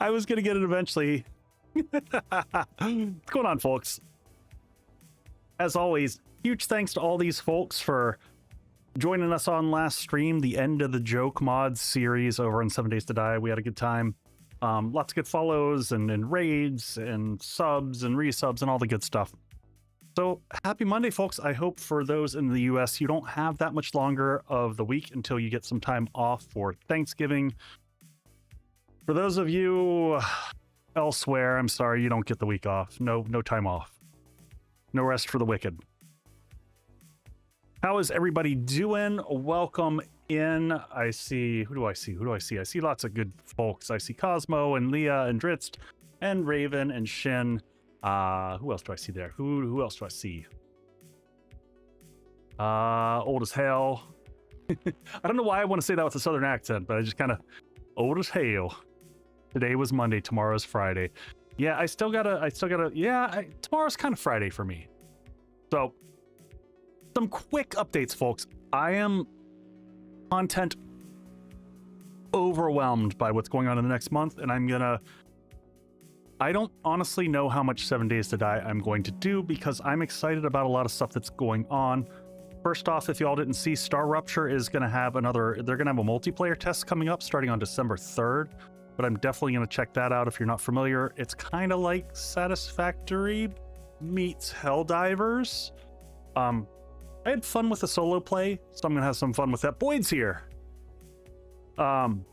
I was gonna get it eventually. What's going on, folks? As always, huge thanks to all these folks for joining us on last stream, the end of the joke mods series over on 7 Days to Die. We had a good time. Lots of good follows and raids and subs and resubs and all the good stuff. So happy Monday, folks. I hope for those in the US, you don't have that much longer of the week until you get some time off for Thanksgiving. For those of you elsewhere, I'm sorry you don't get the week off. No time off. No rest for the wicked. How is everybody doing? Welcome in. I see, who do I see? I see lots of good folks. I see Cosmo and Leah and Dritz and Raven and Shin. Who else do I see there? Who else do I see? Old as hell. I don't know why I want to say that with a southern accent, but I just kind of old as hell. Today was Monday, tomorrow's Friday. Yeah, I still gotta, tomorrow's kind of Friday for me. So, some quick updates, folks. I am content overwhelmed by what's going on in the next month, and I don't honestly know how much 7 Days to Die I'm going to do because I'm excited about a lot of stuff that's going on. First off, if y'all didn't see, Star Rupture is going to have they're going to have a multiplayer test coming up starting on December 3rd. But I'm definitely going to check that out if you're not familiar. It's kind of like Satisfactory meets Helldivers. I had fun with the solo play, so I'm going to have some fun with that. Boyd's here. Then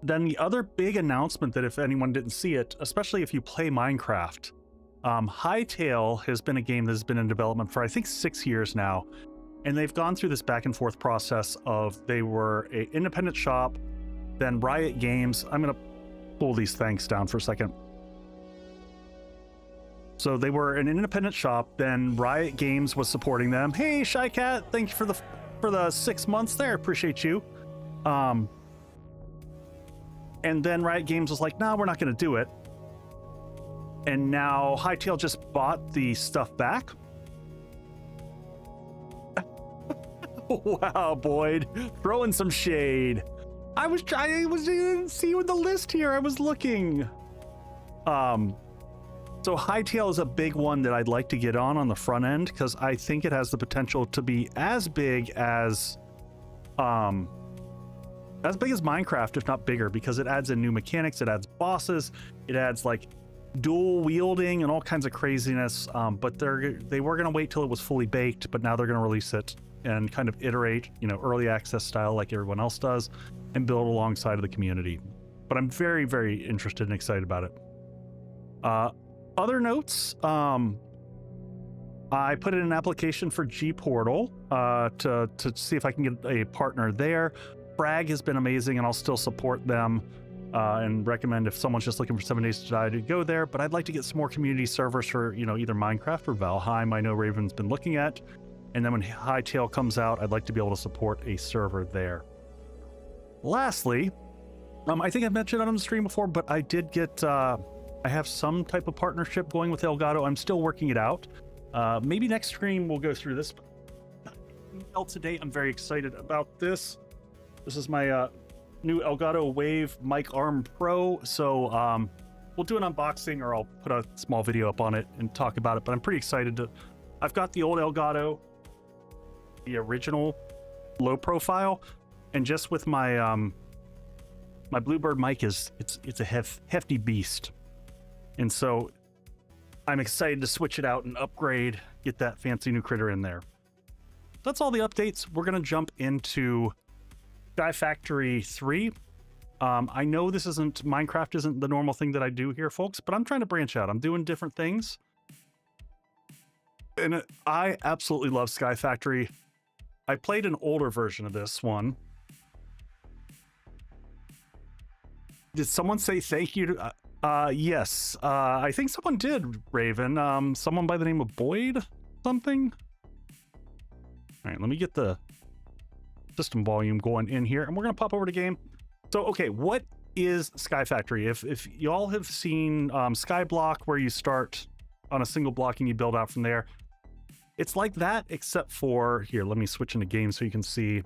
the other big announcement that if anyone didn't see it, especially if you play Minecraft, Hytale has been a game that has been in development for I think 6 years now. And they've gone through this back and forth process of they were an independent shop, then Riot Games. I'm going to pull these thanks down for a second. So they were an independent shop, then Riot Games was supporting them. Hey, Shy Cat, thank you for the 6 months there. Appreciate you. And then Riot Games was like, no, we're not going to do it. And now Hytale just bought the stuff back. Wow, Boyd, throwing some shade. I didn't see you in the list here. I was looking. So Hytale is a big one that I'd like to get on the front end because I think it has the potential to be as big as Minecraft, if not bigger, because it adds in new mechanics, it adds bosses, it adds like dual wielding and all kinds of craziness. But they were gonna wait till it was fully baked, but now they're gonna release it and kind of iterate, early access style like everyone else does, and build alongside of the community. But I'm very, very interested and excited about it. Other notes, I put in an application for G Portal to see if I can get a partner there. Frag has been amazing, and I'll still support them and recommend if someone's just looking for 7 Days to Die to go there. But I'd like to get some more community servers for either Minecraft or Valheim. I know Raven's been looking at, and then when Hytale comes out, I'd like to be able to support a server there. Lastly, I think I've mentioned it on the stream before, but I did get I have some type of partnership going with Elgato. I'm still working it out. Maybe next stream we'll go through this. Today, I'm very excited about this. This is my new Elgato Wave Mic Arm Pro. So we'll do an unboxing, or I'll put a small video up on it and talk about it. But I'm pretty excited to. I've got the old Elgato, the original low profile, and just with my my Bluebird mic it's a hefty beast, and so I'm excited to switch it out and upgrade, get that fancy new critter in there. That's all the updates. We're gonna jump into Sky Factory 3. I know this isn't Minecraft isn't the normal thing that I do here, folks, but I'm trying to branch out. I'm doing different things. And I absolutely love Sky Factory. I played an older version of this one. Did someone say thank you to yes. I think someone did, Raven. Someone by the name of Boyd something. All right, let me get the system volume going in here, and we're gonna pop over to game. So, okay, what is Sky Factory? If y'all have seen Skyblock, where you start on a single block and you build out from there, it's like that, except for, here, let me switch into game so you can see.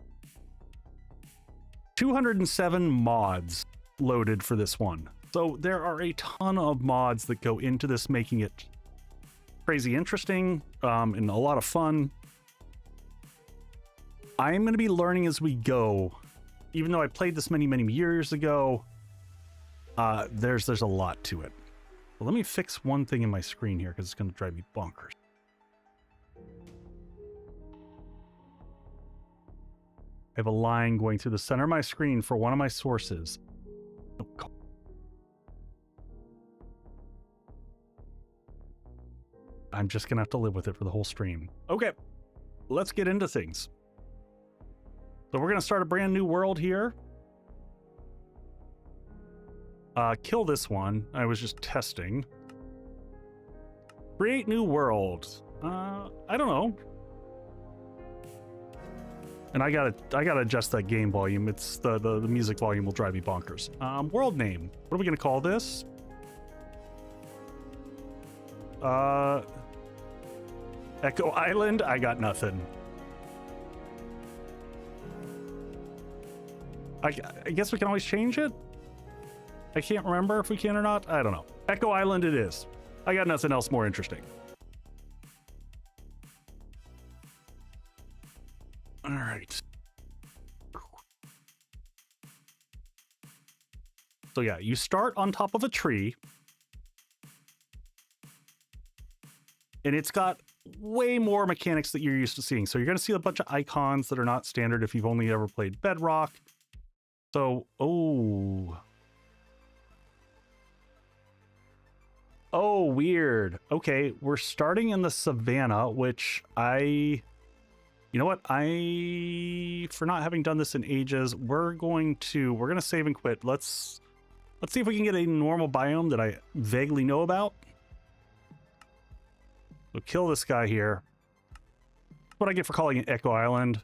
207 mods loaded for this one. So there are a ton of mods that go into this, making it crazy interesting and a lot of fun. I'm going to be learning as we go. Even though I played this many years ago, there's a lot to it. Well, let me fix one thing in my screen here because it's going to drive me bonkers. I have a line going through the center of my screen for one of my sources. Oh, God. I'm just going to have to live with it for the whole stream. Okay, let's get into things. So we're going to start a brand new world here. Kill this one. I was just testing. Create new world. I don't know. And I gotta adjust that game volume. It's the music volume will drive me bonkers. World name. What are we gonna call this? Echo Island. I got nothing. I guess we can always change it. I can't remember if we can or not. I don't know. Echo Island it is. I got nothing else more interesting. All right. So yeah, you start on top of a tree. And it's got way more mechanics that you're used to seeing. So you're going to see a bunch of icons that are not standard if you've only ever played Bedrock. So, oh, weird. Okay, we're starting in the savannah, which you know what? For not having done this in ages, we're gonna save and quit. Let's see if we can get a normal biome that I vaguely know about. So kill this guy here. What I get for calling it Echo Island.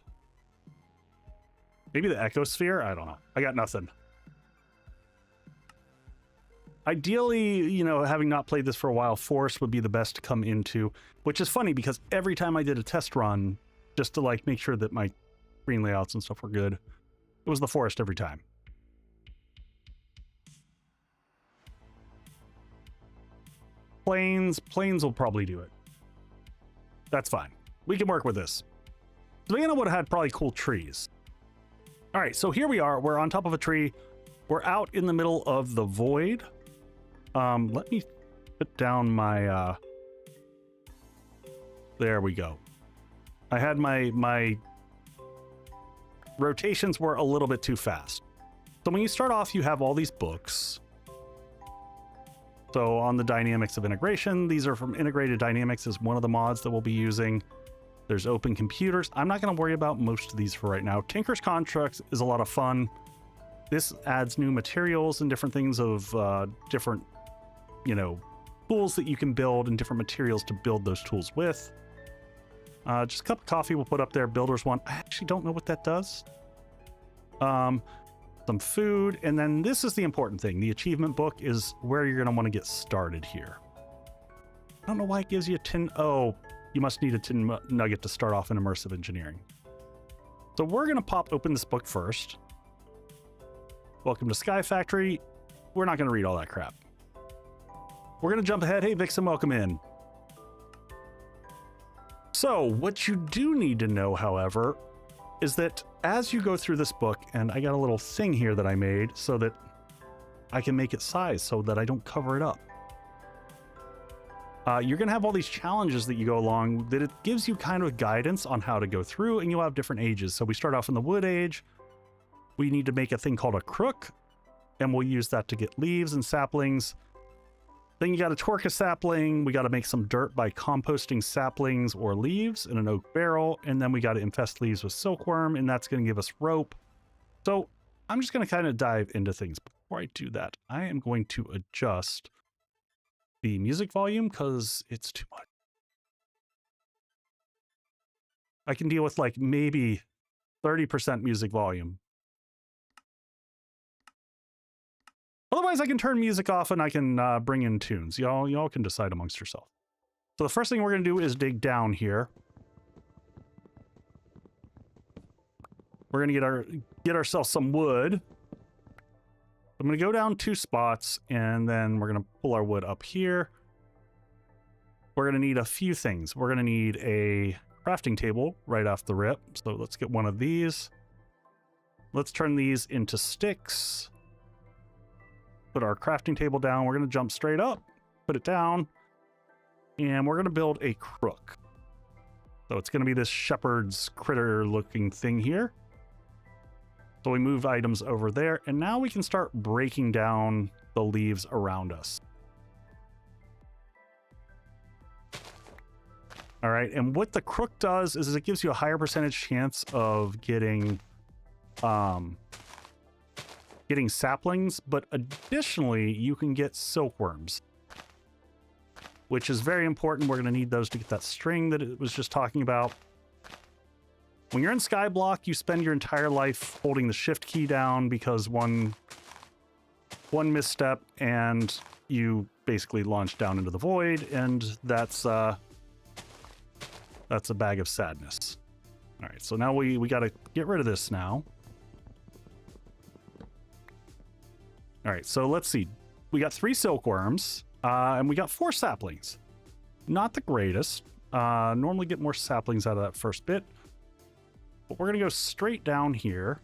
Maybe the Ecosphere? I don't know. I got nothing. Ideally, you know, having not played this for a while, Forest would be the best to come into, which is funny because every time I did a test run, just to like make sure that my screen layouts and stuff were good, it was the Forest every time. Plains will probably do it. That's fine. We can work with this. Savannah would have had probably cool trees. All right, so here we are. We're on top of a tree. We're out in the middle of the void. Let me put down my, there we go. I had my rotations were a little bit too fast. So when you start off, you have all these books. So on the dynamics of integration, these are from Integrated Dynamics, is one of the mods that we'll be using. There's open computers. I'm not going to worry about most of these for right now. Tinker's Constructs is a lot of fun. This adds new materials and different things of different, you know, tools that you can build and different materials to build those tools with. Just a cup of coffee we'll put up there. Builder's one. I actually don't know what that does. Some food. And then this is the important thing. The achievement book is where you're going to want to get started here. I don't know why it gives you a tin. Oh, you must need a tin nugget to start off in immersive engineering. So we're going to pop open this book first. Welcome to Sky Factory. We're not going to read all that crap. we're going to jump ahead. Hey, Vixen, welcome in. So what you do need to know, however, is that as you go through this book, and I got a little thing here that I made so that I can make it size so that I don't cover it up. You're going to have all these challenges that you go along that it gives you kind of guidance on how to go through, and you'll have different ages. So we start off in the wood age. We need to make a thing called a crook, and we'll use that to get leaves and saplings. Then you got to torque a sapling. We got to make some dirt by composting saplings or leaves in an oak barrel. And then we got to infest leaves with silkworm, and that's going to give us rope. So I'm just going to kind of dive into things. Before I do that, I am going to adjust the music volume because it's too much. I can deal with like maybe 30% music volume. Otherwise, I can turn music off and I can bring in tunes. Y'all can decide amongst yourself. So the first thing we're going to do is dig down here. We're going to get ourselves some wood. I'm going to go down 2 spots, and then we're going to pull our wood up here. We're going to need a few things. We're going to need a crafting table right off the rip. So let's get one of these. Let's turn these into sticks. Put our crafting table down. We're going to jump straight up, put it down, and we're going to build a crook. So it's going to be this shepherd's critter looking thing here. So we move items over there, and now we can start breaking down the leaves around us. All right, and what the crook does is it gives you a higher percentage chance of getting saplings, but additionally, you can get silkworms, which is very important. We're going to need those to get that string that it was just talking about. When you're in Skyblock, you spend your entire life holding the shift key down because one misstep and you basically launch down into the void, and that's a bag of sadness. All right, so now we got to get rid of this now. All right, so let's see. We got 3 silkworms, and we got 4 saplings. Not the greatest. Normally get more saplings out of that first bit. But we're going to go straight down here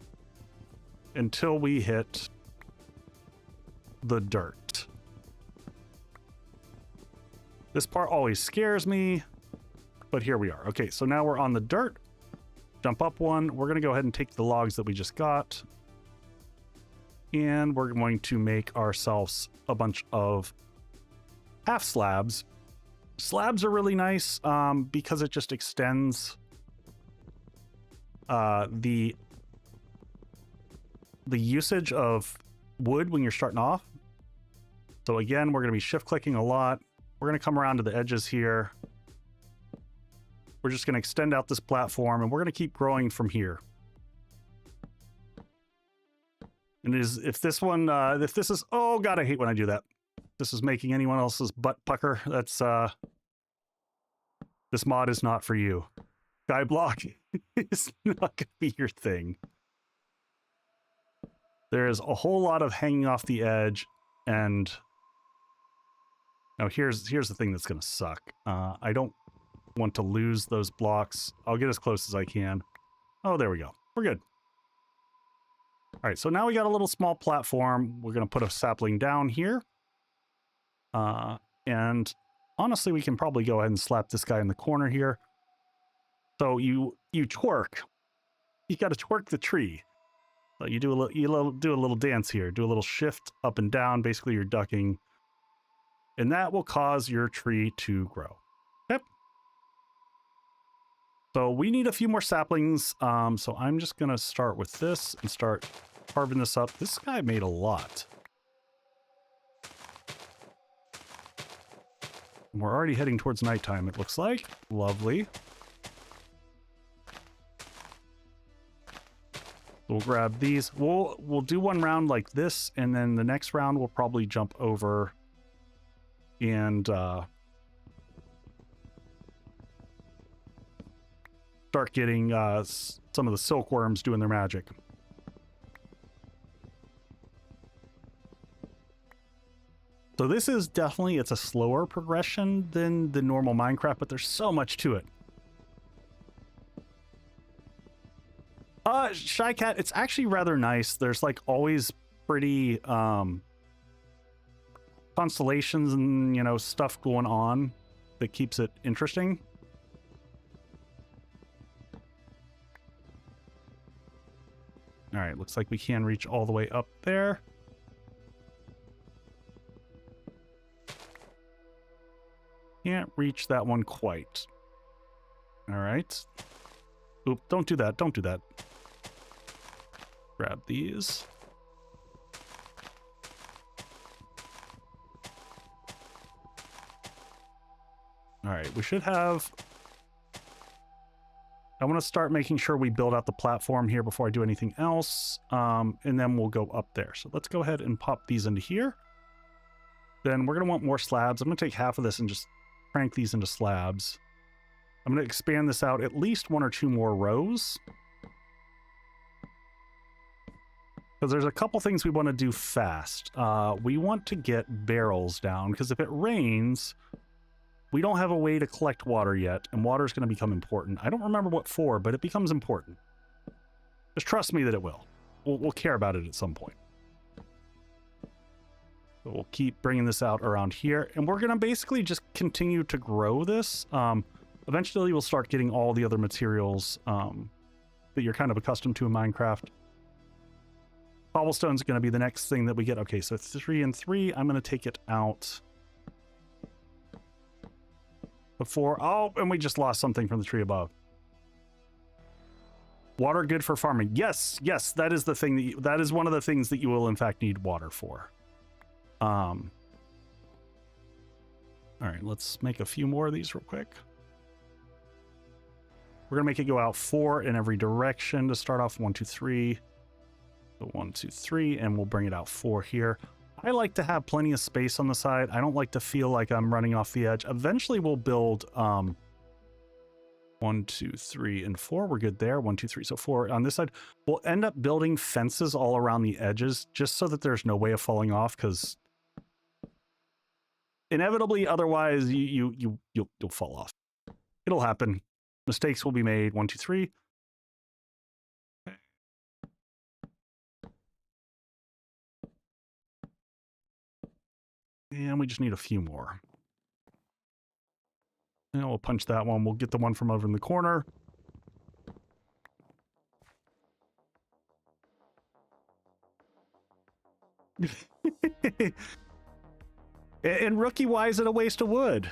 until we hit the dirt. This part always scares me, but here we are. Okay, so now we're on the dirt. Jump up one. We're going to go ahead and take the logs that we just got. And we're going to make ourselves a bunch of half slabs. Slabs are really nice because it just extends the usage of wood when you're starting off. So again, we're going to be shift clicking a lot. We're going to come around to the edges here. We're just going to extend out this platform, and we're going to keep growing from here. And if this is, oh God, I hate when I do that. This is making anyone else's butt pucker. That's, this mod is not for you. Skyblock is not going to be your thing. There's a whole lot of hanging off the edge, and now here's the thing that's going to suck. I don't want to lose those blocks. I'll get as close as I can. Oh, there we go. We're good. All right, so now we got a little small platform. We're going to put a sapling down here. And honestly, we can probably go ahead and slap this guy in the corner here. So you twerk. You got to twerk the tree. So you do a little dance here. Do a little shift up and down. Basically, you're ducking. And that will cause your tree to grow. Yep. So we need a few more saplings. So I'm just going to start with this and start carving this up. This guy made a lot. And we're already heading towards nighttime, it looks like. Lovely. We'll grab these. We'll do one round like this, and then the next round we'll probably jump over and start getting some of the silkworms doing their magic. So this is definitely, it's a slower progression than the normal Minecraft, but there's so much to it. Shy Cat, it's actually rather nice. There's like always pretty constellations and, you know, stuff going on that keeps it interesting. All right, looks like we can reach all the way up there. Can't reach that one quite. All right. Oop, don't do that. Don't do that. Grab these. All right, we should have... I want to start making sure we build out the platform here before I do anything else. And then we'll go up there. So let's go ahead and pop these into here. Then we're going to want more slabs. I'm going to take half of this and just crank these into slabs. I'm going to expand this out at least 1 or 2 more rows. Because there's a couple things we want to do fast. We want to get barrels down, because if it rains, we don't have a way to collect water yet, and water is going to become important. I don't remember what for, but it becomes important. Just trust me that it will. We'll care about it at some point. So we'll keep bringing this out around here, and we're going to basically just continue to grow this. Eventually, we'll start getting all the other materials that you're kind of accustomed to in Minecraft. Cobblestone's going to be the next thing that we get. Okay, so 3 and 3. I'm going to take it out before... Oh, and we just lost something from the tree above. Water good for farming. Yes, yes, that is the thing that is one of the things that you will in fact need water for. All right, let's make a few more of these real quick. We're gonna make it go out 4 in every direction to start off. 1, 2, 3. So 1, 2, 3, and we'll bring it out 4 here. I like to have plenty of space on the side. I don't like to feel like I'm running off the edge. Eventually we'll build 1, 2, 3, and 4. We're good there. 1, 2, 3. So 4 on this side. We'll end up building fences all around the edges just so that there's no way of falling off, because inevitably otherwise you'll fall off. It'll happen. Mistakes will be made. 1, 2, 3. And we just need a few more. And we'll punch that one. We'll get the one from over in the corner. And rookie, why is it a waste of wood?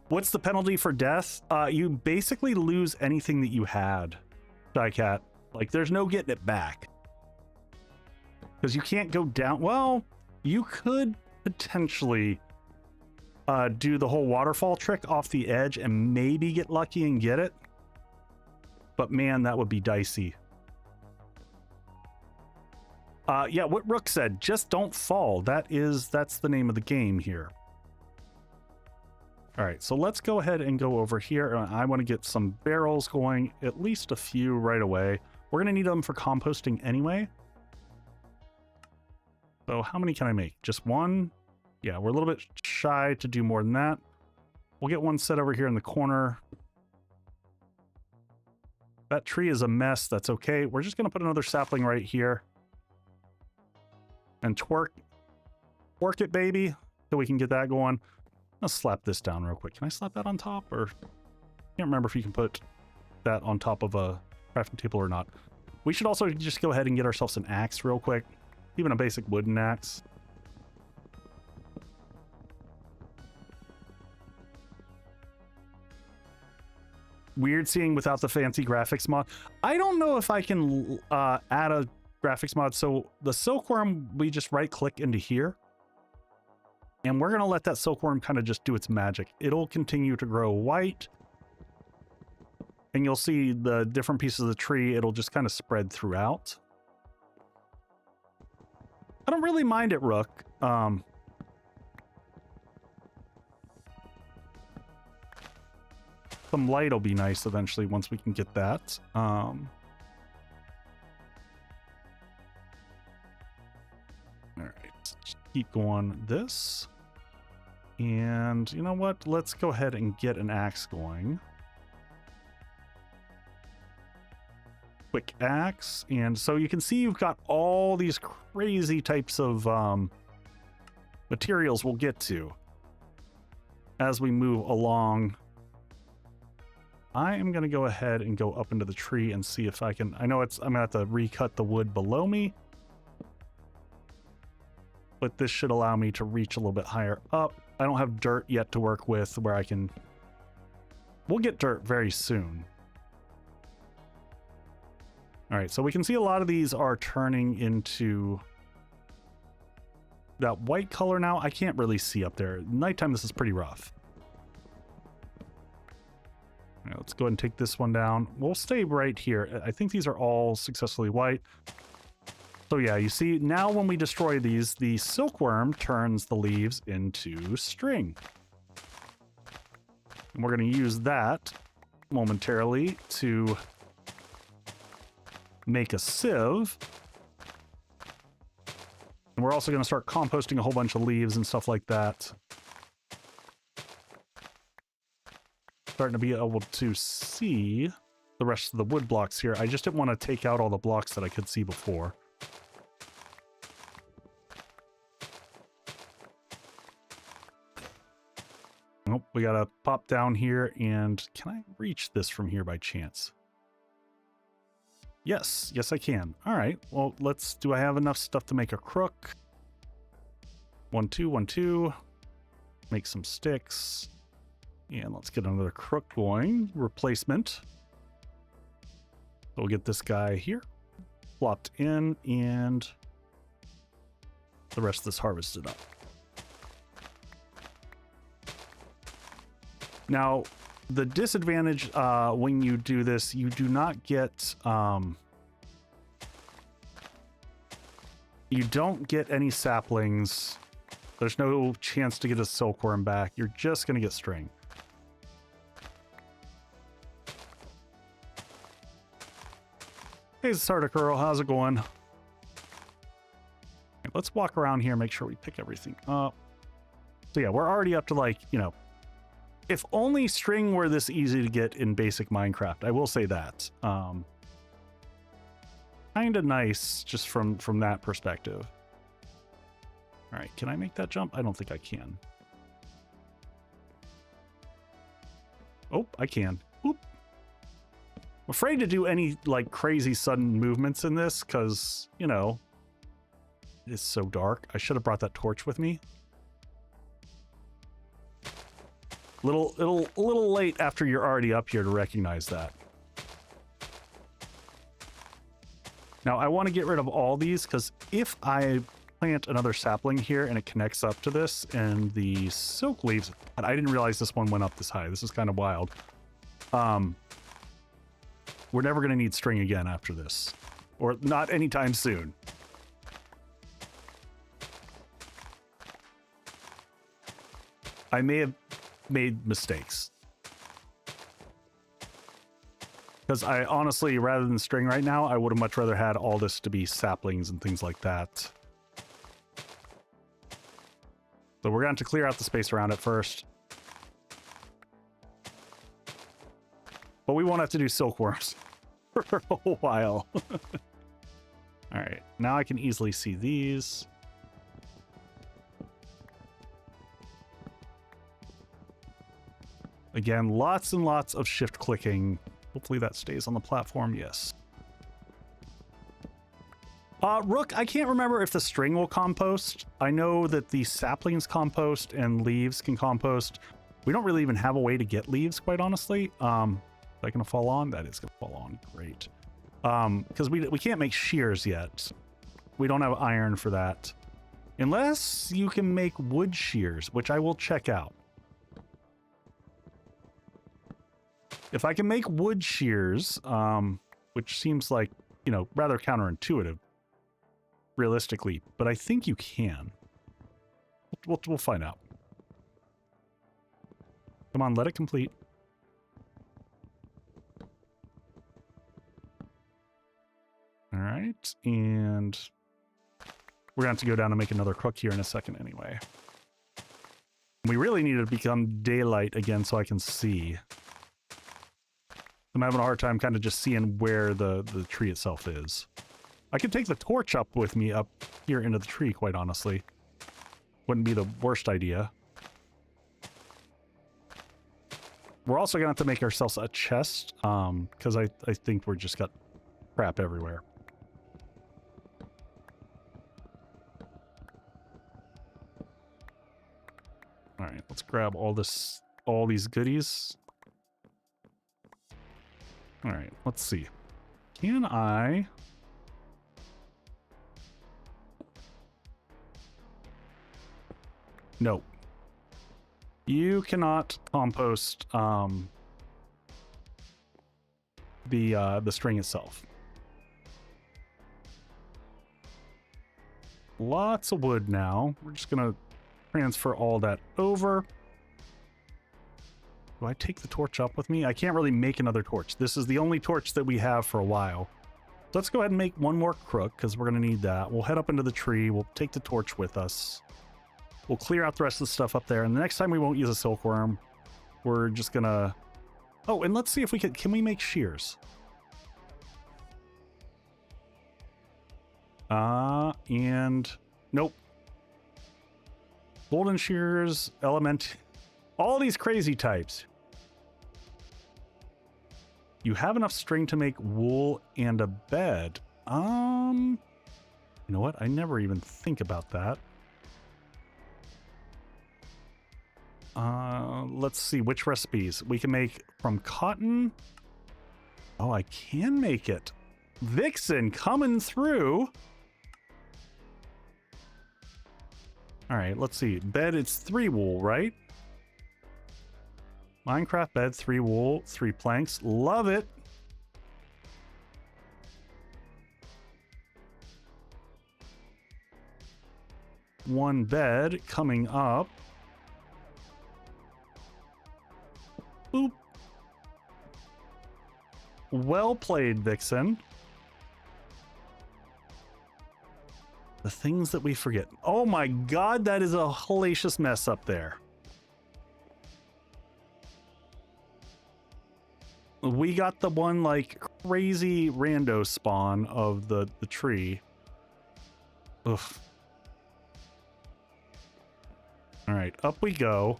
What's the penalty for death? You basically lose anything that you had, Shycat. Like, there's no getting it back. Because you can't go down. Well, you could potentially do the whole waterfall trick off the edge and maybe get lucky and get it. But man, that would be dicey. Yeah, what Rook said, just don't fall. That's the name of the game here. All right, so let's go ahead and go over here. I want to get some barrels going, at least a few right away. We're going to need them for composting anyway. So how many can I make? Just one? Yeah, we're a little bit shy to do more than that. We'll get one set over here in the corner. That tree is a mess. That's okay. We're just going to put another sapling right here. And twerk it, baby, so we can get that going. Let's slap this down real quick. Can I slap that on top? Or I can't remember if you can put that on top of a crafting table or not. We should also just go ahead and get ourselves an axe real quick. Even a basic wooden axe. Weird seeing without the fancy graphics mod. I don't know if I can add a graphics mod. So the silkworm, we just right click into here. And we're going to let that silkworm kind of just do its magic. It'll continue to grow white. And you'll see the different pieces of the tree. It'll just kind of spread throughout. I don't really mind it, Rook. Some light will be nice eventually once we can get that. All right. keep going this. And you know what? Let's go ahead and get an axe going. Quick axe. And so you can see you've got all these crazy types of materials we'll get to as we move along. I am going to go ahead and go up into the tree and see if I can... I know I'm going to have to recut the wood below me, but this should allow me to reach a little bit higher up. I don't have dirt yet to work with where I can... We'll get dirt very soon. All right, so we can see a lot of these are turning into that white color now. I can't really see up there. Nighttime, this is pretty rough. All right, let's go ahead and take this one down. We'll stay right here. I think these are all successfully white. So yeah, you see, now when we destroy these, the silkworm turns the leaves into string. And we're going to use that momentarily to make a sieve. And we're also going to start composting a whole bunch of leaves and stuff like that. Starting to be able to see the rest of the wood blocks here. I just didn't want to take out all the blocks that I could see before. Nope, we gotta pop down here, and can I reach this from here by chance? Yes, yes I can. All right, well, do I have enough stuff to make a crook? 1, 2, 1, 2. Make some sticks. And let's get another crook going. Replacement. So we'll get this guy here. Plopped in, and the rest of this harvested up. Now, the disadvantage when you do this, you do not get... you don't get any saplings. There's no chance to get a silkworm back. You're just going to get string. Hey, Sardakurl, how's it going? Let's walk around here and make sure we pick everything up. So yeah, we're already up to, like, you know, if only string were this easy to get in basic Minecraft, I will say that. Kind of nice just from that perspective. All right, can I make that jump? I don't think I can. Oh, I can. Oop. I'm afraid to do any, like, crazy sudden movements in this because, you know, it's so dark. I should have brought that torch with me. A little late after you're already up here to recognize that. Now, I want to get rid of all these because if I plant another sapling here and it connects up to this and the silk leaves, and I didn't realize this one went up this high. This is kind of wild. We're never going to need string again after this, or not anytime soon. I may have made mistakes. Because I honestly, rather than string right now, I would have much rather had all this to be saplings and things like that. So we're going to clear out the space around it first. But we won't have to do silkworms for a while. All right, now I can easily see these. Again, lots and lots of shift clicking. Hopefully that stays on the platform. Yes. Rook, I can't remember if the string will compost. I know that the saplings compost and leaves can compost. We don't really even have a way to get leaves, quite honestly. Is that going to fall on? That is going to fall on. Great. Because we can't make shears yet. We don't have iron for that. Unless you can make wood shears, which I will check out. If I can make wood shears, which seems like, you know, rather counterintuitive, realistically, but I think you can. We'll find out. Come on, let it complete. All right, and We're going to have to go down and make another crook here in a second anyway. We really need it to become daylight again so I can see. I'm having a hard time kind of just seeing where the tree itself is. I could take the torch up with me up here into the tree, quite honestly. Wouldn't be the worst idea. We're also going to have to make ourselves a chest, because I think we're just got crap everywhere. All right, let's grab all these goodies. All right, let's see. Can I... No. You cannot compost the string itself. Lots of wood now. We're just gonna transfer all that over. Do I take the torch up with me? I can't really make another torch. This is the only torch that we have for a while. So let's go ahead and make one more crook, because we're going to need that. We'll head up into the tree. We'll take the torch with us. We'll clear out the rest of the stuff up there. And the next time we won't use a silkworm. We're just going to... Oh, and let's see if we can we make shears? And... Nope. Golden shears, element... All these crazy types. You have enough string to make wool and a bed. You know what? I never even think about that. Let's see which recipes we can make from cotton. Oh, I can make it. Vixen coming through. All right, let's see. Bed, it's 3 wool, right? Minecraft bed, 3 wool, 3 planks. Love it. One bed coming up. Boop. Well played, Vixen. The things that we forget. Oh my god, that is a hellacious mess up there. We got the one, like, crazy rando spawn of the tree. Oof. Alright, up we go.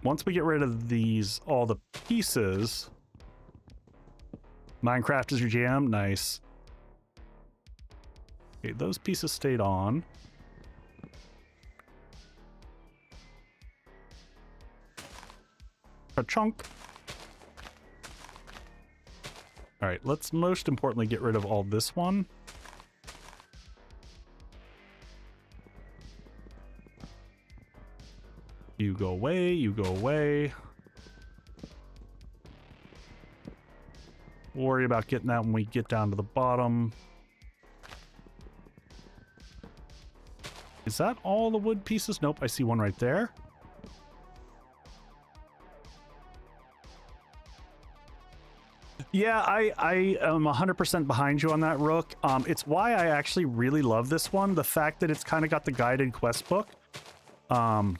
Once we get rid of these, all the pieces... Minecraft is your jam? Nice. Okay, those pieces stayed on. A chunk. All right, let's most importantly get rid of all this one. You go away, you go away. Worry about getting that when we get down to the bottom. Is that all the wood pieces? Nope, I see one right there. Yeah, I am 100% behind you on that, Rook. It's why I actually really love this one. The fact that it's kind of got the guided quest book. Because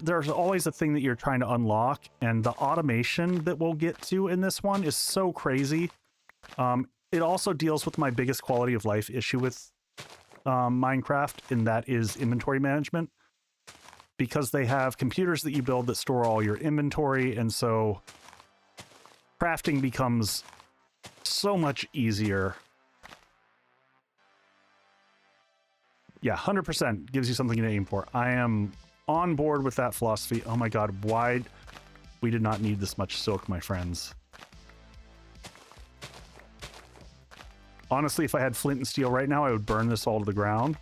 there's always a thing that you're trying to unlock, and the automation that we'll get to in this one is so crazy. It also deals with my biggest quality of life issue with Minecraft, and that is inventory management. Because they have computers that you build that store all your inventory, and so crafting becomes so much easier. Yeah, 100% gives you something to aim for. I am on board with that philosophy. Oh my god, why? We did not need this much silk, my friends. Honestly, if I had flint and steel right now, I would burn this all to the ground.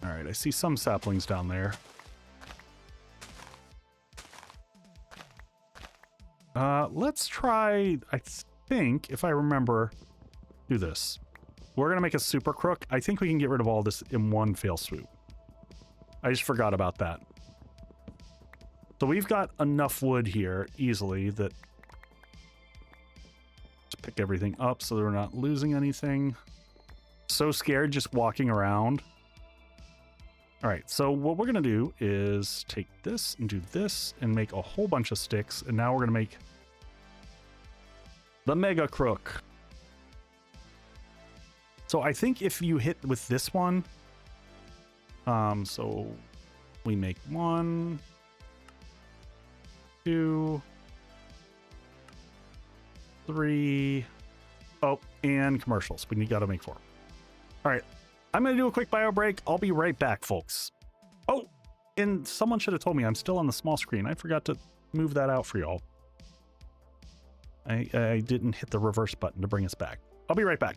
Alright, I see some saplings down there. Let's try, I think, if I remember, do this. We're going to make a super crook. I think we can get rid of all this in one fell swoop. I just forgot about that. So we've got enough wood here easily that... Let's pick everything up so that we're not losing anything. So scared just walking around. All right, so what we're going to do is take this and do this and make a whole bunch of sticks. And now we're going to make the mega crook. So I think if you hit with this one, so we make 1, 2, 3. Oh, and commercials. We got to make 4. All right, I'm going to do a quick bio break. I'll be right back, folks. Oh, and someone should have told me I'm still on the small screen. I forgot to move that out for y'all. I didn't hit the reverse button to bring us back. I'll be right back.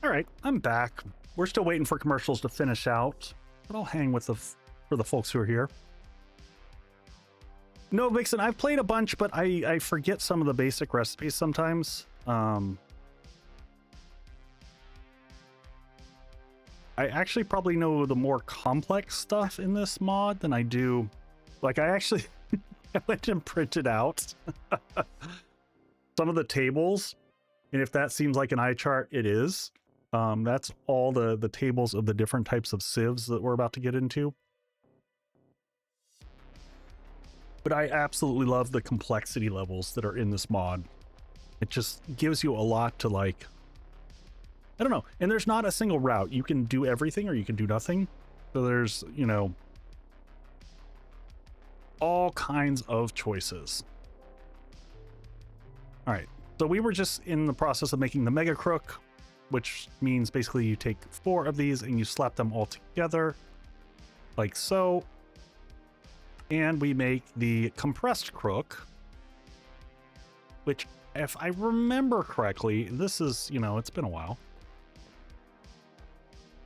All right, I'm back. We're still waiting for commercials to finish out, but I'll hang with for the folks who are here. No, Vixen, I've played a bunch, but I forget some of the basic recipes sometimes. I actually probably know the more complex stuff in this mod than I do. Like, I actually I went and printed out some of the tables, and if that seems like an eye chart, it is. That's all the tables of the different types of sieves that we're about to get into. But I absolutely love the complexity levels that are in this mod. It just gives you a lot to, like, I don't know. And there's not a single route. You can do everything or you can do nothing. So there's, you know, all kinds of choices. All right. So we were just in the process of making the Mega Crook, which means basically you take 4 of these and you slap them all together like so. And we make the compressed crook, which, if I remember correctly, this is, you know, it's been a while.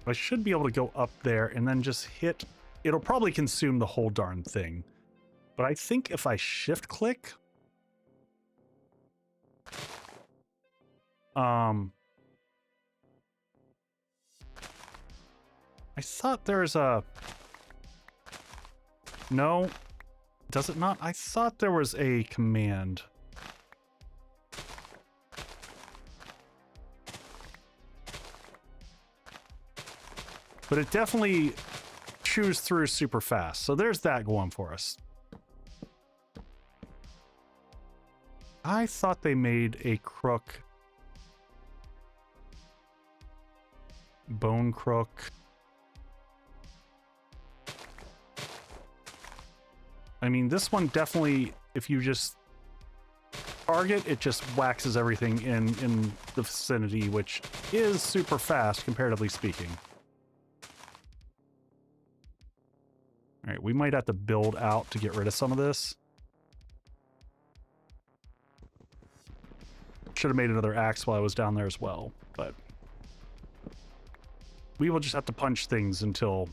I should be able to go up there and then just hit. It'll probably consume the whole darn thing. But I think if I shift click, I thought there's a, no, does it not? I thought there was a command. But it definitely chews through super fast. So there's that going for us. I thought they made a crook. Bone crook. I mean, this one definitely, if you just target, it just waxes everything in the vicinity, which is super fast, comparatively speaking. All right, we might have to build out to get rid of some of this. Should have made another axe while I was down there as well, but we will just have to punch things until...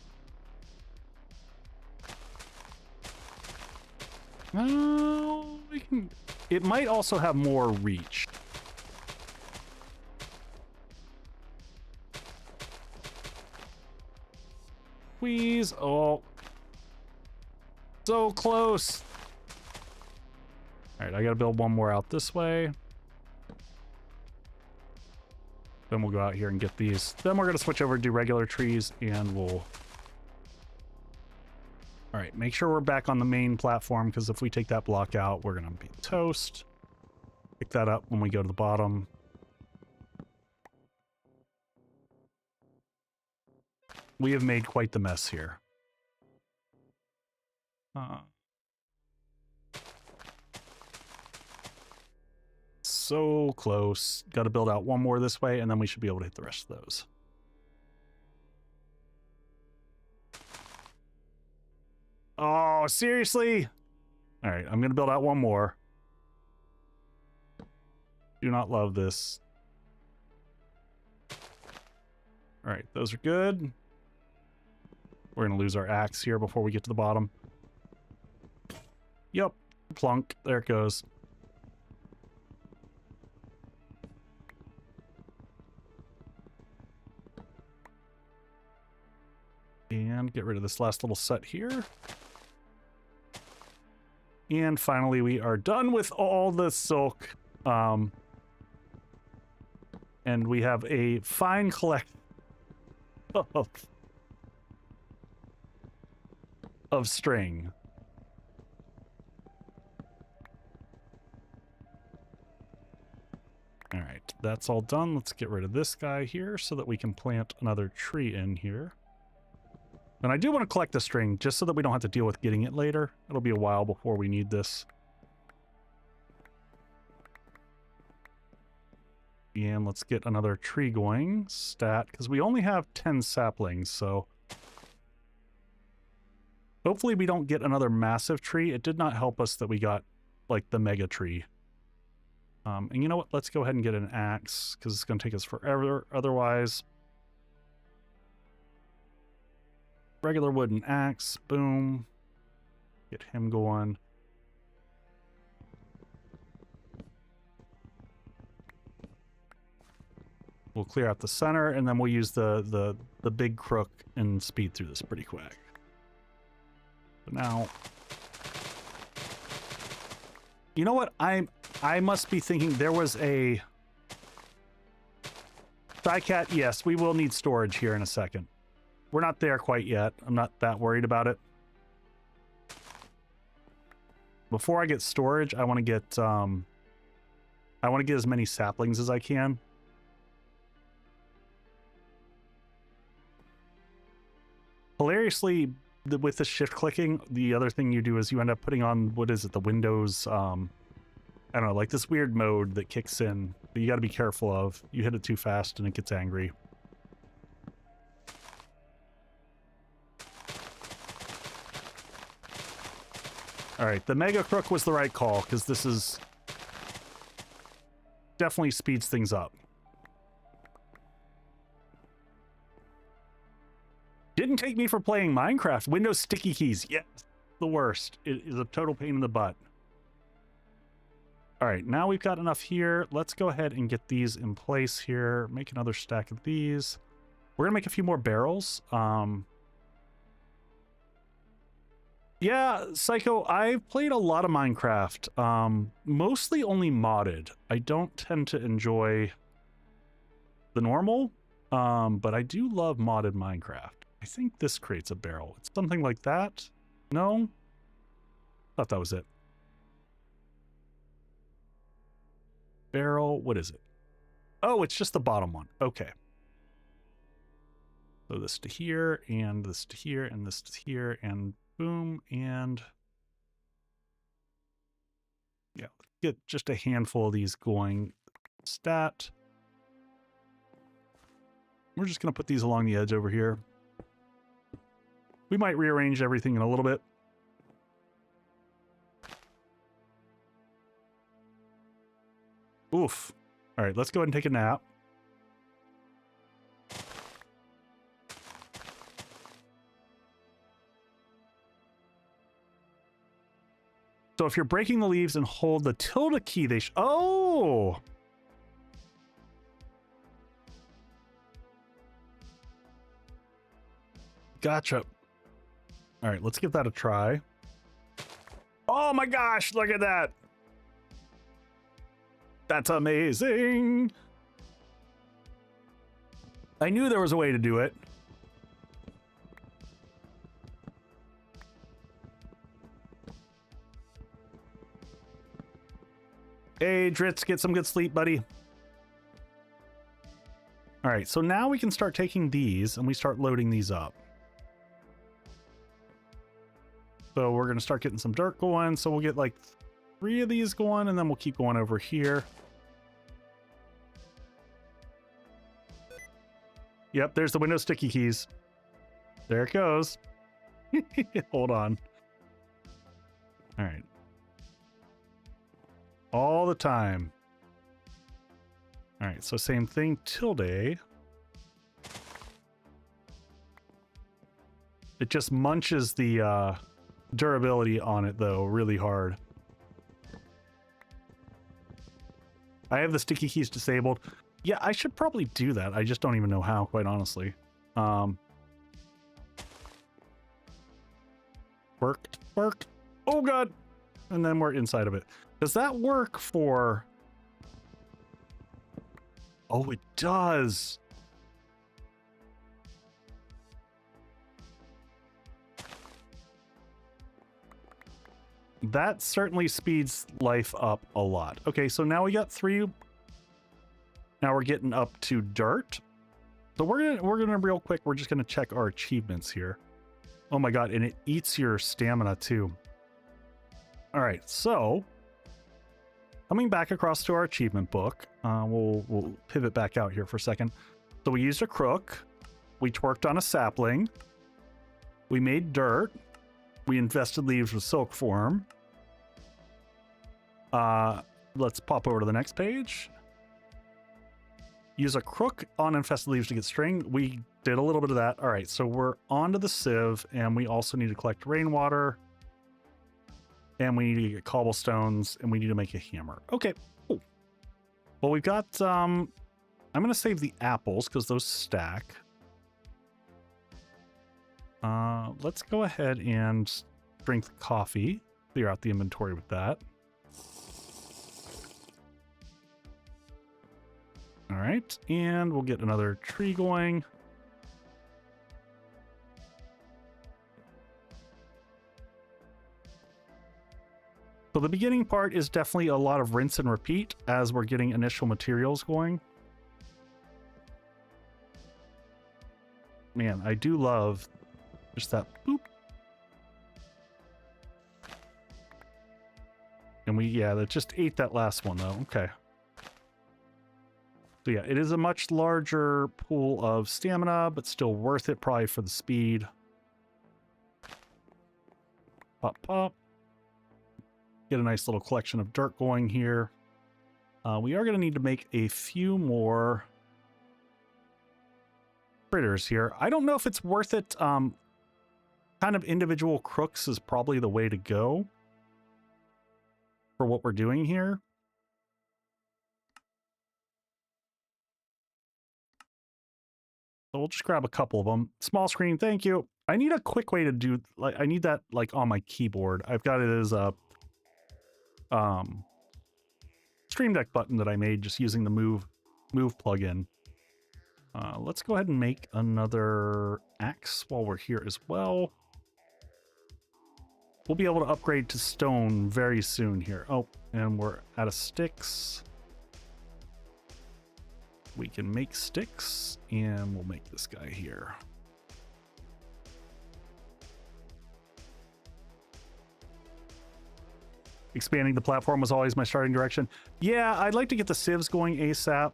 we can... It might also have more reach. Please. Oh. So close. All right, I gotta build one more out this way. Then we'll go out here and get these. Then we're gonna switch over to do regular trees, and we'll... All right, make sure we're back on the main platform, because if we take that block out, we're gonna be toast. Pick that up when we go to the bottom. We have made quite the mess here. So close. Got to build out one more this way, and then we should be able to hit the rest of those. Oh, seriously? All right, I'm going to build out one more. Do not love this. All right, those are good. We're going to lose our axe here before we get to the bottom. Yep, plunk. There it goes. And get rid of this last little set here. And finally, we are done with all the silk. And we have a fine collection of string. All right, that's all done. Let's get rid of this guy here so that we can plant another tree in here. And I do want to collect the string just so that we don't have to deal with getting it later. It'll be a while before we need this. And let's get another tree going. Stat, because we only have 10 saplings, so... Hopefully we don't get another massive tree. It did not help us that we got, like, the mega tree. And you know what? Let's go ahead and get an axe, because it's going to take us forever otherwise. Regular wooden axe. Boom. Get him going. We'll clear out the center, and then we'll use the big crook and speed through this pretty quick. But now... You know what? I must be thinking there was a... Skycat, yes, we will need storage here in a second. We're not there quite yet. I'm not that worried about it. Before I get storage, I want to get as many saplings as I can. Hilariously, with the shift clicking, the other thing you do is you end up putting on, what is it, the Windows, I don't know, like this weird mode that kicks in that you got to be careful of. You hit it too fast and it gets angry. All right, the Mega Crook was the right call, because this is... definitely speeds things up. Didn't take me for playing Minecraft. Windows sticky keys. Yes, the worst. It is a total pain in the butt. All right, now we've got enough here. Let's go ahead and get these in place here. Make another stack of these. We're gonna make a few more barrels. Yeah, Psycho, I've played a lot of Minecraft. Mostly only modded. I don't tend to enjoy the normal, but I do love modded Minecraft. I think this creates a barrel. It's something like that. No? Thought that was it. Barrel, what is it? Oh, it's just the bottom one. Okay. So this to here, and this to here, and this to here, and boom, and Yeah, get just a handful of these going. Stat. We're just going to put these along the edge over here. We might rearrange everything in a little bit. Oof. All right, let's go ahead and take a nap. So if you're breaking the leaves and hold the tilde key, they oh! Gotcha. All right, let's give that a try. Oh my gosh, look at that. That's amazing. I knew there was a way to do it. Hey, Dritz, get some good sleep, buddy. All right, so now we can start taking these and we start loading these up. So we're going to start getting some dirt going. So we'll get like 3 of these going, and then we'll keep going over here. Yep, there's the Windows sticky keys. There it goes. Hold on. All right. All the time. All right, so same thing, tilde. It just munches the durability on it, though, really hard. I have the sticky keys disabled. Yeah, I should probably do that. I just don't even know how, quite honestly. Worked. Oh, God. And then we're inside of it. Does that work for... Oh, it does. That certainly speeds life up a lot. Okay, so now we got 3. Now we're getting up to dirt. So we're gonna real quick, we're just gonna check our achievements here. Oh my God, and it eats your stamina too. All right, so coming back across to our achievement book, we'll pivot back out here for a second. So we used a crook, we twerked on a sapling, we made dirt, we infested leaves with silk form. Let's pop over to the next page. Use a crook on infested leaves to get string. We did a little bit of that. All right, so we're onto the sieve, and we also need to collect rainwater, and we need to get cobblestones, and we need to make a hammer. Okay, cool. Well, we've got, I'm going to save the apples because those stack. Let's go ahead and drink the coffee, clear out the inventory with that. All right, and we'll get another tree going. So the beginning part is definitely a lot of rinse and repeat as we're getting initial materials going. Man, I do love just that boop. And that just ate that last one though. Okay. So yeah, it is a much larger pool of stamina, but still worth it probably for the speed. Pop, pop. Get a nice little collection of dirt going here. We are going to need to make a few more critters here. I don't know if it's worth it. Kind of individual crooks is probably the way to go for what we're doing here. So we'll just grab a couple of them. Small screen, thank you. I need a quick way to do, like, I need that like on my keyboard. I've got it as a Stream Deck button that I made just using the move plugin. Let's go ahead and make another axe while we're here as well. We'll be able to upgrade to stone very soon here. Oh, and we're out of sticks. We can make sticks, and we'll make this guy here. expanding the platform was always my starting direction. Yeah, I'd like to get the civs going ASAP.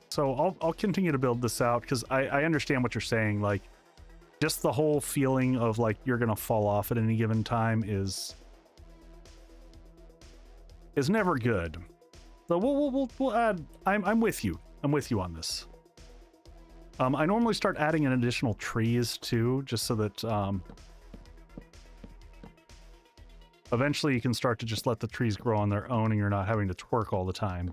So I'll continue to build this out because I understand what you're saying. Like, just the whole feeling of like you're gonna fall off at any given time is never good. So we'll add. I'm with you. I'm with you on this. I normally start adding in additional trees too, just so that eventually you can start to just let the trees grow on their own and you're not having to twerk all the time.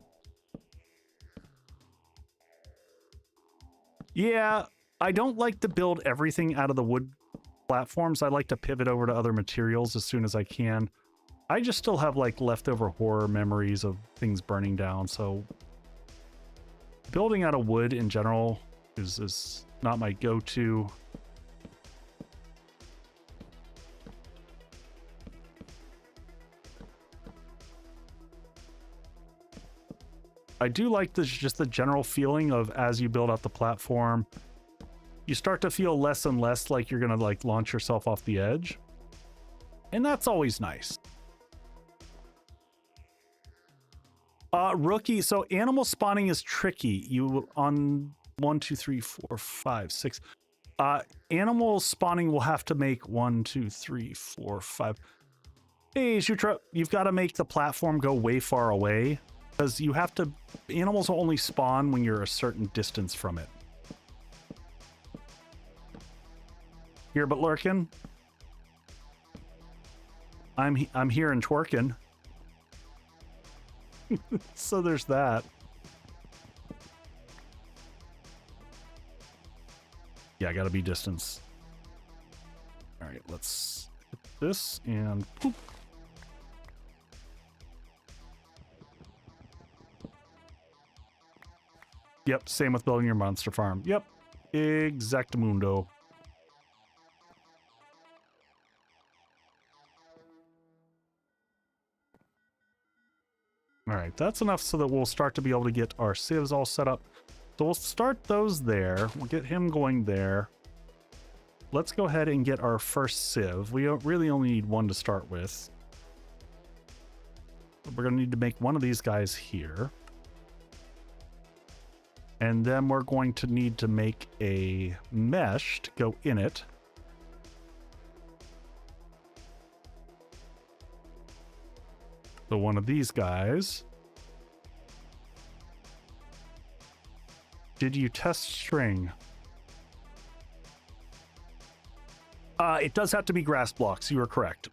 Yeah, I don't like to build everything out of the wood platforms. I like to pivot over to other materials as soon as I can. I just still have like leftover horror memories of things burning down, so building out of wood in general is not my go-to. I do like this, just the general feeling of as you build out the platform, you start to feel less and less like you're gonna like launch yourself off the edge. And that's always nice. Rookie, so animal spawning is tricky. You on 1, 2, 3, 4, 5, 6. Animal spawning will have to make 1, 2, 3, 4, 5. Hey, Shutra, you've got to make the platform go way far away because you have to. Animals will only spawn when you're a certain distance from it. Here, but lurking. I'm here and twerking. So there's that. Yeah, I gotta be distance. All right, let's hit this and poop. Yep, same with building your monster farm. Yep, exactamundo. All right, that's enough so that we'll start to be able to get our civs all set up. So we'll start those there. We'll get him going there. Let's go ahead and get our first civ. We really only need one to start with. We're going to need to make one of these guys here. And then we're going to need to make a mesh to go in it. So one of these guys. Did you test string? It does have to be grass blocks. You are correct.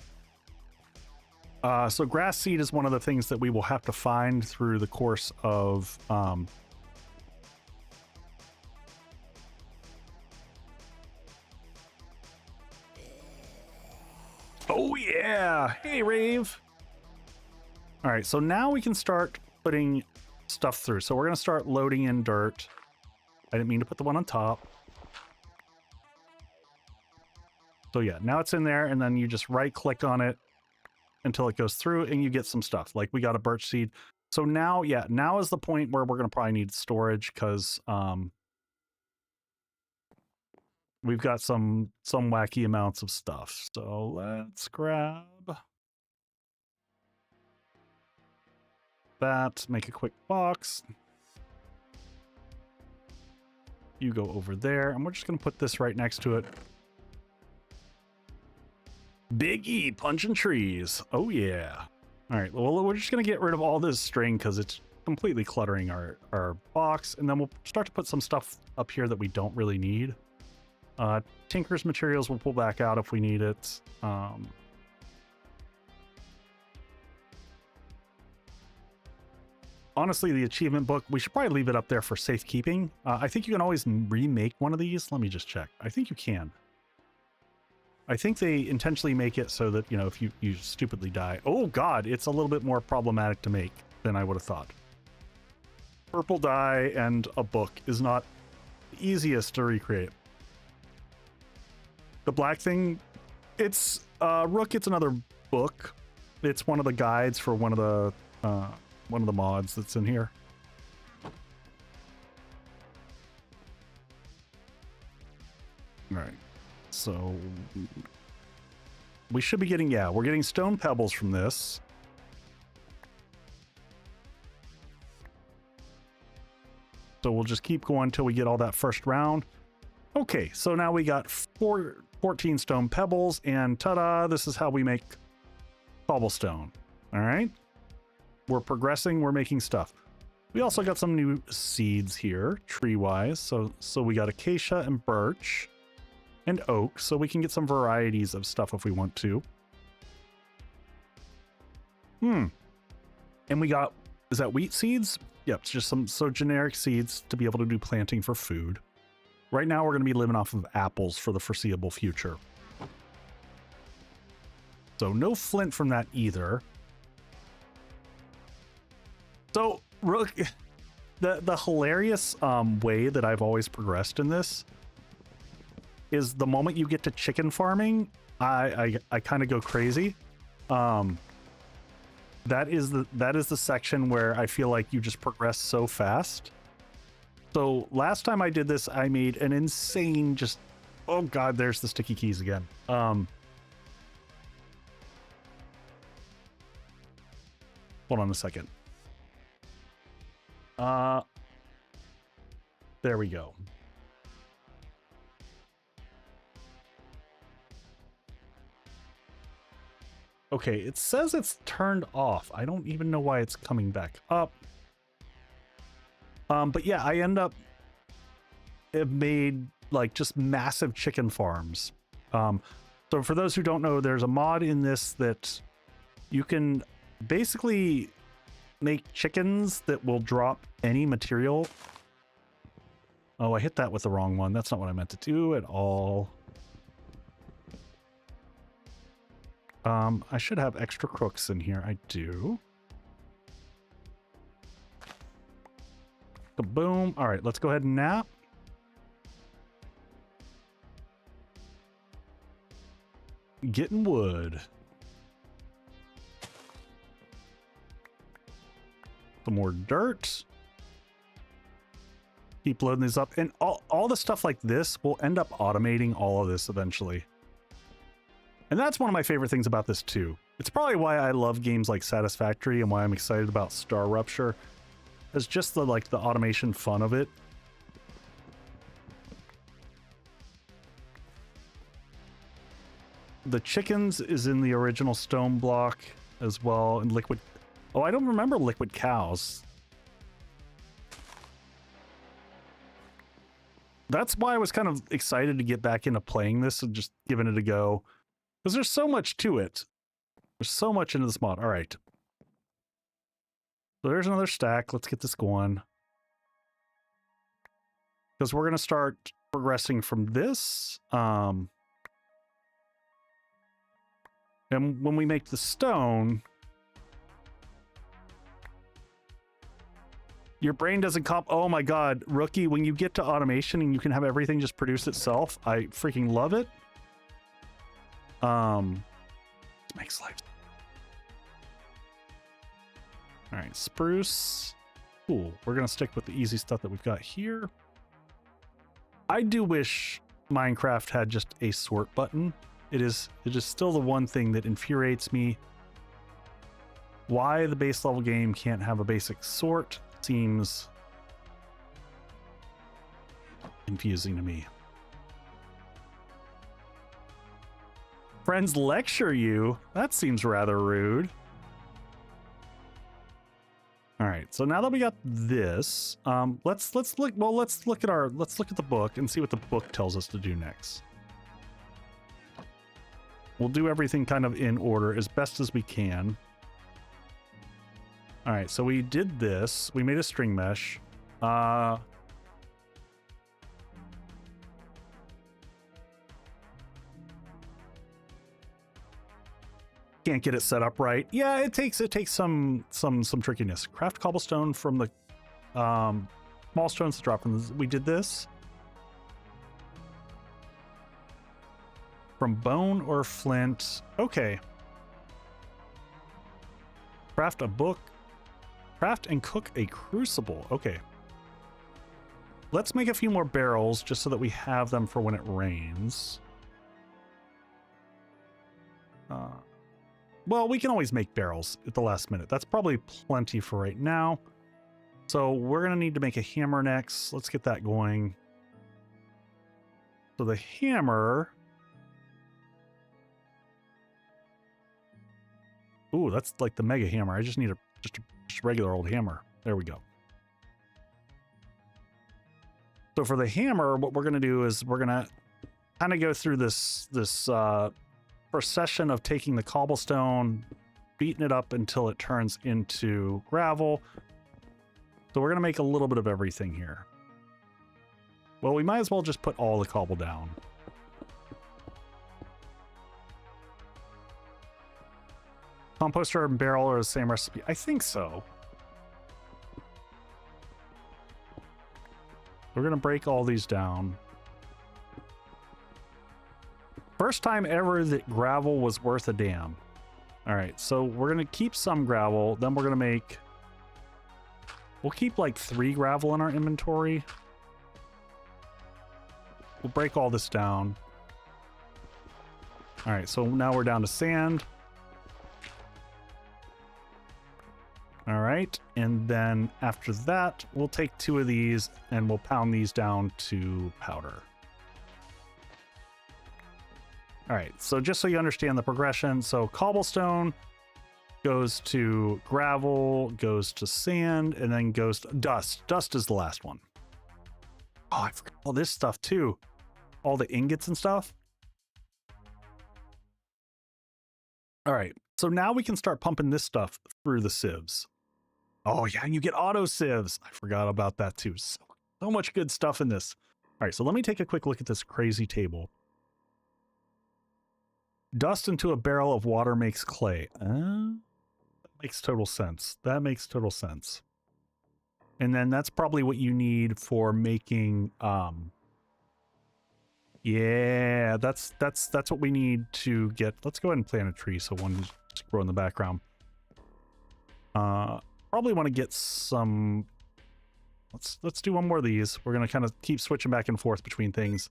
So grass seed is one of the things that we will have to find through the course of... Oh yeah! Hey, Rave! All right, so now we can start putting stuff through. So we're going to start loading in dirt. I didn't mean to put the one on top. So yeah, now it's in there, and then you just right-click on it until it goes through, and you get some stuff. Like we got a birch seed. So now, yeah, now is the point where we're going to probably need storage because we've got some wacky amounts of stuff. So let's grab that, make a quick box. You go over there, and we're just going to put this right next to it. Big E punching trees. Oh yeah. All right, well, we're just going to get rid of all this string because it's completely cluttering our box, and then we'll start to put some stuff up here that we don't really need. Tinker's materials we'll pull back out if we need it. Honestly, the achievement book, we should probably leave it up there for safekeeping. I think you can always remake one of these. Let me just check. I think you can. I think they intentionally make it so that, you know, if you stupidly die. Oh, God, it's a little bit more problematic to make than I would have thought. Purple dye and a book is not the easiest to recreate. The black thing, it's Rook. It's another book. It's one of the guides for one of the mods that's in here. All right, so we should be getting, yeah, we're getting stone pebbles from this. So we'll just keep going until we get all that first round. Okay, so now we got 14 stone pebbles, and ta-da, this is how we make cobblestone. All right, we're progressing, we're making stuff. We also got some new seeds here, tree-wise. So we got acacia and birch and oak, so we can get some varieties of stuff if we want to. And we got, is that wheat seeds? Yep, it's just some generic seeds to be able to do planting for food. Right now, we're going to be living off of apples for the foreseeable future. So no flint from that either. So, the hilarious way that I've always progressed in this is the moment you get to chicken farming, I kind of go crazy. That is the section where I feel like you just progress so fast. So last time I did this, I made an insane oh god, there's the sticky keys again. Hold on a second. There we go. Okay, it says it's turned off. I don't even know why it's coming back up. But yeah, I have made like just massive chicken farms. So for those who don't know, there's a mod in this that you can basically make chickens that will drop any material. Oh, I hit that with the wrong one. That's not what I meant to do at all. I should have extra crooks in here. I do. Boom. All right, let's go ahead and nap. Getting wood. Some more dirt. Keep loading these up. And all the stuff like this will end up automating all of this eventually. And that's one of my favorite things about this too. It's probably why I love games like Satisfactory and why I'm excited about Star Rupture. It's just the automation fun of it. The chickens is in the original stone block as well, and liquid. Oh, I don't remember liquid cows. That's why I was kind of excited to get back into playing this and just giving it a go. Because there's so much to it. There's so much into this mod. All right. So there's another stack. Let's get this going. Because we're going to start progressing from this. And when we make the stone, your brain doesn't comp. Oh my God, rookie, when you get to automation and you can have everything just produce itself, I freaking love it. Makes life. All right, spruce. Cool. We're gonna stick with the easy stuff that we've got here. I do wish Minecraft had just a sort button. It is still the one thing that infuriates me. Why the base level game can't have a basic sort seems confusing to me. Friends lecture you? That seems rather rude. All right, so now that we got this, let's look at the book and see what the book tells us to do next. We'll do everything kind of in order as best as we can. All right, so we did this. We made a string mesh. Can't get it set up right. Yeah, it takes some trickiness. Craft cobblestone from the small stones to drop from this. We did this from bone or flint. Okay. Craft a book. Craft and cook a crucible. Okay. Let's make a few more barrels just so that we have them for when it rains. Well, we can always make barrels at the last minute. That's probably plenty for right now. So we're going to need to make a hammer next. Let's get that going. So the hammer... Ooh, that's like the mega hammer. I just need just a regular old hammer. There we go. So for the hammer, what we're going to do is we're going to kind of go through this procession of taking the cobblestone, beating it up until it turns into gravel. So we're going to make a little bit of everything here. Well, we might as well just put all the cobble down. Composter and barrel are the same recipe. I think so. We're going to break all these down. First time ever that gravel was worth a damn. All right, so we're going to keep some gravel. Then we're going to make... We'll keep like 3 gravel in our inventory. We'll break all this down. All right, so now we're down to sand. All right, and then after that, we'll take 2 of these and we'll pound these down to powder. All right, so just so you understand the progression, so cobblestone goes to gravel, goes to sand, and then goes to dust. Dust is the last one. Oh, I forgot all this stuff too. All the ingots and stuff. All right, so now we can start pumping this stuff through the sieves. Oh yeah, and you get auto sieves. I forgot about that too. So much good stuff in this. All right, so let me take a quick look at this crazy table. Dust into a barrel of water makes clay. That makes total sense. That makes total sense. And then that's probably what you need for making yeah, that's what we need to get. Let's go ahead and plant a tree so one just grow in the background. Probably want to get some. Let's do one more of these. We're gonna kind of keep switching back and forth between things.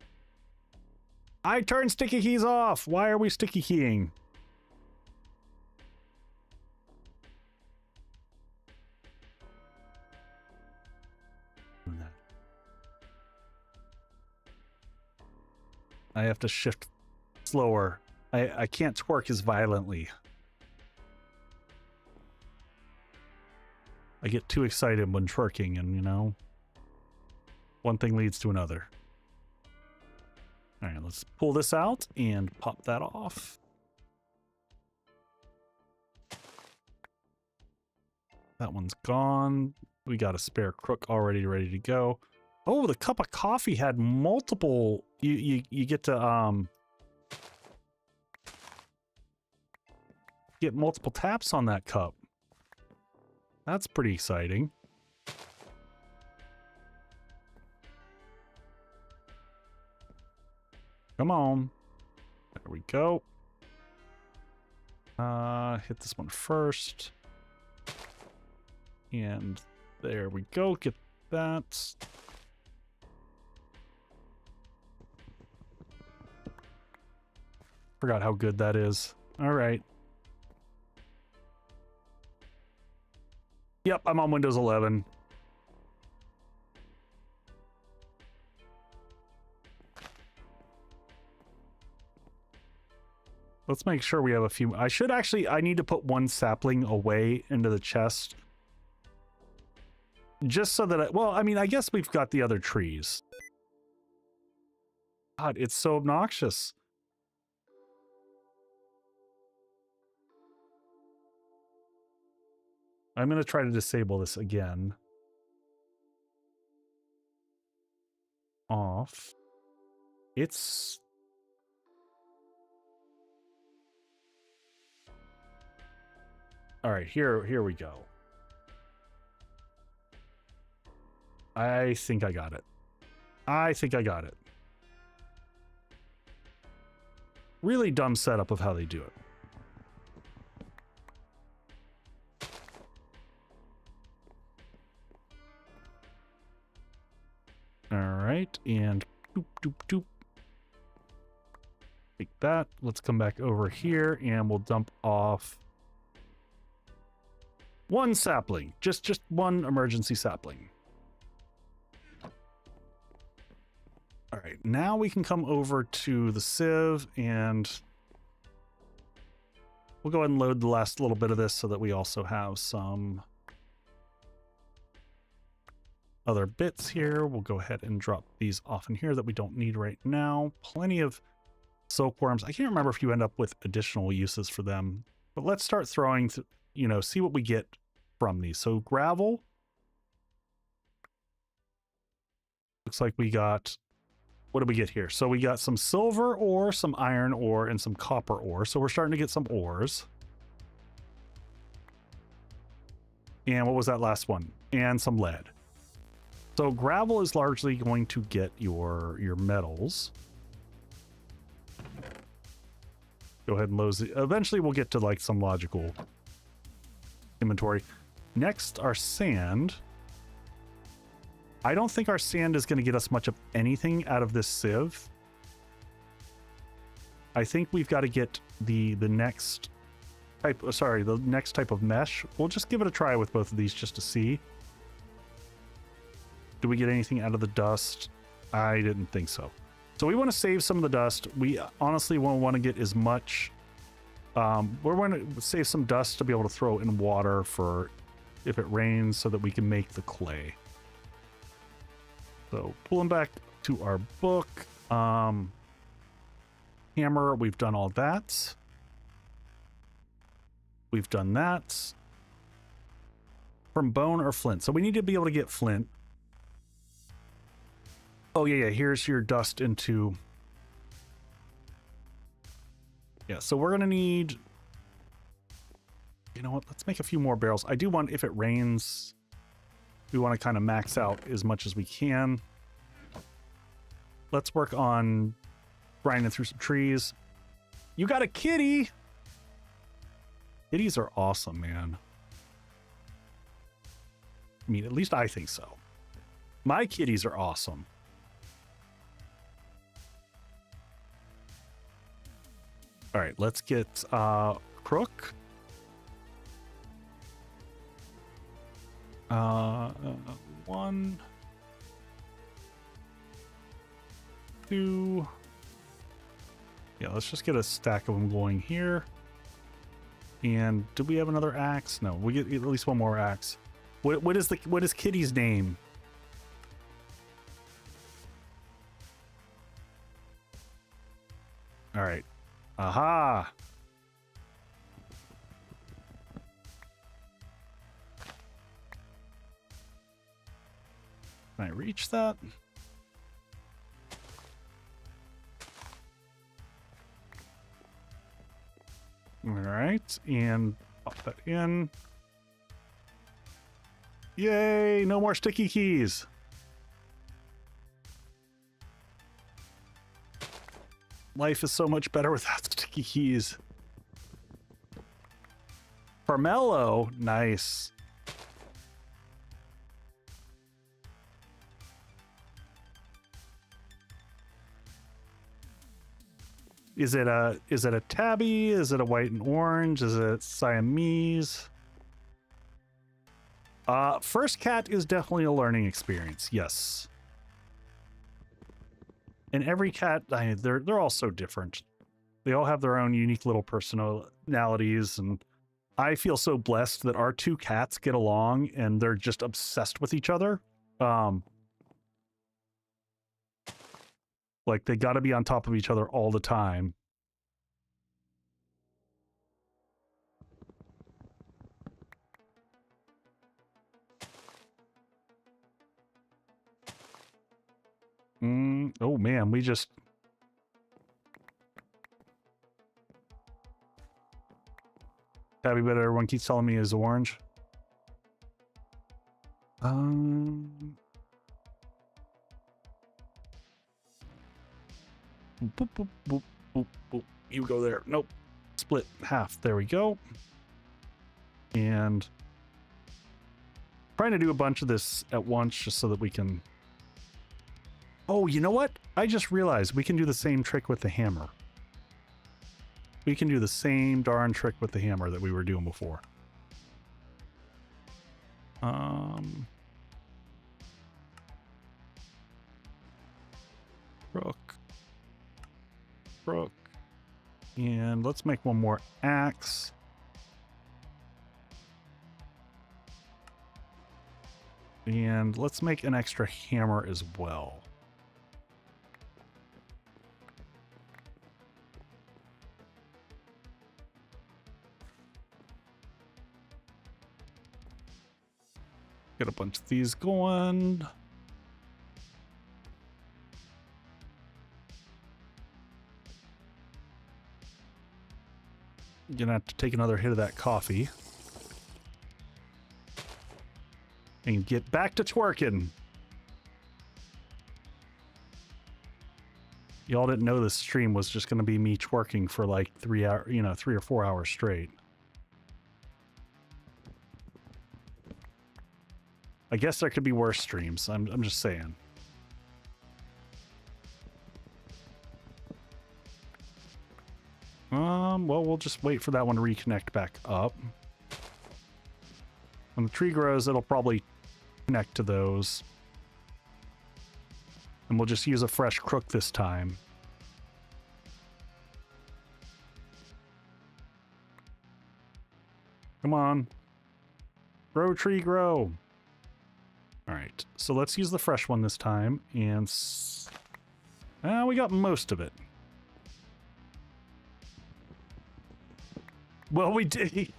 I turned sticky keys off. Why are we sticky keying? I have to shift slower. I can't twerk as violently. I get too excited when twerking, and you know, one thing leads to another. All right, let's pull this out and pop that off. That one's gone. We got a spare crook already ready to go. Oh, the cup of coffee had multiple. You get to get multiple taps on that cup. That's pretty exciting. Come on. There we go. Hit this one first. And there we go. Get that. Forgot how good that is. All right. Yep, I'm on Windows 11. Let's make sure we have a few. I need to put one sapling away into the chest. Just so that well, I mean, I guess we've got the other trees. God, it's so obnoxious. I'm going to try to disable this again. Off. It's... All right, here we go. I think I got it. I think I got it. Really dumb setup of how they do it. All right, and doop, doop, doop. Take that. Let's come back over here and we'll dump off One sapling, just one emergency sapling. All right, now we can come over to the sieve and we'll go ahead and load the last little bit of this so that we also have some other bits here. We'll go ahead and drop these off in here that we don't need right now. Plenty of silkworms. I can't remember if you end up with additional uses for them, but let's start throwing, you know, see what we get from these. So gravel. Looks like we got, what did we get here? So we got some silver ore, some iron ore, and some copper ore. So we're starting to get some ores. And what was that last one? And some lead. So gravel is largely going to get your metals. Go ahead and load it. Eventually we'll get to like some logical inventory. Next, our sand. I don't think our sand is going to get us much of anything out of this sieve. I think we've got to get the next type, the next type of mesh. We'll just give it a try with both of these just to see. Do we get anything out of the dust? I didn't think so. So we want to save some of the dust. We honestly won't want to get as much. We're going to save some dust to be able to throw in water for if it rains so that we can make the clay. So pulling back to our book. Hammer, we've done all that. We've done that. From bone or flint. So we need to be able to get flint. Oh, yeah, here's your dust into... Yeah, so we're going to need... You know what? Let's make a few more barrels. I do want, if it rains, we want to kind of max out as much as we can. Let's work on grinding through some trees. You got a kitty! Kitties are awesome, man. I mean, at least I think so. My kitties are awesome. All right, let's get Crook. One, two. Yeah, let's just get a stack of them going here. And do we have another axe? No, we get at least one more axe. What is Kitty's name? All right. Aha! Can I reach that? All right, and pop that in. Yay! No more sticky keys. Life is so much better without sticky keys. Carmelo, nice. Is it a tabby? Is it a white and orange? Is it Siamese? First cat is definitely a learning experience. Yes. And every cat, they're all so different. They all have their own unique little personalities, and I feel so blessed that our two cats get along and they're just obsessed with each other. Like they got to be on top of each other all the time. Oh man, we just... Tabby bet everyone keeps telling me is orange. Boop, boop, boop, boop, boop. You go there. Nope. Split half. There we go. And trying to do a bunch of this at once just so that we can... Oh, you know what? I just realized we can do the same trick with the hammer. We can do the same darn trick with the hammer that we were doing before. Um, Crook. Crook. And let's make one more axe. And let's make an extra hammer as well. Get a bunch of these going. Gonna have to take another hit of that coffee. And get back to twerking. Y'all didn't know this stream was just gonna be me twerking for like 3 hours, 3 or 4 hours straight. I guess there could be worse streams. I'm just saying. Well, we'll just wait for that one to reconnect back up. When the tree grows, it'll probably connect to those. And we'll just use a fresh crook this time. Come on. Grow, tree, grow. All right, so let's use the fresh one this time, and we got most of it. Well, we did.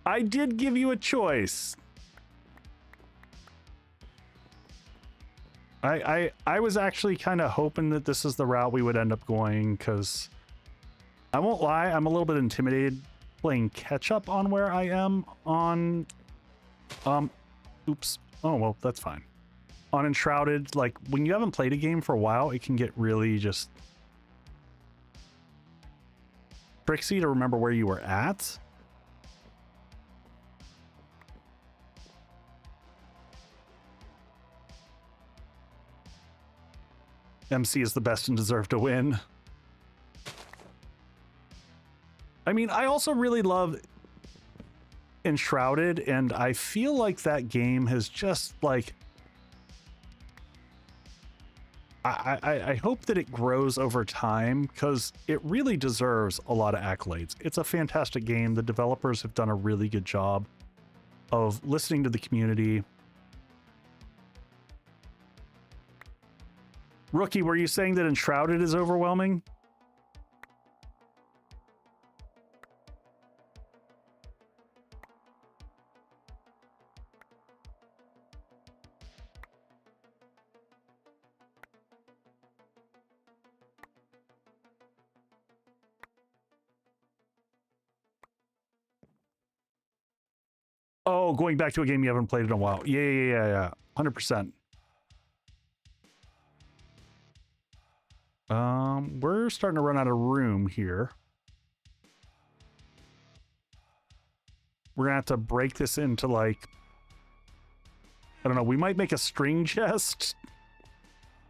I did give you a choice. I was actually kind of hoping that this is the route we would end up going, because I won't lie, I'm a little bit intimidated playing catch up on where I am on oops. Oh, well, that's fine. On Enshrouded, like, when you haven't played a game for a while, it can get really just tricksy to remember where you were at. MC is the best and deserve to win. I mean, I also really love Enshrouded, and I feel like that game has just like I hope that it grows over time, because it really deserves a lot of accolades. It's a fantastic game. The developers have done a really good job of listening to the community. Rookie, were you saying that Enshrouded is overwhelming? Oh, going back to a game you haven't played in a while. Yeah. 100%. We're starting to run out of room here. We're gonna have to break this into, like, I don't know, we might make a string chest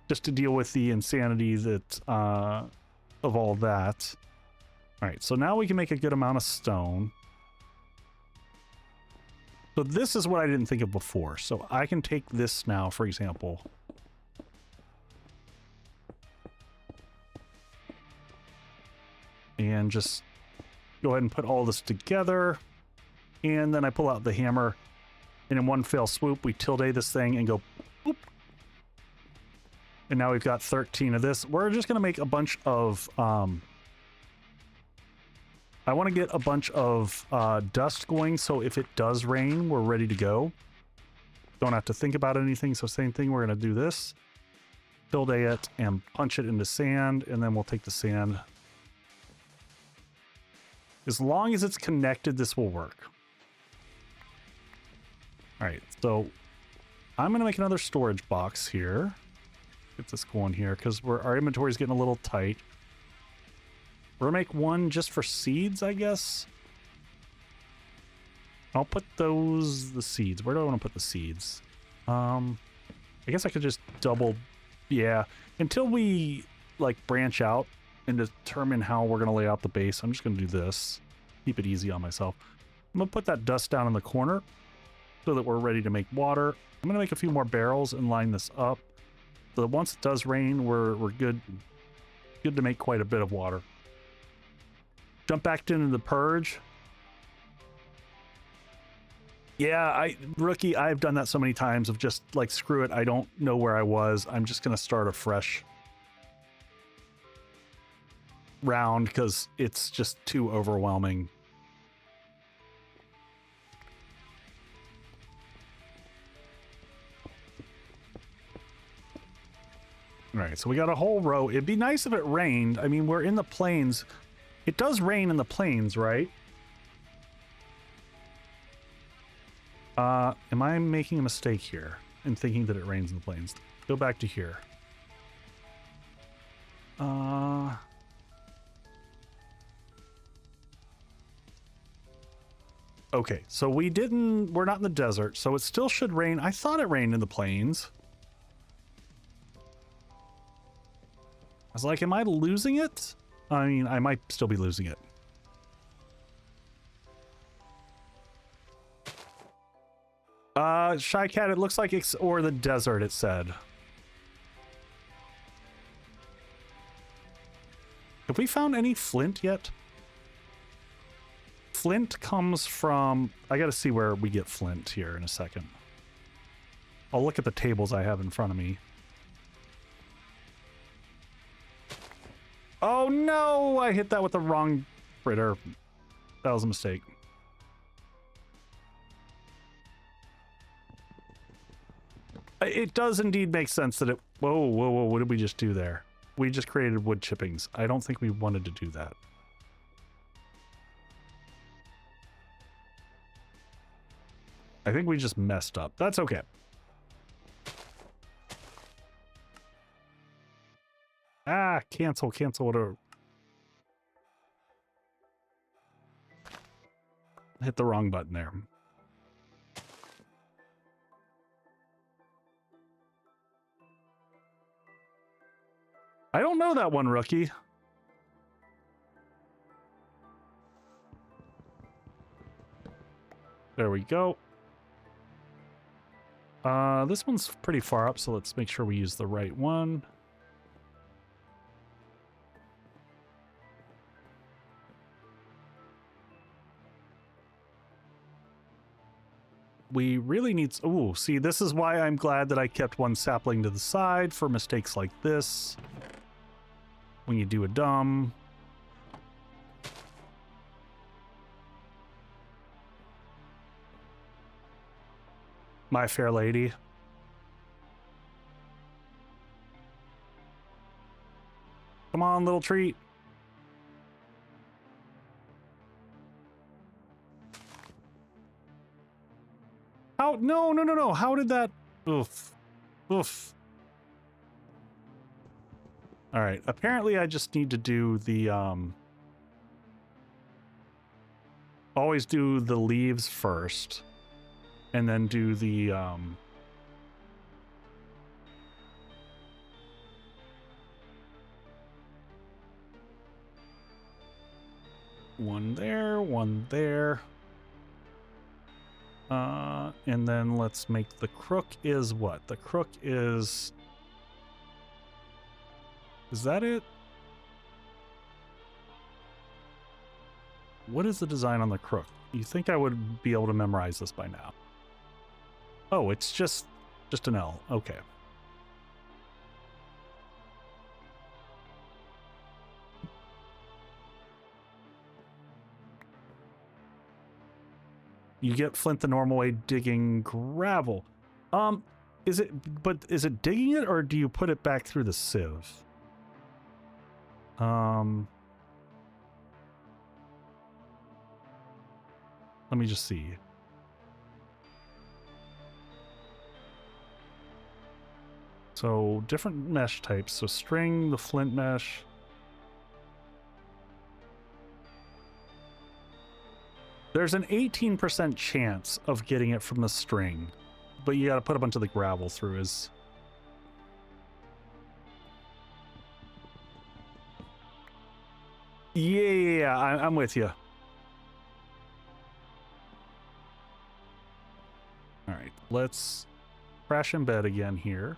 just to deal with the insanity that of all that. All right, so now we can make a good amount of stone. So this is what I didn't think of before. So I can take this now, for example. And just go ahead and put all this together. And then I pull out the hammer. And in one fell swoop, we tilde this thing and go boop. And now we've got 13 of this. We're just going to make a bunch of... I want to get a bunch of dust going, so if it does rain, we're ready to go. Don't have to think about anything, so same thing, we're going to do this. Tilde it and punch it into sand, and then we'll take the sand. As long as it's connected, this will work. All right, so I'm going to make another storage box here. Get this going here, because our inventory is getting a little tight. We're gonna make one just for seeds, I guess. I'll put the seeds. Where do I want to put the seeds? I guess I could just double, yeah. Until we like branch out and determine how we're gonna lay out the base, I'm just gonna do this. Keep it easy on myself. I'm gonna put that dust down in the corner. so that we're ready to make water. I'm going to make a few more barrels and line this up so that once it does rain, we're good to make quite a bit of water. Jump back into the purge. Yeah, rookie, I've done that so many times of just like, screw it, I don't know where I was. I'm just going to start a fresh round because it's just too overwhelming. All right, so we got a whole row. It'd be nice if it rained. I mean, we're in the plains. It does rain in the plains, right? Am I making a mistake here in thinking that it rains in the plains? Go back to here. Okay, so we're not in the desert, so it still should rain. I thought it rained in the plains. I was like, am I losing it? I mean, I might still be losing it. Shy Cat, it looks like it's or the desert, it said. Have we found any flint yet? Flint comes from... I gotta see where we get flint here in a second. I'll look at the tables I have in front of me. Oh no! I hit that with the wrong critter. That was a mistake. It does indeed make sense that it... Whoa, whoa, whoa, what did we just do there? We just created wood chippings. I don't think we wanted to do that. I think we just messed up. That's okay. Ah, cancel, whatever. Hit the wrong button there. I don't know that one, rookie. There we go. This one's pretty far up, so let's make sure we use the right one. We really need... Ooh, see, this is why I'm glad that I kept one sapling to the side for mistakes like this. When you do a dumb... My fair lady. Come on, little treat. How? No, no, no, no. How did that? Oof. Oof. All right. Apparently, I just need to do the, always do the leaves first. And then do the, one there, one there. And then let's make the crook is what? The crook is that it? What is the design on the crook? You think I would be able to memorize this by now? Oh, it's just an L. Okay. You get flint the normal way, digging gravel. Is it digging it, or do you put it back through the sieve? Let me just see. So different mesh types. So string, the flint mesh. There's an 18% chance of getting it from the string, but you got to put a bunch of the gravel through his. Yeah, I'm with you. let's crash in bed again here.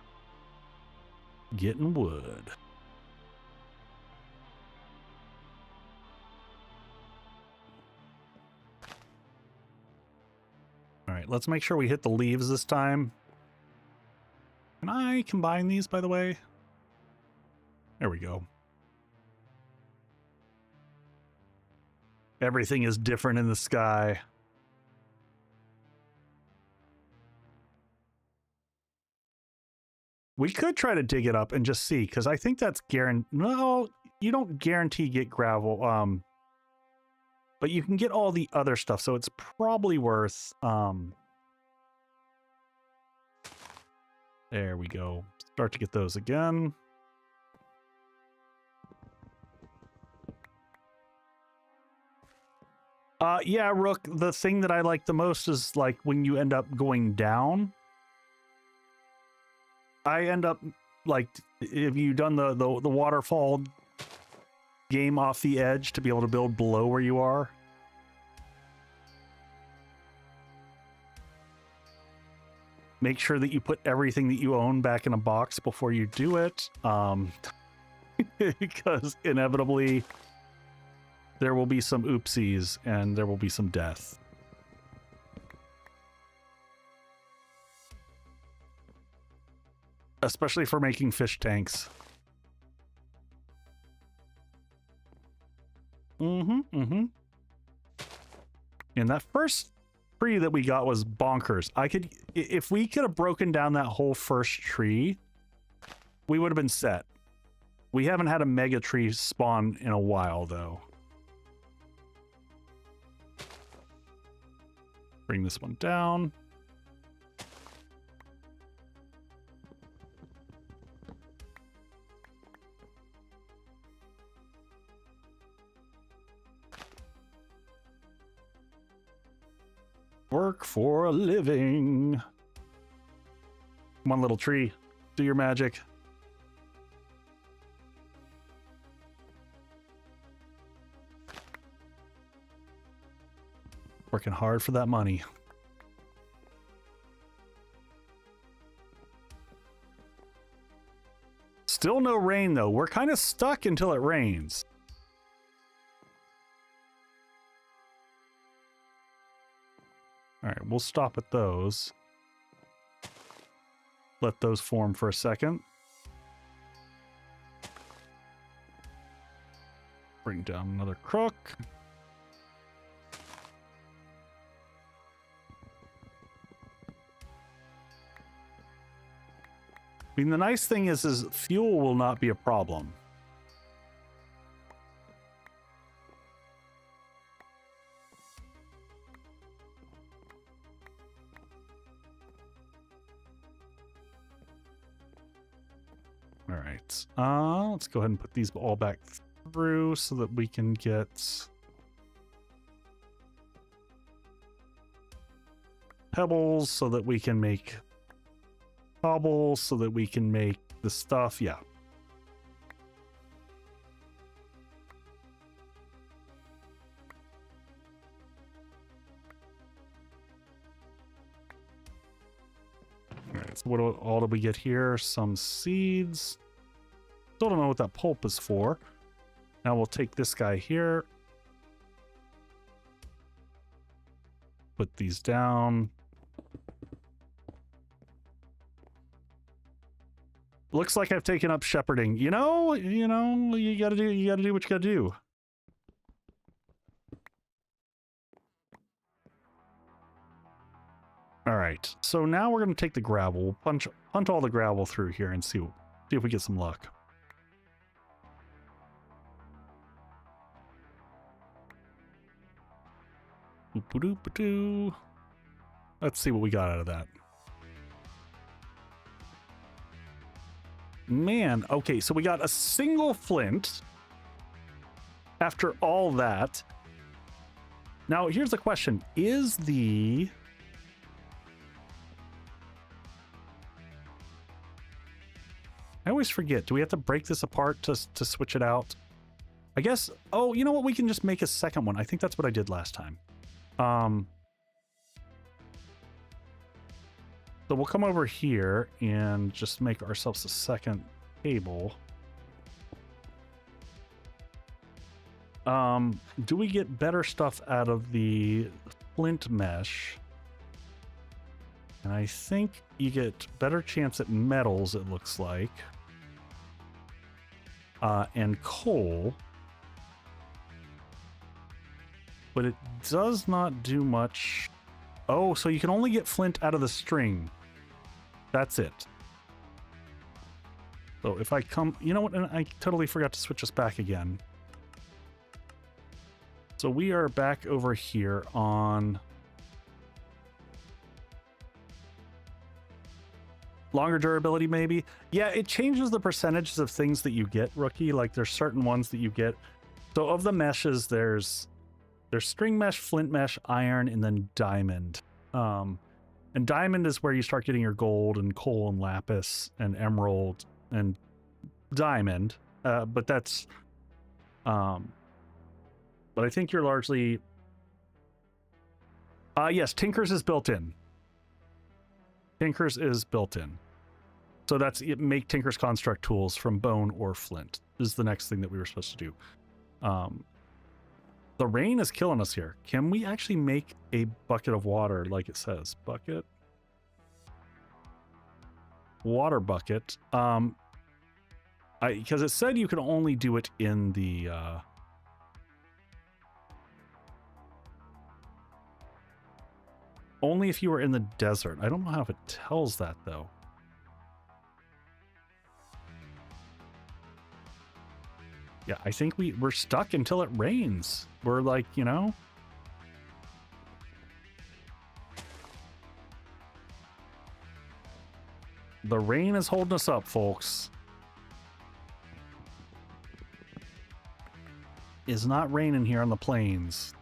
Getting wood. All right, let's make sure we hit the leaves this time. Can I combine these, by the way? There we go. Everything is different in the sky. We could try to dig it up and just see, because I think that's guaranteed. No, you don't guarantee get gravel. But you can get all the other stuff, so it's probably worth. There we go. Start to get those again. Yeah, Rook, the thing that I like the most is like when you end up going down. I end up like, if you've done the waterfall game off the edge to be able to build below where you are. Make sure that you put everything that you own back in a box before you do it. Because inevitably there will be some oopsies and there will be some death. Especially for making fish tanks. And that first tree that we got was bonkers. If we could have broken down that whole first tree, we would have been set. We haven't had a mega tree spawn in a while, though. Bring this one down. Work for a living. Come on, little tree. Do your magic. Working hard for that money. Still no rain, though. We're kind of stuck until it rains. All right, we'll stop at those. Let those form for a second. Bring down another crook. I mean, the nice thing is fuel will not be a problem. All right, let's go ahead and put these all back through so that we can get pebbles, so that we can make cobble, so that we can make the stuff. Yeah. All right, so what all do we get here? Some seeds. Still don't know what that pulp is for. Now we'll take this guy here. Put these down. Looks like I've taken up shepherding. You know, you gotta do what you gotta do. All right, so now we're gonna take the gravel. We'll punt all the gravel through here and see if we get some luck. Let's see what we got out of that. Man, okay, so we got a single flint after all that. Now, here's the question. I always forget. Do we have to break this apart to switch it out? I guess... Oh, you know what? We can just make a second one. I think that's what I did last time. So we'll come over here and just make ourselves a second table. Do we get better stuff out of the flint mesh? And I think you get better chance at metals, it looks like. And coal. But it does not do much. Oh, so you can only get flint out of the string. That's it. So if I come, you know what? And I totally forgot to switch us back again. So we are back over here on longer durability, maybe. Yeah, it changes the percentages of things that you get, Rookie. Like there's certain ones that you get. So of the meshes, there's string mesh, flint mesh, iron, and then diamond. And diamond is where you start getting your gold and coal and lapis and emerald and diamond. But that's but I think you're largely yes, Tinkers is built in. Tinkers is built in. So that's it. Make Tinker's construct tools from bone or flint is the next thing that we were supposed to do. The rain is killing us here. Can we actually make a bucket of water like it says? Bucket. Water bucket. Because it said you could only do it in the only if you were in the desert. I don't know how it tells that though. Yeah, I think we're stuck until it rains. We're like, you know. The rain is holding us up, folks. It's not raining here on the plains.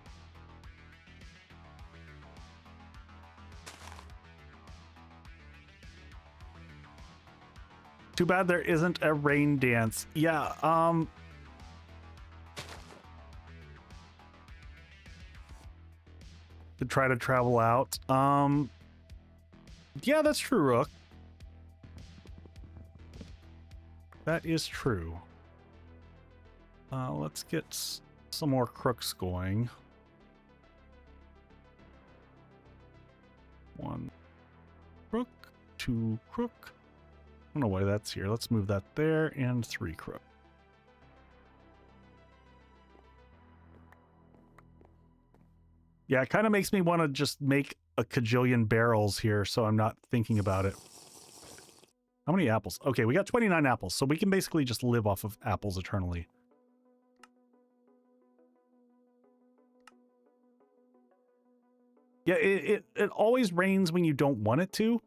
Too bad there isn't a rain dance. Yeah, to try to travel out. Yeah, that's true, Rook. That is true. Let's get some more crooks going. One crook, two crook. I don't know why that's here. Let's move that there, and three crook. Yeah, it kind of makes me want to just make a cajillion barrels here, so I'm not thinking about it. How many apples? Okay, we got 29 apples, so we can basically just live off of apples eternally. Yeah, it always rains when you don't want it to.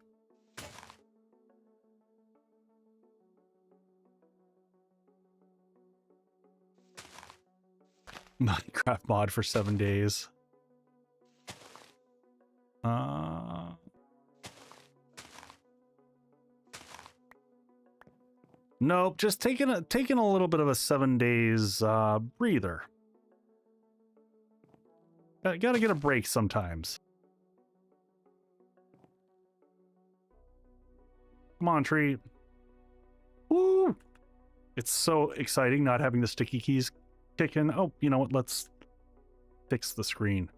Minecraft mod for 7 days. Nope, just taking a little bit of a 7 days breather. Gotta get a break sometimes. Come on, tree. Woo! It's so exciting not having the sticky keys kick in. Oh, you know what? Let's fix the screen.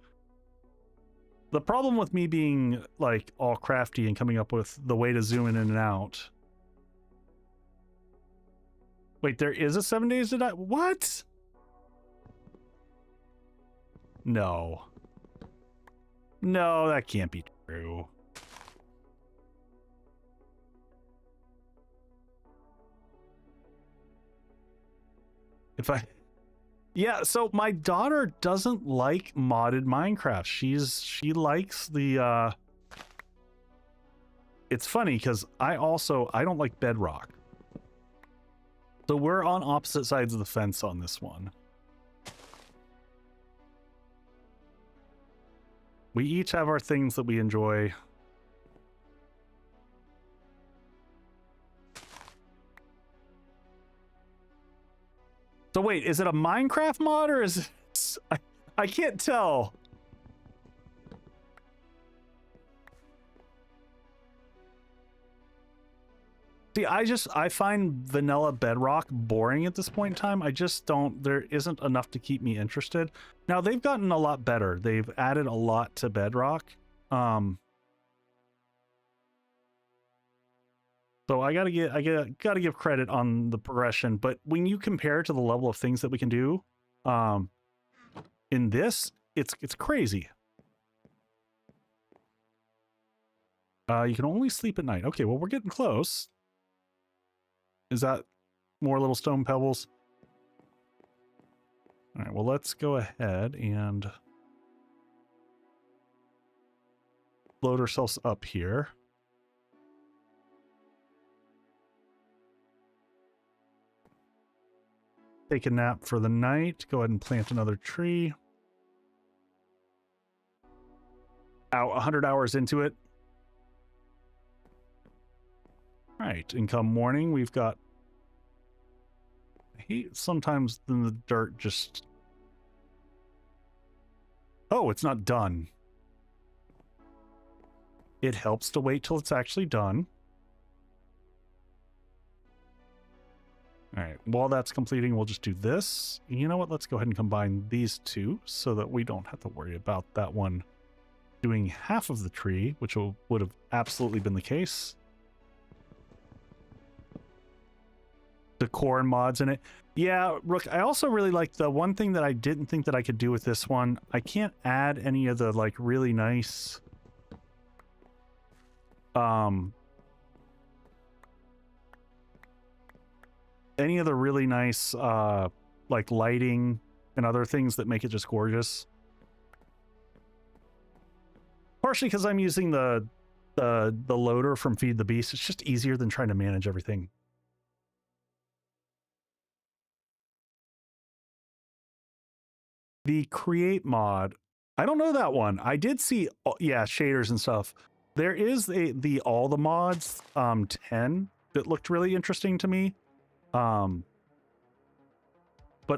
The problem with me being like all crafty and coming up with the way to zoom in and out. Wait, there is a 7 days to die? What? No. No, that can't be true. Yeah, so my daughter doesn't like modded Minecraft. She likes the it's funny because I don't like Bedrock. So we're on opposite sides of the fence on this one. We each have our things that we enjoy. So wait, is it a Minecraft mod or is it... I can't tell. See, I find vanilla bedrock boring at this point in time. I just don't, there isn't enough to keep me interested. Now they've gotten a lot better. They've added a lot to bedrock. So I gotta give credit on the progression, but when you compare to the level of things that we can do, in this, it's crazy. You can only sleep at night. Okay, well, we're getting close. Is that more little stone pebbles? All right, well, let's go ahead and load ourselves up here. Take a nap for the night. Go ahead and plant another tree. Ow, 100 hours into it. All right, and come morning, we've got... I hate sometimes the dirt just... Oh, it's not done. It helps to wait till it's actually done. All right, while that's completing, we'll just do this. You know what? Let's go ahead and combine these two so that we don't have to worry about that one doing half of the tree, which would have absolutely been the case. Decor and mods in it. Yeah, Rook, I also really like the one thing that I didn't think that I could do with this one. I can't add any of the like really nice any of the really nice like lighting and other things that make it just gorgeous. Partially because I'm using the loader from Feed the Beast. It's just easier than trying to manage everything. The create mod, I don't know that one. I did see, yeah, shaders and stuff. There is the all the mods 10 that looked really interesting to me. But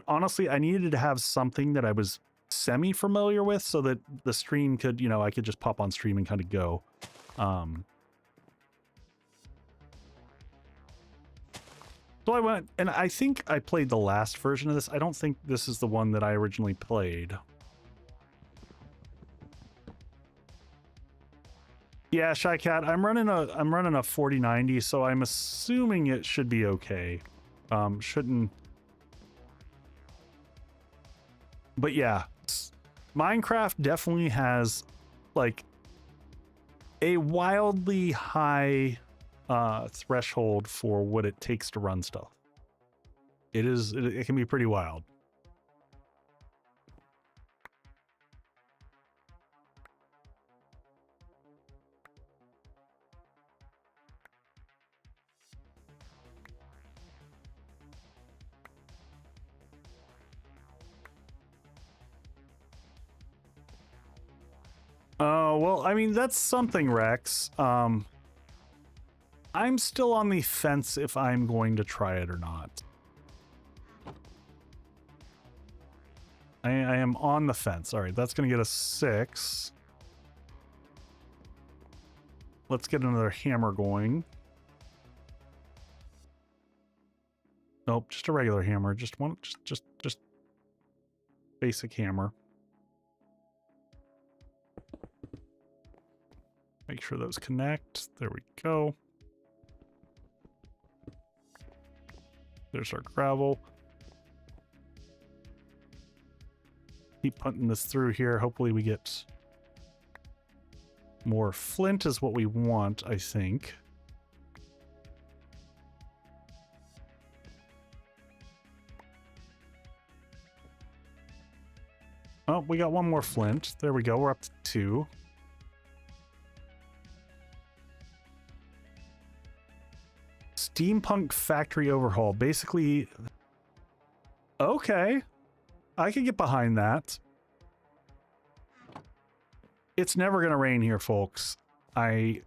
honestly, I needed to have something that I was semi-familiar with so that the stream could, you know, I could just pop on stream and kind of go. So I went, and I think I played the last version of this. I don't think this is the one that I originally played. Yeah, Shy Cat, I'm running a 4090, so I'm assuming it should be okay. Shouldn't. But yeah, Minecraft definitely has like a wildly high threshold for what it takes to run stuff. It can be pretty wild. Well, I mean, that's something, Rex. I'm still on the fence if I'm going to try it or not. I am on the fence. All right, that's going to get us 6. Let's get another hammer going. Nope, just a regular hammer. Just one, just basic hammer. Make sure those connect. There we go. There's our gravel. Keep punting this through here. Hopefully we get more flint is what we want, I think. Oh, we got one more flint. There we go. We're up to 2. Steampunk factory overhaul. Basically, okay. I can get behind that. It's never going to rain here, folks. I'm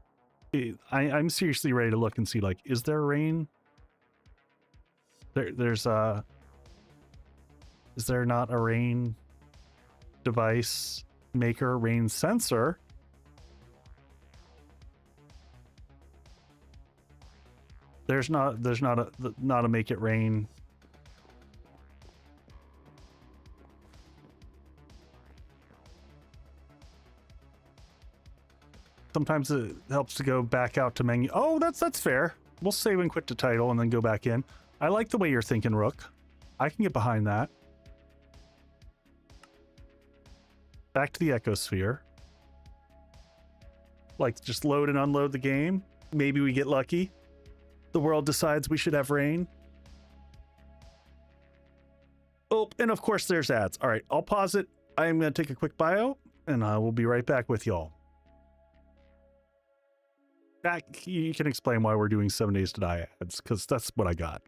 seriously ready to look and see, like, is there rain? Is there not a rain device maker, rain sensor? There's not a make it rain. Sometimes it helps to go back out to menu. Oh, that's fair. We'll save and quit to title and then go back in. I like the way you're thinking, Rook. I can get behind that. Back to the ecosphere. Like, just load and unload the game. Maybe we get lucky. The world decides we should have rain. Oh, and of course there's ads. All right, I'll pause it. I am going to take a quick bio, and I will be right back with y'all. Back, you can explain why we're doing 7 days to die ads, because that's what I got.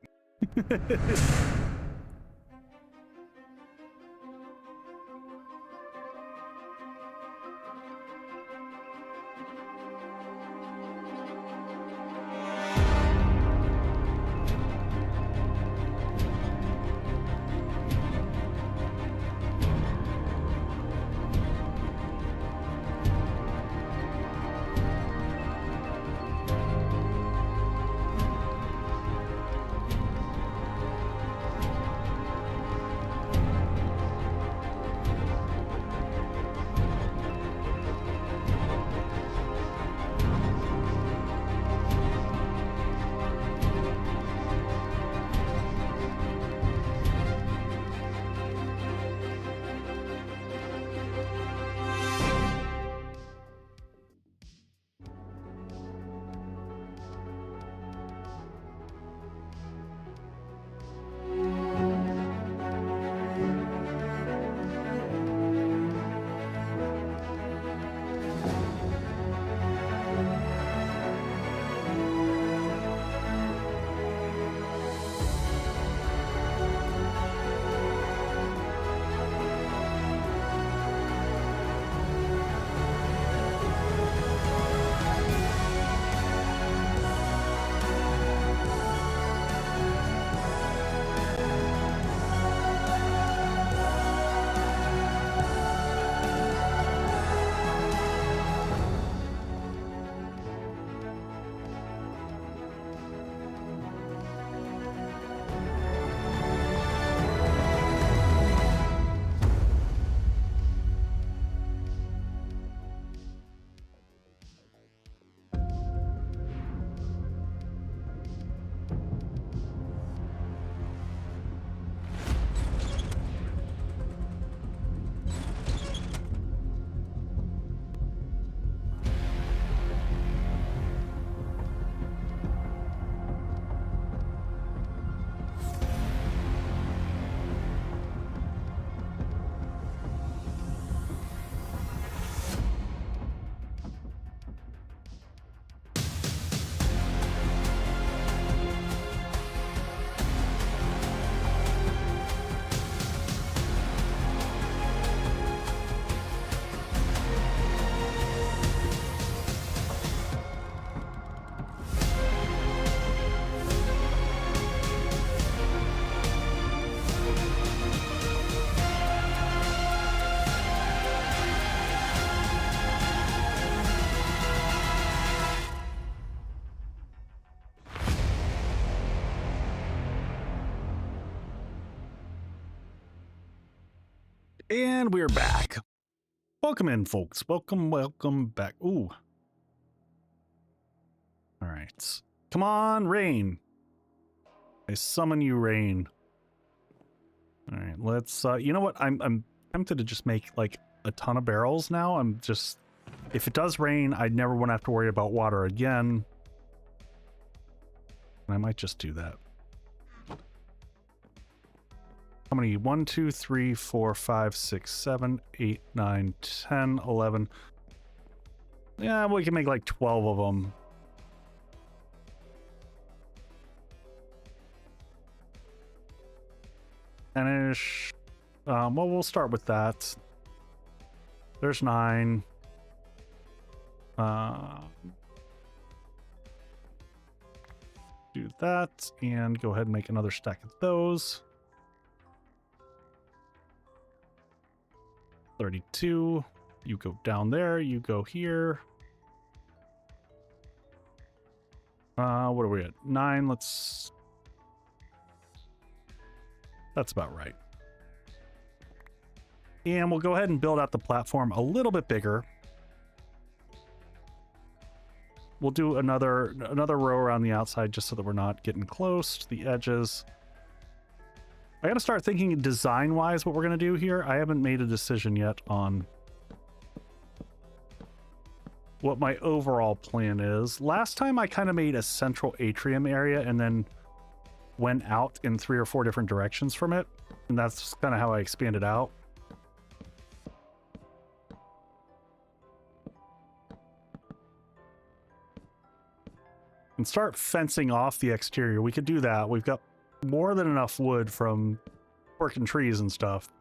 And we're back. Welcome in, folks. Welcome back. Ooh. All right. Come on, rain. I summon you, rain. All right, let's, you know what? I'm tempted to just make, like, a ton of barrels now. I'm just, if it does rain, I'd never want to have to worry about water again. And I might just do that. How many? 1, 2, 3, 4, 5, 6, 7, 8, 9, 10, 11. Yeah, we can make like 12 of them. Finish. Well, we'll start with that. There's 9. Do that and go ahead and make another stack of those. 32. You go down there, you go here. What are we at? 9. That's about right. And we'll go ahead and build out the platform a little bit bigger. We'll do another row around the outside just so that we're not getting close to the edges. I gotta start thinking design-wise what we're gonna do here. I haven't made a decision yet on what my overall plan is. Last time I kind of made a central atrium area and then went out in 3 or 4 different directions from it. And that's kind of how I expanded out. And start fencing off the exterior. We could do that. We've got more than enough wood from working trees and stuff.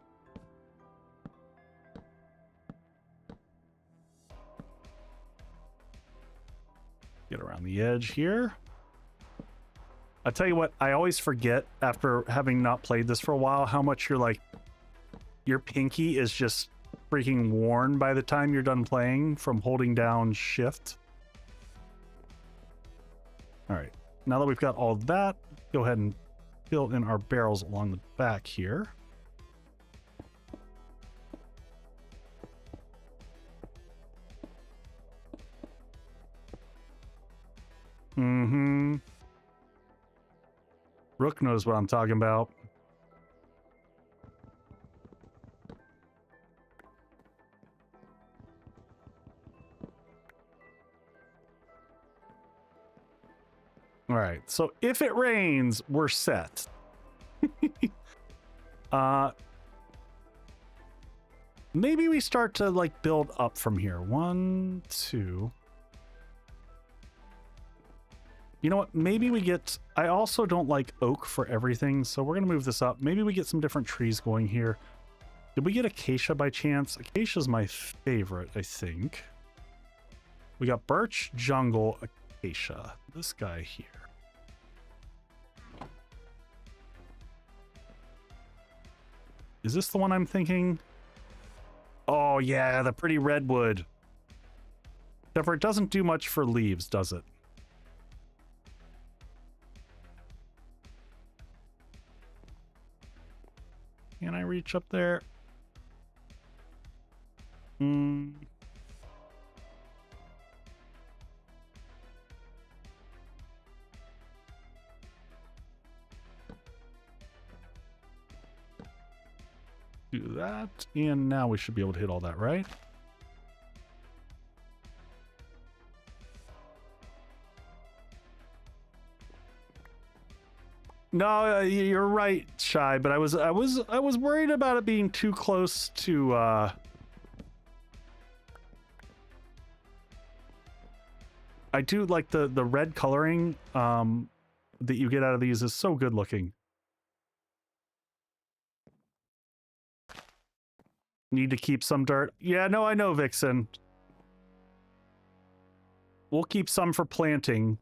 Get around the edge here. I tell you what, I always forget after having not played this for a while how much your pinky is just freaking worn by the time you're done playing from holding down shift. All right, now that we've got all that, go ahead and fill in our barrels along the back here. Mm-hmm. Rook knows what I'm talking about. All right, so if it rains, we're set. Maybe we start to like build up from here. 1, 2. You know what? Maybe we get... I also don't like oak for everything, so we're going to move this up. Maybe we get some different trees going here. Did we get acacia by chance? Acacia's my favorite, I think. We got birch, jungle, acacia. This guy here. Is this the one I'm thinking? Oh, yeah, the pretty redwood. Except for it doesn't do much for leaves, does it? Can I reach up there? Do that, and now we should be able to hit all that, right? No, you're right, Shy, but I was worried about it being too close to I do like the red coloring that you get out of these is so good looking. Need to keep some dirt. Yeah, no, I know, Vixen. We'll keep some for planting.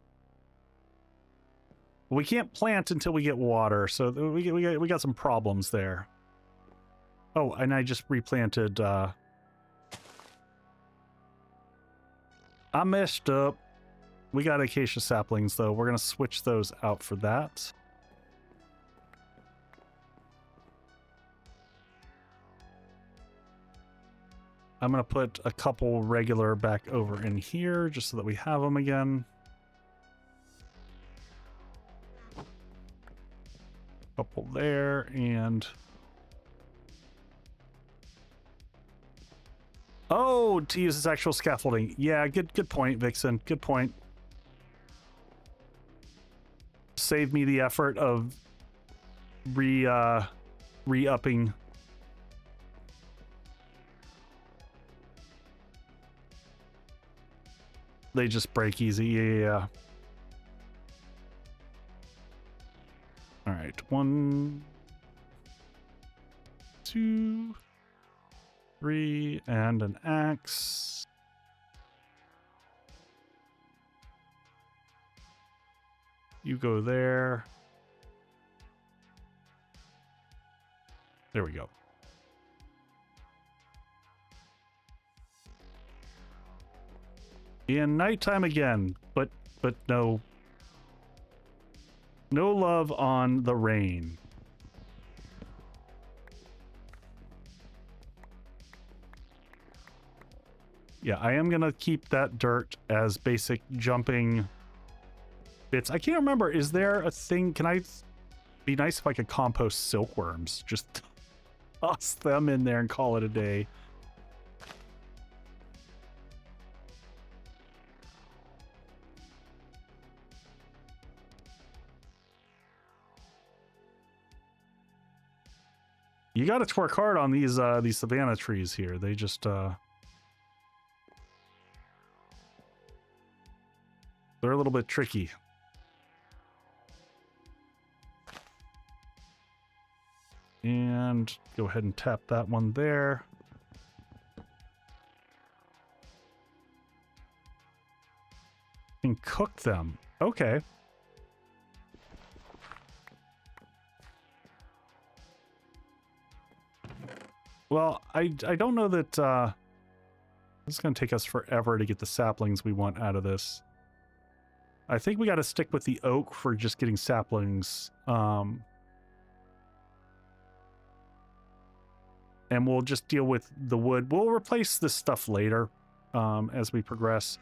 We can't plant until we get water, so we got some problems there. Oh, and I just replanted. I messed up. We got acacia saplings, though. We're going to switch those out for that. I'm going to put a couple regular back over in here, just so that we have them again. Couple there, and... Oh, to use as actual scaffolding. Yeah, good point, Vixen. Good point. Save me the effort of re-upping. They just break easy. Yeah. All right, 1, 2, 3, and an axe. You go there. There we go. And nighttime again, but no No love on the rain. Yeah, I am gonna keep that dirt as basic jumping bits. I can't remember, is there a thing, can I, be nice if I could compost silkworms. Just toss them in there and call it a day. You gotta twerk hard on these savanna trees here. They just they're a little bit tricky. And go ahead and tap that one there. And cook them. Okay. Well, I don't know that it's going to take us forever to get the saplings we want out of this. I think we got to stick with the oak for just getting saplings. And we'll just deal with the wood. We'll replace this stuff later as we progress.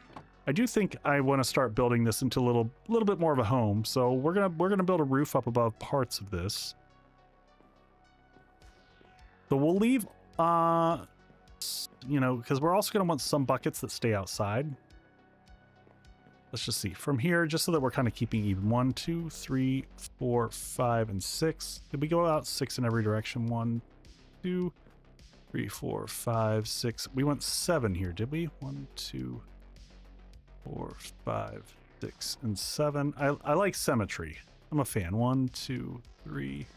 I do think I want to start building this into a little bit more of a home. So we're gonna build a roof up above parts of this. So we'll leave, you know, because we're also gonna want some buckets that stay outside. Let's just see from here, just so that we're kind of keeping even. 1, 2, 3, 4, 5, and 6. Did we go out 6 in every direction? 1, 2, 3, 4, 5, 6. We went 7 here, did we? 1, 2, 4, 5, 6, and 7. I like symmetry. I'm a fan. 1, 2, 3,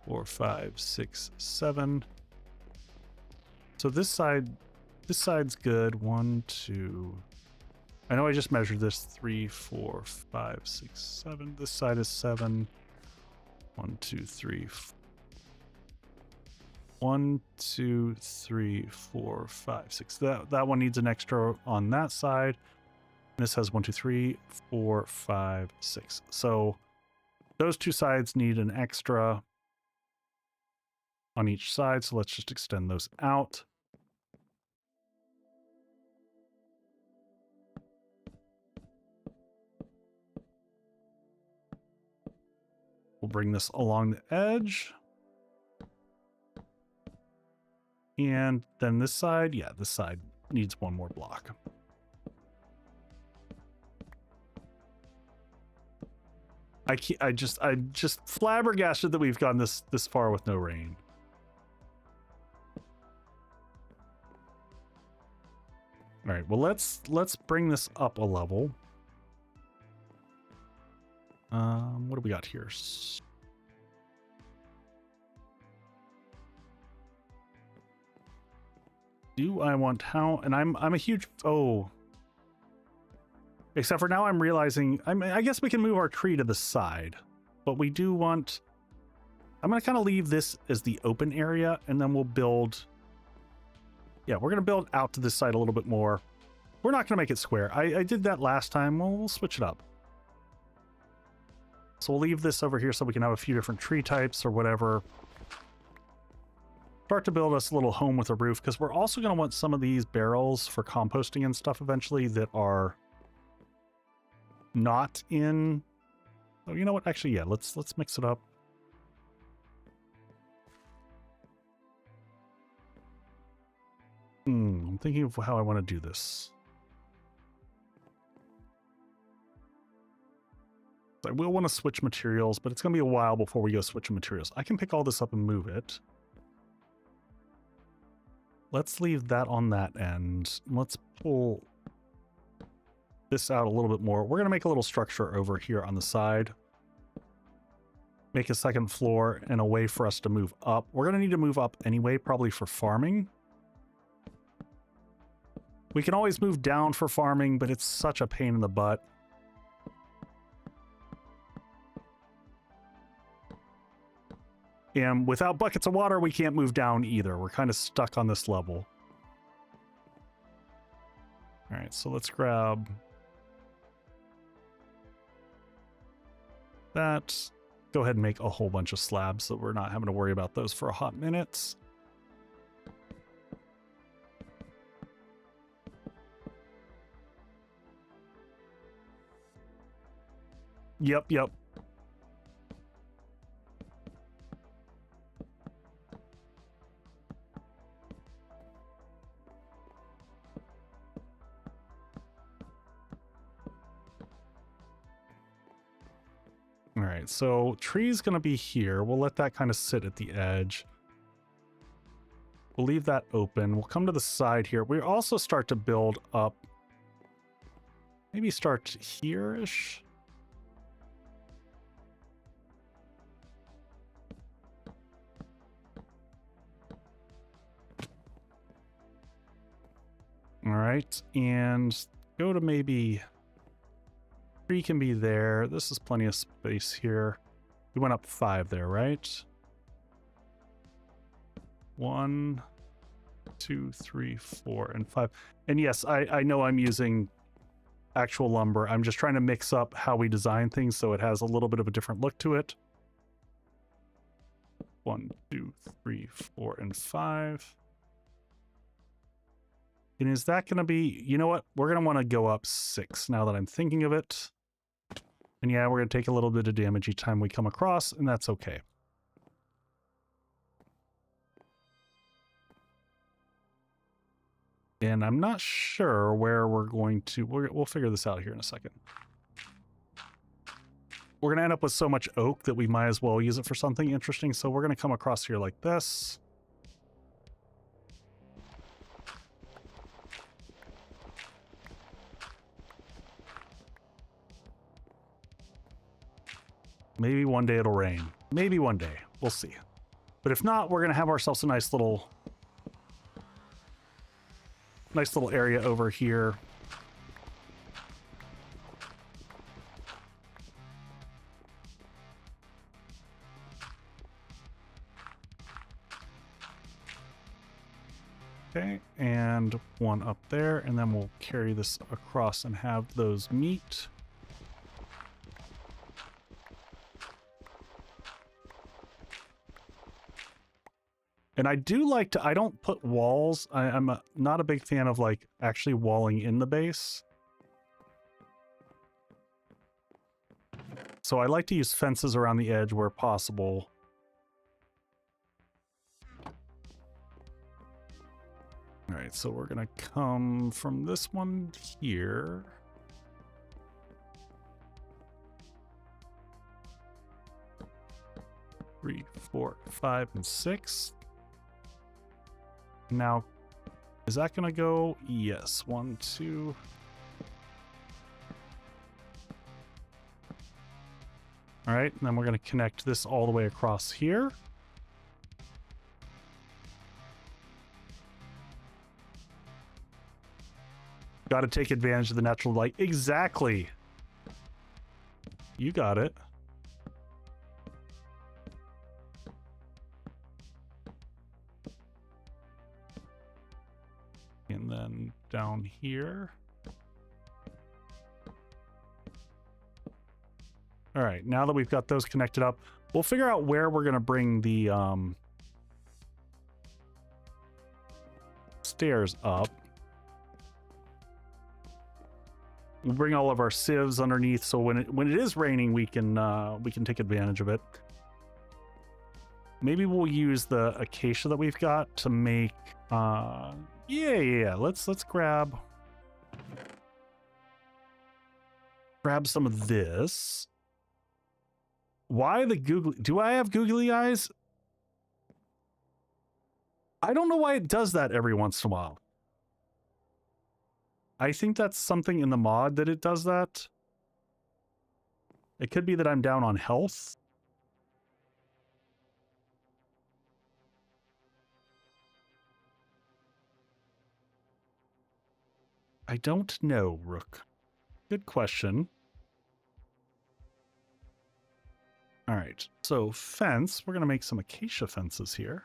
4, 5, 6, 7. So this side's good. 1, 2. I know I just measured this. 3, 4, 5, 6, 7. This side is 7. 1, 2, 3, 4. 1, 2, 3, 4, 5, 6. That one needs an extra on that side. This has 1, 2, 3, 4, 5, 6. So those two sides need an extra on each side. So let's just extend those out. We'll bring this along the edge. And then this side, yeah, this side needs one more block. I just flabbergasted that we've gone this far with no rain. All right, well let's bring this up a level. What do we got here? Do I want how? And I'm a huge except for now I'm realizing I guess we can move our tree to the side, but we do want. I'm gonna kind of leave this as the open area, and then we'll build. Yeah, we're gonna build out to this side a little bit more. We're not gonna make it square. I did that last time. We'll switch it up. So we'll leave this over here so we can have a few different tree types or whatever. Start to build us a little home with a roof, because we're also going to want some of these barrels for composting and stuff eventually that are not in. Oh, you know what? Actually, yeah, let's mix it up. I'm thinking of how I want to do this. I will want to switch materials, but it's going to be a while before we go switch materials. I can pick all this up and move it. Let's leave that on that end. Let's pull this out a little bit more. We're going to make a little structure over here on the side. Make a second floor and a way for us to move up. We're going to need to move up anyway, probably for farming. We can always move down for farming, but it's such a pain in the butt. And without buckets of water, we can't move down either. We're kind of stuck on this level. All right, so let's grab that. Go ahead and make a whole bunch of slabs so we're not having to worry about those for a hot minute. Yep. All right, so tree's going to be here. We'll let that kind of sit at the edge. We'll leave that open. We'll come to the side here. We also start to build up. Maybe start here-ish. All right, and go to maybe... Tree can be there. This is plenty of space here. We went up 5 there, right? 1, 2, 3, 4, and 5. And yes, I know I'm using actual lumber. I'm just trying to mix up how we design things so it has a little bit of a different look to it. 1, 2, 3, 4, and 5. And is that going to be, you know what? We're going to want to go up 6 now that I'm thinking of it. And yeah, we're going to take a little bit of damage each time we come across, and that's okay. And I'm not sure where we're going to, we'll figure this out here in a second. We're going to end up with so much oak that we might as well use it for something interesting. So we're going to come across here like this. Maybe one day it'll rain. Maybe one day. We'll see. But if not, we're going to have ourselves a nice little area over here. Okay, and one up there, and then we'll carry this across and have those meet. And I do like to, I don't put walls. I'm not a big fan of like actually walling in the base. So I like to use fences around the edge where possible. All right, so we're gonna come from this one here. Three, 4, 5, and 6. Now, is that gonna go? Yes, 1, 2. All right, and then we're gonna connect this all the way across here. Got to take advantage of the natural light. Exactly. You got it. And then down here. All right, now that we've got those connected up, we'll figure out where we're going to bring the stairs up. We'll bring all of our sieves underneath, so when it is raining, we can take advantage of it. Maybe we'll use the acacia that we've got to make. Yeah. Let's grab some of this. Why the googly? Do I have googly eyes? I don't know why it does that every once in a while. I think that's something in the mod that it does that. It could be that I'm down on health. I don't know, Rook. Good question. All right, so fence. We're going to make some acacia fences here.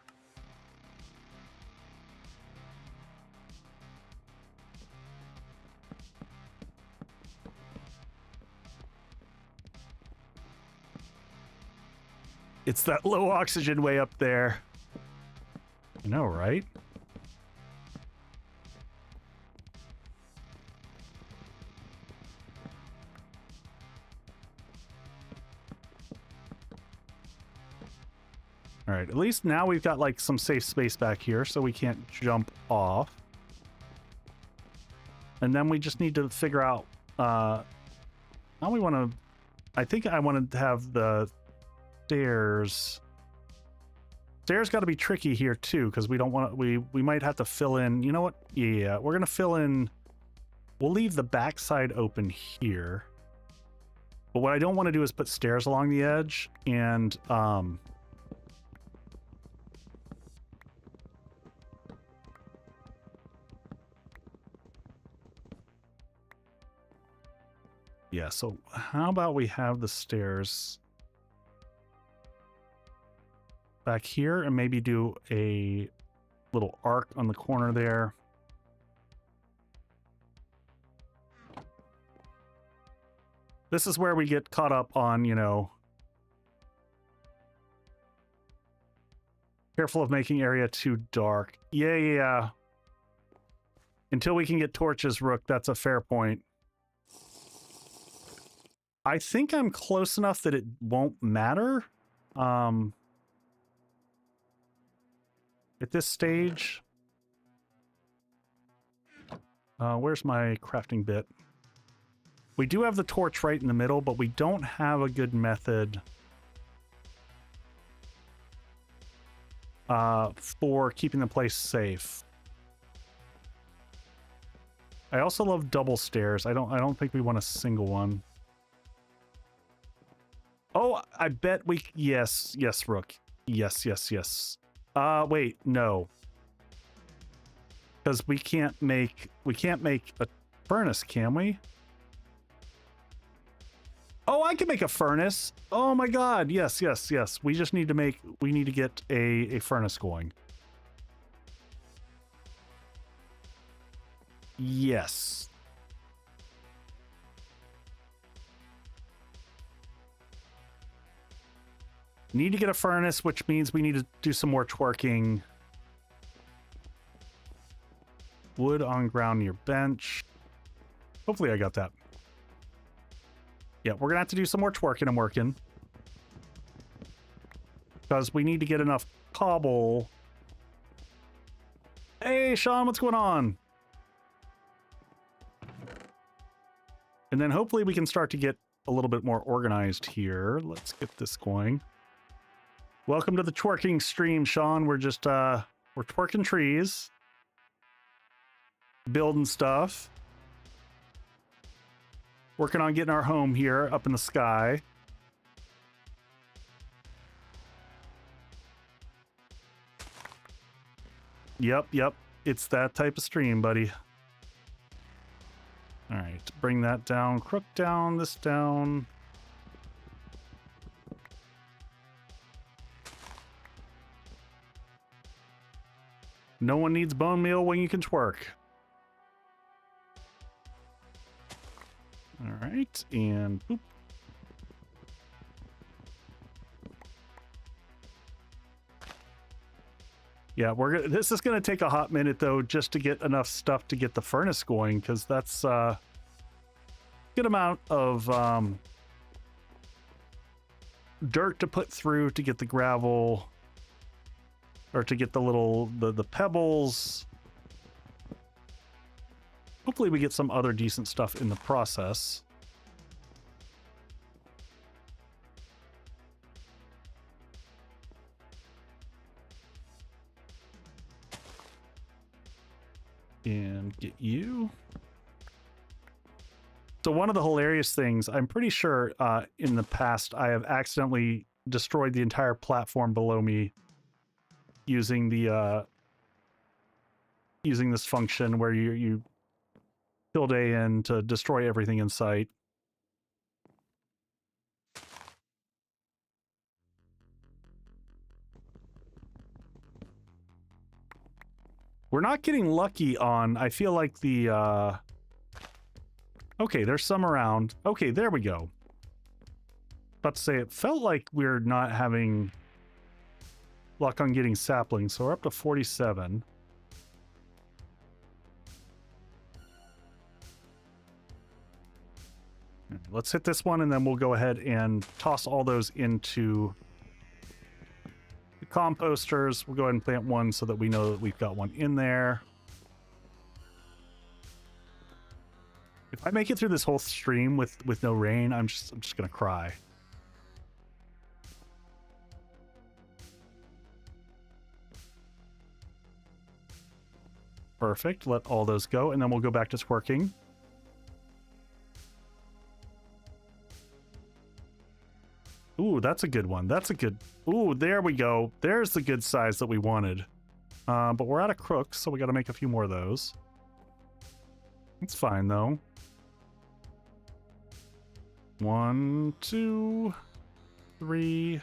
It's that low oxygen way up there. I know, right? All right, at least now we've got like some safe space back here so we can't jump off. And then we just need to figure out how we want to... I think I wanted to have the stairs. Stairs got to be tricky here too, because we don't want to... We might have to fill in... You know what? Yeah, we're going to fill in... We'll leave the backside open here. But what I don't want to do is put stairs along the edge and... Yeah, so how about we have the stairs back here and maybe do a little arc on the corner there. This is where we get caught up on, you know, careful of making area too dark. Yeah. Until we can get torches, Rook, that's a fair point. I think I'm close enough that it won't matter. At this stage. Where's my crafting bit? We do have the torch right in the middle, but we don't have a good method for keeping the place safe. I also love double stairs. I don't think we want a single one. Oh, I bet we... Yes, Rook. Yes. Wait, no. Because we can't make a furnace, can we? Oh, I can make a furnace. Oh my god, yes. We just need to get a furnace going. Yes. Need to get a furnace, which means we need to do some more twerking. Wood on ground near bench. Hopefully I got that. Yeah, we're gonna have to do some more twerking and working. Because we need to get enough cobble. Hey, Sean, what's going on? And then hopefully we can start to get a little bit more organized here. Let's get this going. Welcome to the twerking stream, Sean. We're just, we're twerking trees. Building stuff. Working on getting our home here up in the sky. Yep. It's that type of stream, buddy. All right, bring that down. Crook down, this down. No one needs bone meal when you can twerk. All right, and boop. Yeah, this is gonna take a hot minute though, just to get enough stuff to get the furnace going, because that's a good amount of dirt to put through to get the gravel, or to get the pebbles. Hopefully we get some other decent stuff in the process. And get you. So one of the hilarious things, I'm pretty sure in the past I have accidentally destroyed the entire platform below me using the using this function where you tilde in to destroy everything in sight. We're not getting lucky on, I feel like the, okay, there's some around. Okay, there we go. About to say, it felt like we're not having luck on getting saplings, so we're up to 47. Let's hit this one, and then we'll go ahead and toss all those into the composters. We'll go ahead and plant one so that we know that we've got one in there. If I make it through this whole stream with no rain, I'm just gonna cry. Perfect. Let all those go, and then we'll go back to twerking. Ooh, that's a good one. That's a good... Ooh, there we go. There's the good size that we wanted. But we're out of crooks, so we got to make a few more of those. It's fine, though. 1, 2, 3.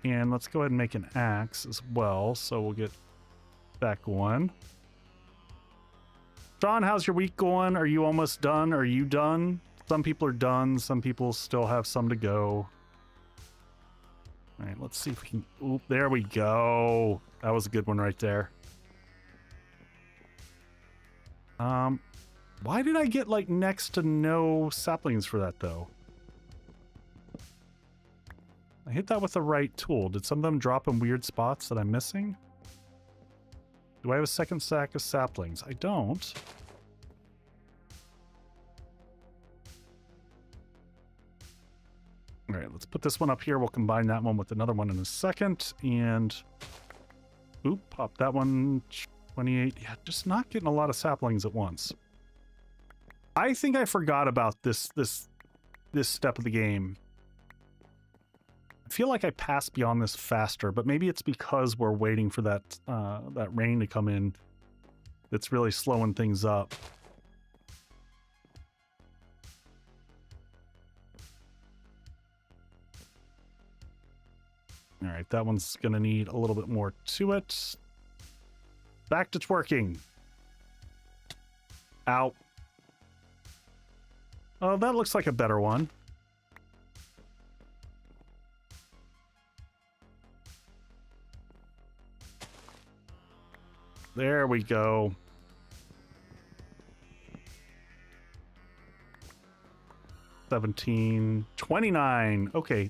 And let's go ahead and make an axe as well, so we'll get that going. John, how's your week going? Are you almost done? Are you done? Some people are done. Some people still have some to go. All right, let's see if we can... Oop, there we go. That was a good one right there. Why did I get, like, next to no saplings for that, though? I hit that with the right tool. Did some of them drop in weird spots that I'm missing? Do I have a second stack of saplings? I don't. All right, let's put this one up here. We'll combine that one with another one in a second. And, oop, pop that one. 28. Yeah, just not getting a lot of saplings at once. I think I forgot about this step of the game. I feel like I passed beyond this faster, but maybe it's because we're waiting for that that rain to come in. That's really slowing things up. All right, that one's gonna need a little bit more to it. Back to twerking. Ow. Oh, that looks like a better one. There we go. $17, $29. Okay,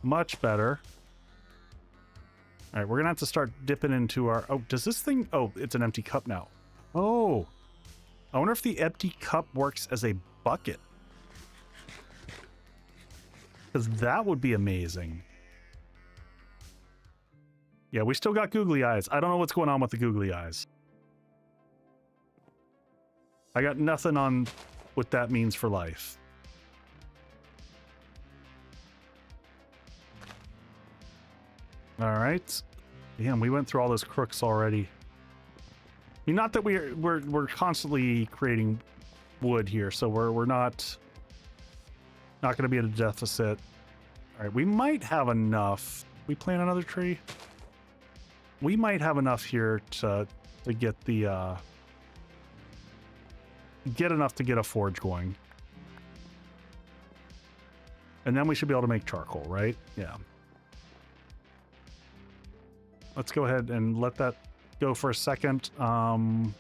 much better. All right, we're gonna have to start dipping into our... Oh, does this thing... Oh, it's an empty cup now. Oh, I wonder if the empty cup works as a bucket. Because that would be amazing. Yeah, we still got googly eyes. I don't know what's going on with the googly eyes. I got nothing on what that means for life. All right. Damn, we went through all those crooks already. I mean, not that we're constantly creating wood here, so we're not going to be at a deficit. All right, we might have enough. We plant another tree. We might have enough here to get the get enough to get a forge going, and then we should be able to make charcoal, right? Yeah. Let's go ahead and let that go for a second. Plenty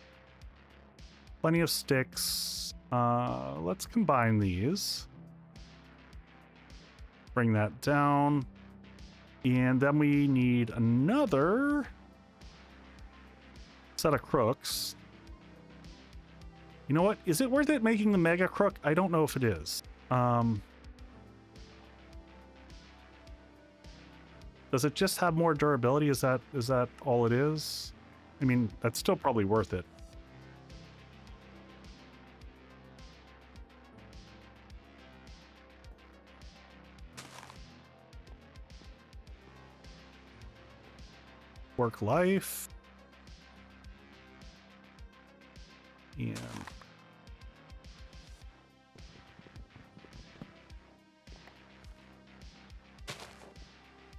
of sticks. Let's combine these. Bring that down. And then we need another set of crooks. You know what? Is it worth it making the mega crook? I don't know if it is. Does it just have more durability? Is that all it is? I mean, that's still probably worth it. Work life. And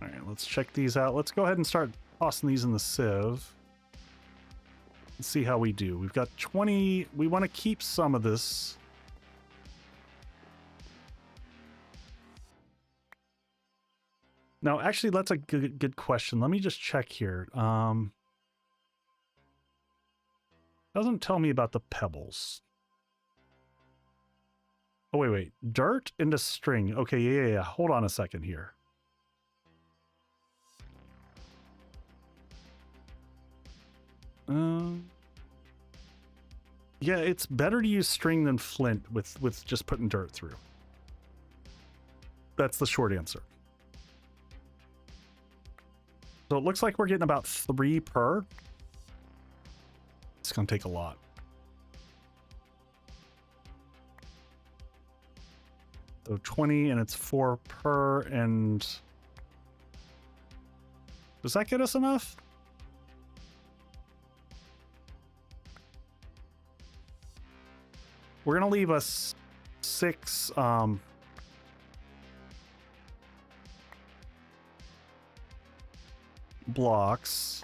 all right, let's check these out. Let's go ahead and start tossing these in the sieve. Let's see how we do. We've got 20. We want to keep some of this. Now, actually, that's a good question. Let me just check here. Doesn't tell me about the pebbles. Oh, wait. Dirt into string. Okay, yeah. Hold on a second here. Yeah, it's better to use string than flint with just putting dirt through. That's the short answer. So it looks like we're getting about 3 per. It's going to take a lot. So 20 and it's 4 per, and does that get us enough? We're going to leave us 6 blocks.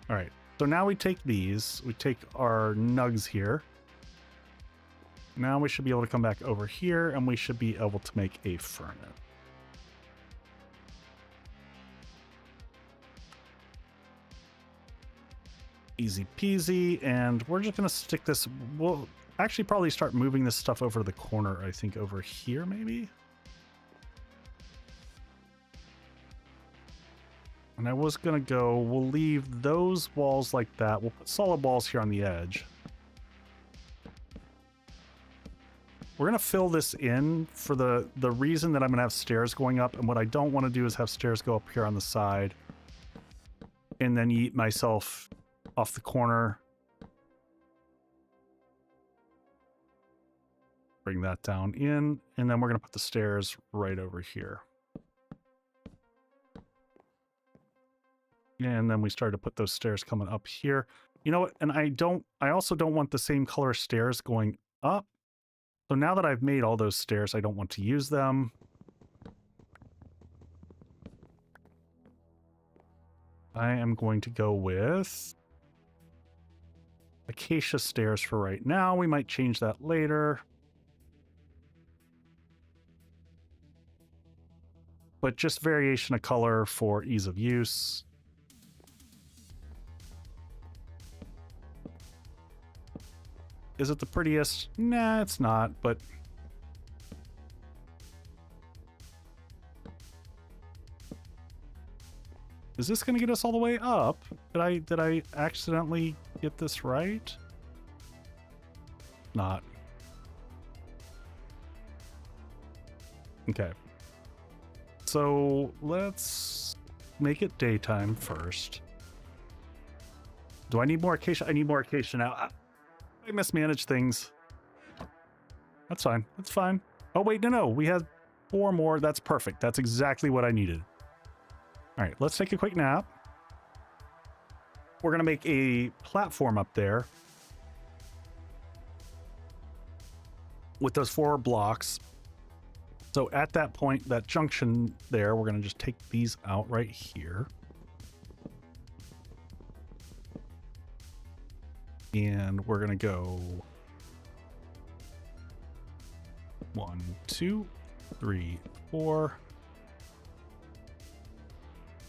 All right. So now we take these, we take our nugs here. Now we should be able to come back over here and we should be able to make a furnace. Easy peasy. And we're just going to stick this. We'll actually probably start moving this stuff over to the corner, I think over here maybe. And I was going to go, we'll leave those walls like that. We'll put solid walls here on the edge. We're going to fill this in for the reason that I'm going to have stairs going up. And what I don't want to do is have stairs go up here on the side and then eat myself off the corner. Bring that down in. And then we're going to put the stairs right over here. And then we started to put those stairs coming up here. You know what? And I also don't want the same color stairs going up. So now that I've made all those stairs, I don't want to use them. I am going to go with acacia stairs for right now. We might change that later. But just variation of color for ease of use. Is it the prettiest? Nah, it's not, but is this gonna get us all the way up? Did I accidentally get this right? Not. Okay. So let's make it daytime first. Do I need more acacia? I need more acacia now. I mismanaged things. That's fine. That's fine. Oh, wait, no. We have 4 more. That's perfect. That's exactly what I needed. All right, let's take a quick nap. We're going to make a platform up there with those 4 blocks. So at that point, that junction there, we're going to just take these out right here. And we're going to go 1, 2, 3, 4.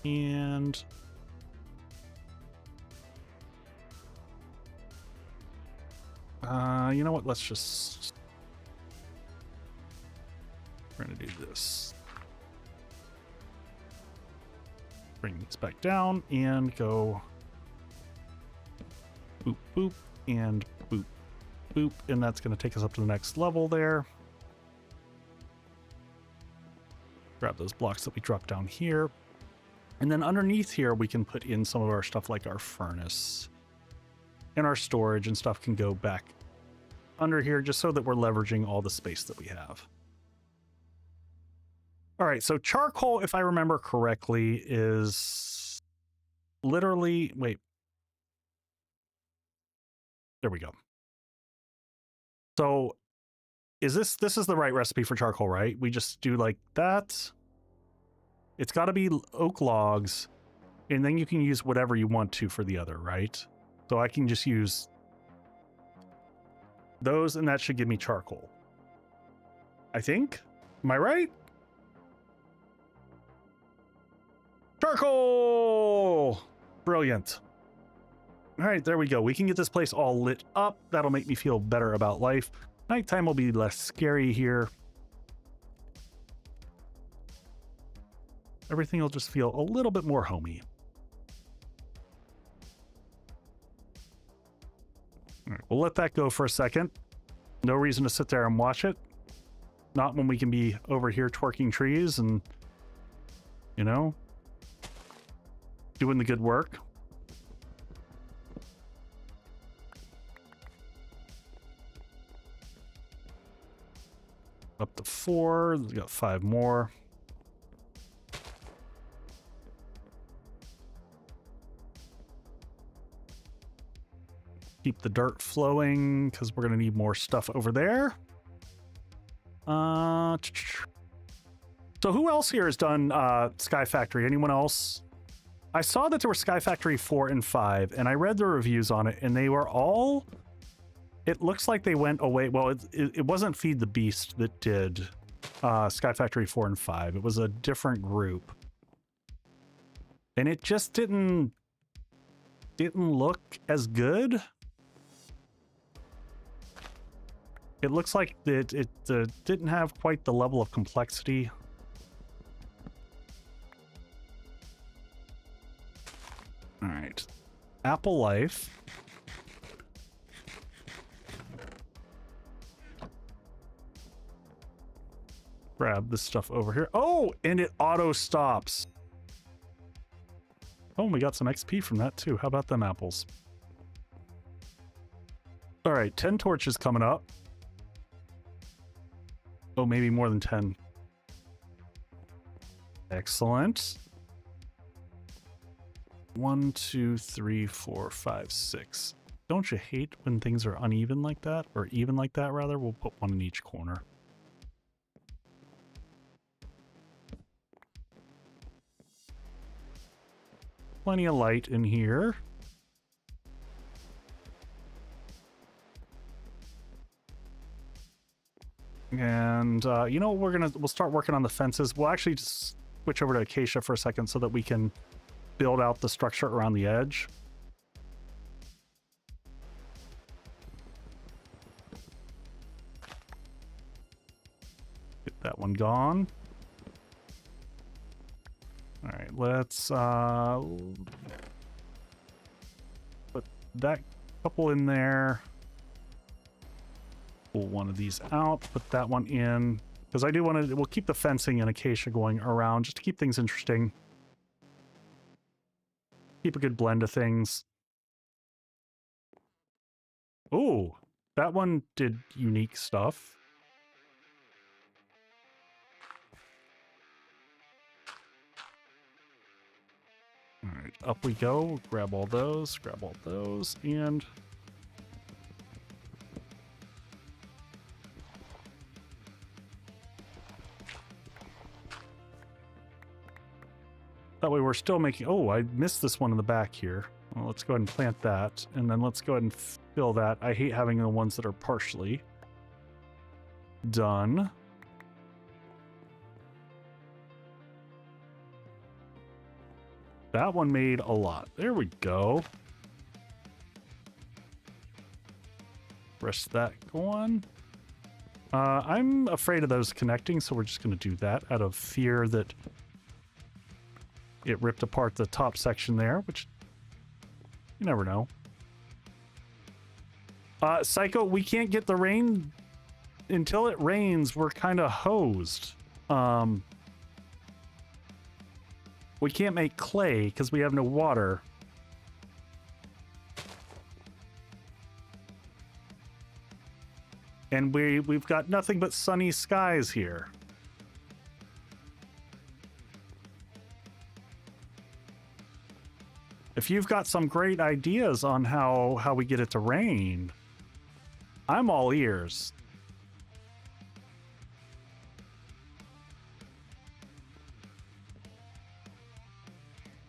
And you know what? Let's just, we're going to do this. Bring these back down and go boop, boop, and boop, boop. And that's going to take us up to the next level there. Grab those blocks that we dropped down here. And then underneath here, we can put in some of our stuff like our furnace. And our storage and stuff can go back under here just so that we're leveraging all the space that we have. All right, so charcoal, if I remember correctly, is literally, wait. There we go. So is this is the right recipe for charcoal, right? We just do like that. It's got to be oak logs, and then you can use whatever you want to for the other, right? So I can just use those, and that should give me charcoal. I think. Am I right? Charcoal! Brilliant. All right, there we go. We can get this place all lit up. That'll make me feel better about life. Nighttime will be less scary here. Everything will just feel a little bit more homey. All right, we'll let that go for a second. No reason to sit there and watch it. Not when we can be over here twerking trees and, you know, doing the good work. Up to 4. We've got 5 more. Keep the dirt flowing because we're going to need more stuff over there. So who else here has done Sky Factory? Anyone else? I saw that there were Sky Factory 4 and 5, and I read the reviews on it, and they were all... It looks like they went away. Well, it wasn't Feed the Beast that did Sky Factory 4 and 5. It was a different group. And it just didn't look as good. It looks like it didn't have quite the level of complexity. All right. Apple Life. Grab this stuff over here. Oh, and it auto stops. Oh, we got some XP from that too. How about them apples? All right, 10 torches coming up. Oh, maybe more than 10. Excellent. 1, 2, 3, 4, 5, 6. Don't you hate when things are uneven like that? Or even like that, rather? We'll put one in each corner. Plenty of light in here. And you know, we'll start working on the fences. We'll actually just switch over to acacia for a second so that we can build out the structure around the edge. Get that one gone. All right, let's put that couple in there. Pull one of these out, put that one in, because I do want to, we'll keep the fencing and acacia going around just to keep things interesting. Keep a good blend of things. Oh, that one did unique stuff. All right, up we go. Grab all those, and that way we're still making... Oh, I missed this one in the back here. Well, let's go ahead and plant that, and then let's go ahead and fill that. I hate having the ones that are partially done. That one made a lot. There we go. Rest of that going. I'm afraid of those connecting, so we're just going to do that out of fear that it ripped apart the top section there, which you never know. Psycho, we can't get the rain until it rains. We're kind of hosed. We can't make clay because we have no water. And we've got nothing but sunny skies here. If you've got some great ideas on how we get it to rain, I'm all ears.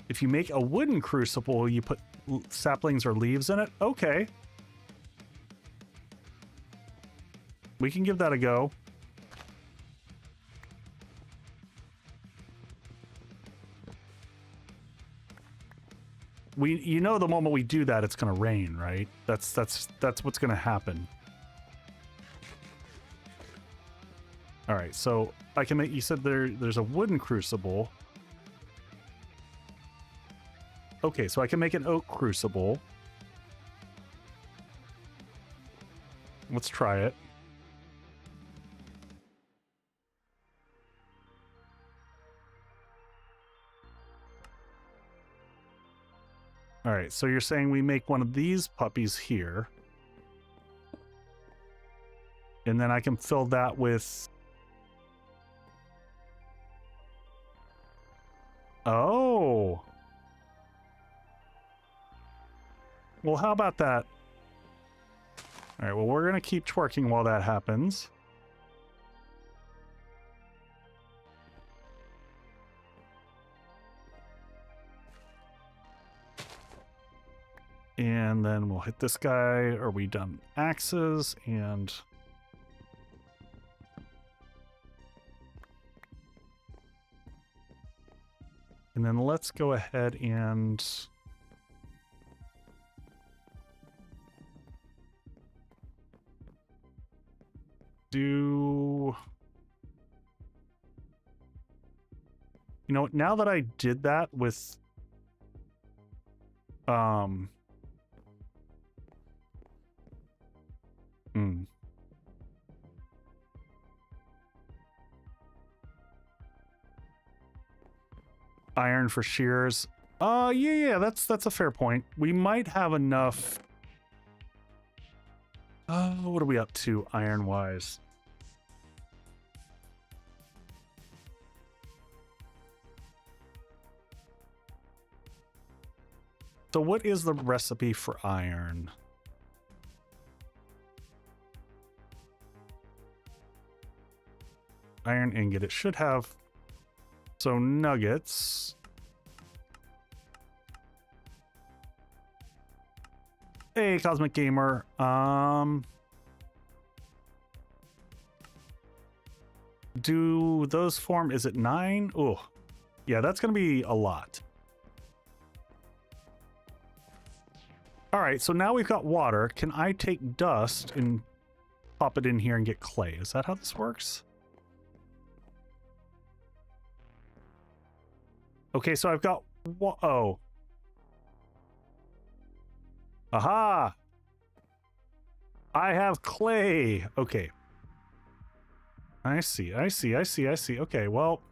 If you make a wooden crucible, you put saplings or leaves in it? Okay. We can give that a go. you know, the moment we do that, it's going to rain, right? That's what's going to happen. All right, so I can make, you said there's a wooden crucible. Okay, so I can make an oak crucible. Let's try it. All right, so you're saying we make one of these puppies here. And then I can fill that with... Oh! Well, how about that? All right, well, we're going to keep twerking while that happens. And then we'll hit this guy. Are we done axes? And then let's go ahead and do... You know, now that I did that with iron for shears. Yeah, that's a fair point. We might have enough. What are we up to iron wise? So what is the recipe for iron? Iron ingot. It should have... So nuggets. Hey, Cosmic Gamer. Do those form... Is it 9? Oh, yeah, that's going to be a lot. All right, so now we've got water. Can I take dust and pop it in here and get clay? Is that how this works? Okay, so I've got... Oh. Aha! I have clay. Okay. I see. Okay, well...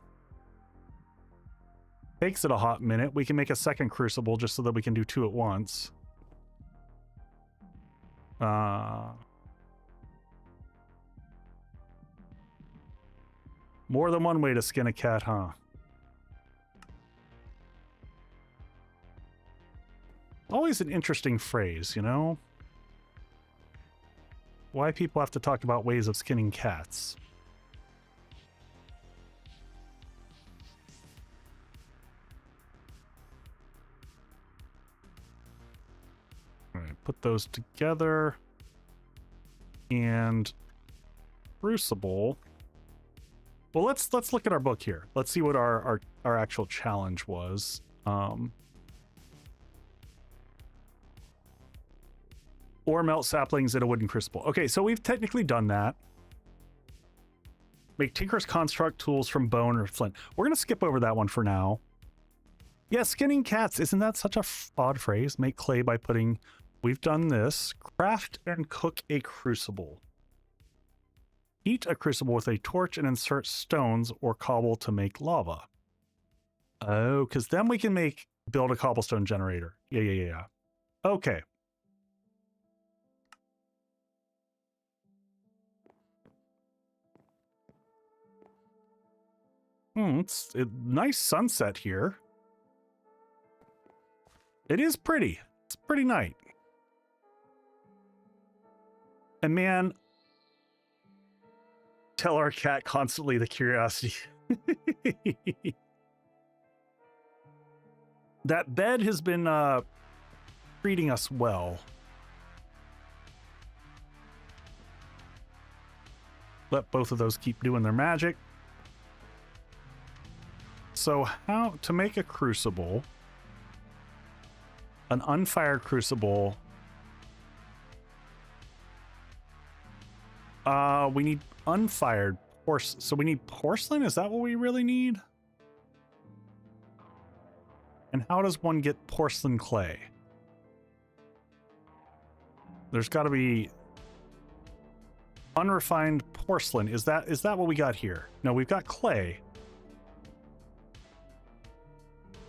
Takes it a hot minute. We can make a second crucible just so that we can do 2 at once. More than one way to skin a cat, huh? Always an interesting phrase, you know? Why people have to talk about ways of skinning cats. All right, put those together. And crucible. Well, let's look at our book here. Let's see what our actual challenge was. Or melt saplings in a wooden crucible. Okay, so we've technically done that. Make Tinker's Construct tools from bone or flint. We're going to skip over that one for now. Yeah, skinning cats. Isn't that such a odd phrase? Make clay by putting... We've done this. Craft and cook a crucible. Heat a crucible with a torch and insert stones or cobble to make lava. Oh, because then we can build a cobblestone generator. Yeah. Okay. It's a nice sunset here. It is pretty. It's pretty night. And man, tell our cat constantly the curiosity. That bed has been treating us well. Let both of those keep doing their magic. So how to make a crucible? An unfired crucible. We need unfired porcelain. So we need porcelain? Is that what we really need? And how does one get porcelain clay? There's got to be unrefined porcelain. Is that what we got here? No, we've got clay.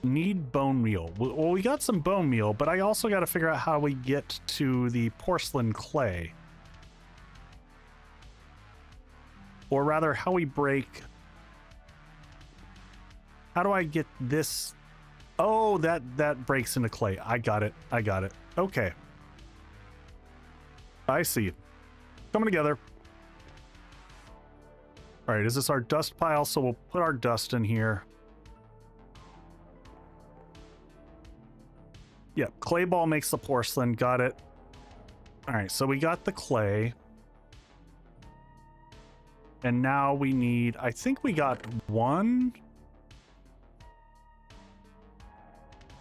Need bone meal. Well, we got some bone meal, but I also got to figure out how we get to the porcelain clay. Or rather, how we break... How do I get this? Oh, that breaks into clay. I got it. Okay. I see. Coming together. All right, is this our dust pile? So we'll put our dust in here. Yeah, clay ball makes the porcelain. Got it. All right, so we got the clay. And now we need, I think we got one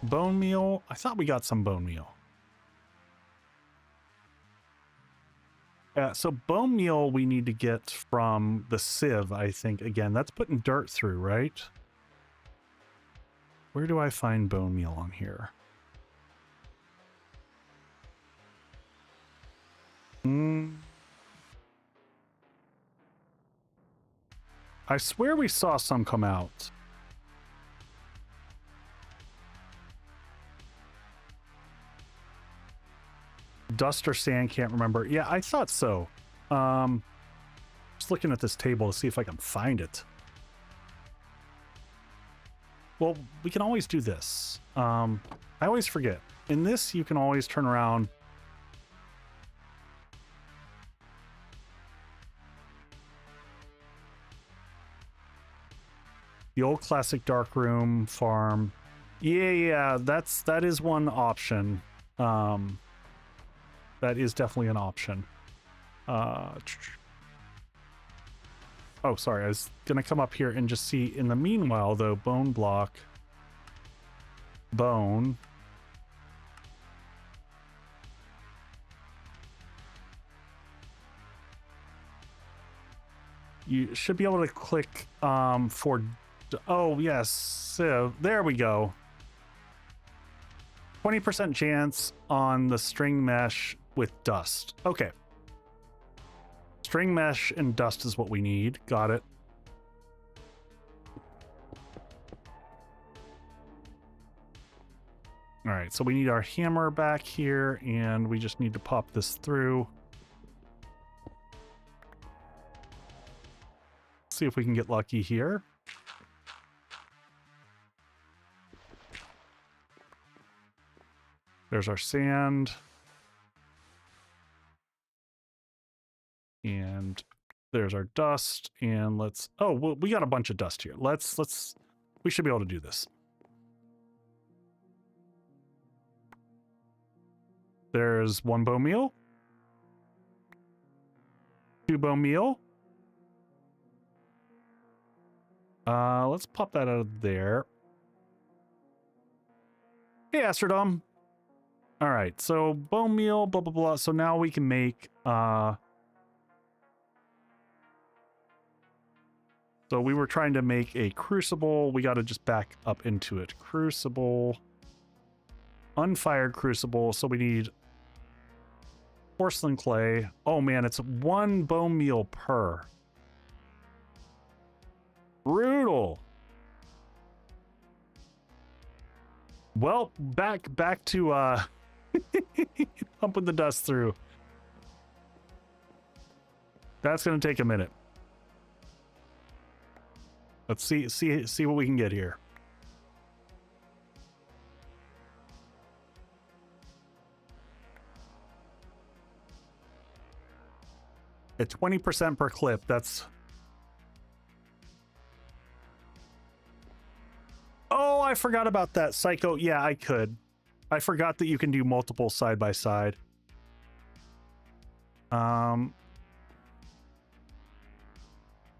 bone meal. I thought we got some bone meal. So bone meal we need to get from the sieve, I think. Again, that's putting dirt through, right? Where do I find bone meal on here? I swear we saw some come out. Dust or sand, can't remember. Yeah, I thought so. Just looking at this table to see if I can find it. Well, we can always do this. I always forget. In this, you can always turn around. The old classic dark room farm. Yeah, that is one option. That is definitely an option. Oh, sorry. I was gonna come up here and just see. In the meanwhile, though, bone block, bone. You should be able to click for. Oh yes, so there we go. 20% chance on the string mesh with dust. Okay. String mesh and dust is what we need. Got it. All right, so we need our hammer back here, and we just need to pop this through. See if we can get lucky here. There's our sand. And there's our dust. And let's, oh, well, we got a bunch of dust here. We should be able to do this. There's one bone meal. Two bone meal. Let's pop that out of there. Hey, Astrodome. All right, so bone meal, blah, blah, blah. So now we can make, so we were trying to make a crucible. We got to just back up into it. Crucible, unfired crucible. So we need porcelain clay. Oh man, it's one bone meal per. Brutal. Well, back to, pumping the dust through. That's gonna take a minute. Let's see what we can get here. At 20% per clip, that's... Oh, I forgot about that. Psycho, yeah, I could. I forgot that you can do multiple side by side.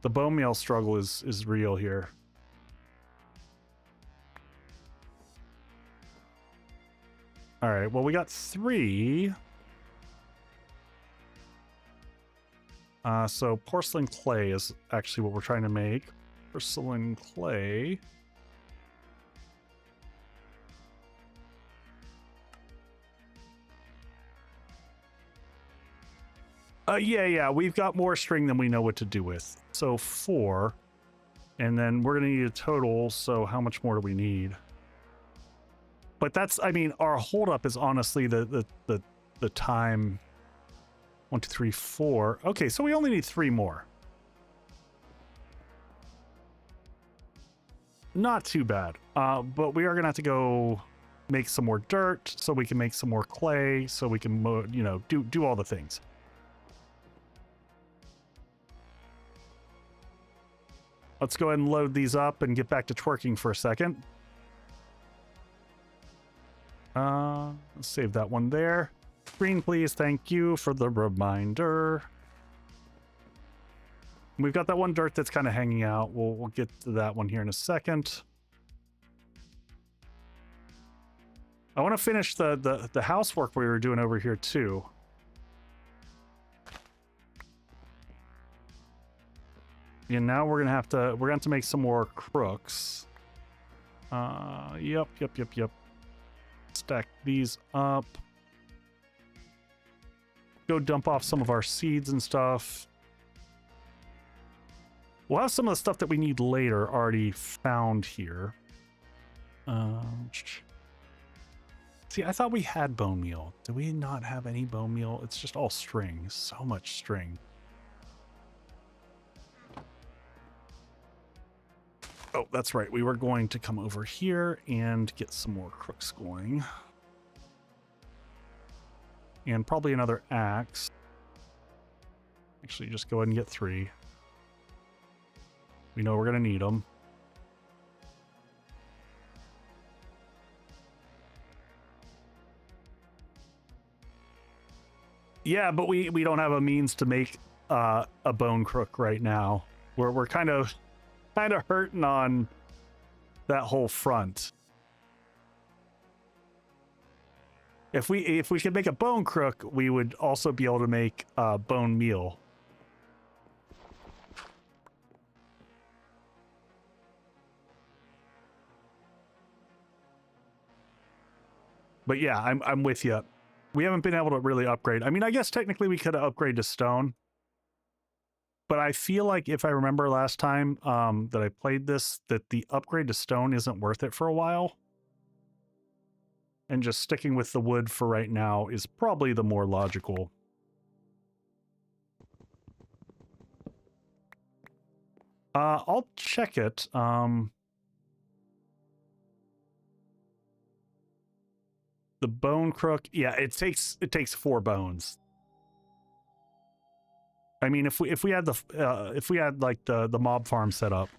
The bone meal struggle is real here. All right, well, we got 3. So porcelain clay is actually what we're trying to make. Porcelain clay. Yeah, we've got more string than we know what to do with. So 4. And then we're going to need a total, so how much more do we need? But that's, I mean, our holdup is honestly the time. 1, 2, 3, 4. Okay, so we only need 3 more. Not too bad. But we are going to have to go make some more dirt so we can make some more clay so we can, you know, do all the things. Let's go ahead and load these up and get back to twerking for a second. Let's save that one there. Green, please. Thank you for the reminder. We've got that one dirt that's kind of hanging out. We'll get to that one here in a second. I want to finish the housework we were doing over here too. And now we're gonna have to make some more crooks. Yep. Stack these up. Go dump off some of our seeds and stuff. We'll have some of the stuff that we need later already found here. See, I thought we had bone meal. Do we not have any bone meal? It's just all string. So much string. Oh, that's right. We were going to come over here and get some more crooks going. And probably another axe. Actually, just go ahead and get 3. We know we're going to need them. Yeah, but we don't have a means to make a bone crook right now. We're kind of hurting on that whole front. If we could make a bone crook, we would also be able to make bone meal. But yeah, I'm with you. We haven't been able to really upgrade. I mean, I guess technically we could upgrade to stone. But I feel like if I remember last time that I played this, that the upgrade to stone isn't worth it for a while. And just sticking with the wood for right now is probably the more logical. I'll check it. The bone crook, yeah, it takes 4 bones. I mean, if we had like the mob farm set up.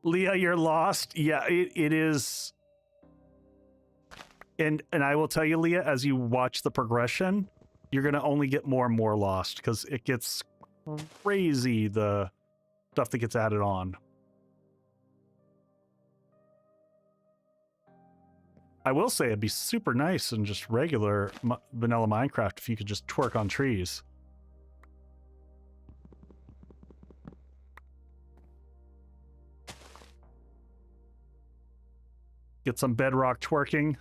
Leah, you're lost. Yeah, it is. And I will tell you, Leah, as you watch the progression, you're gonna only get more and more lost because it gets crazy, the stuff that gets added on. I will say it'd be super nice and just regular vanilla Minecraft if you could just twerk on trees. Get some bedrock twerking.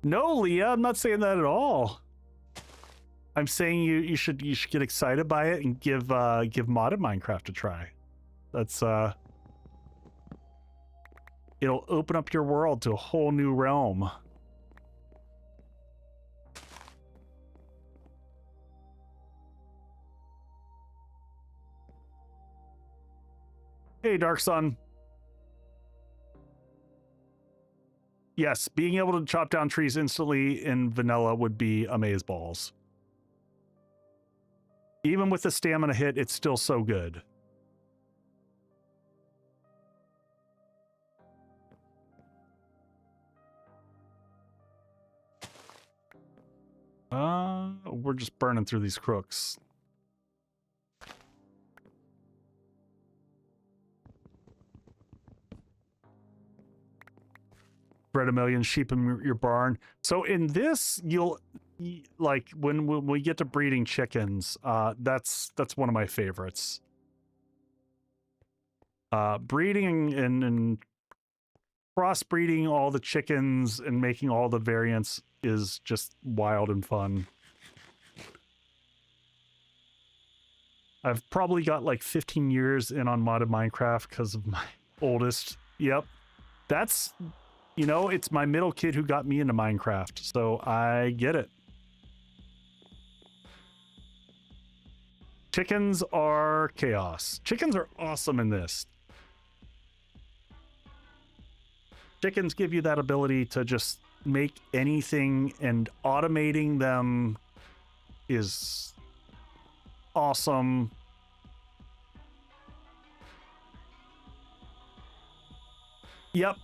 No, Leah, I'm not saying that at all. I'm saying you should get excited by it and give modded Minecraft a try. That's it'll open up your world to a whole new realm. Hey, Dark Sun. Yes, being able to chop down trees instantly in vanilla would be amazeballs. Even with the stamina hit, it's still so good. We're just burning through these crooks. bred a million sheep in your barn. So in this, you'll like when we get to breeding chickens, that's one of my favorites. Breeding and crossbreeding all the chickens and making all the variants is just wild and fun. I've probably got like 15 years in on modded Minecraft because of my oldest. Yep. That's, you know, it's my middle kid who got me into Minecraft, so I get it. Chickens are chaos. Chickens are awesome in this. Chickens give you that ability to just make anything, and automating them is awesome. Yep.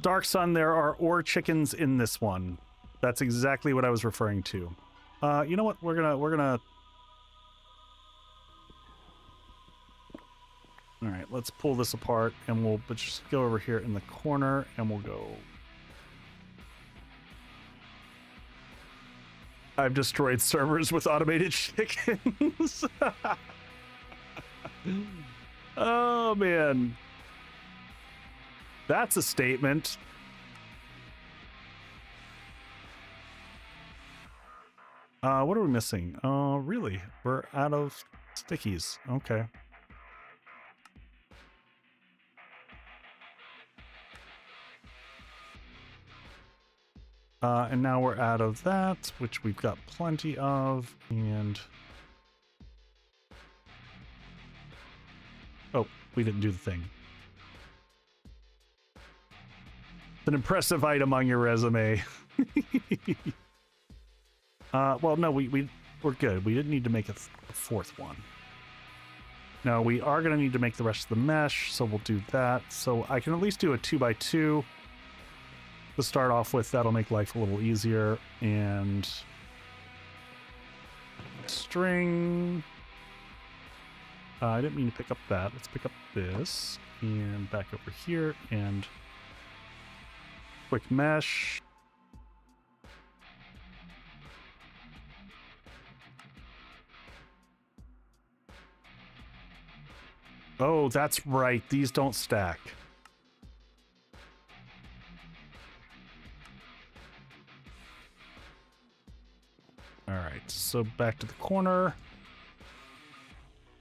Dark Sun, there are ore chickens in this one. That's exactly what I was referring to. You know what? We're gonna all right, let's pull this apart, and we'll just go over here in the corner, and we'll go. I've destroyed servers with automated chickens. Oh, man. That's a statement. What are we missing? Really? We're out of stickies. Okay. And now we're out of that, which we've got plenty of, and... Oh, we didn't do the thing. It's an impressive item on your resume. Well, no, we're good. We didn't need to make a fourth one. No, we are going to need to make the rest of the mesh, so we'll do that. So I can at least do a 2x2. To start off with, that'll make life a little easier. And string. I didn't mean to pick up that. Let's pick up this and back over here and quick mesh. Oh, that's right. These don't stack. All right, so back to the corner.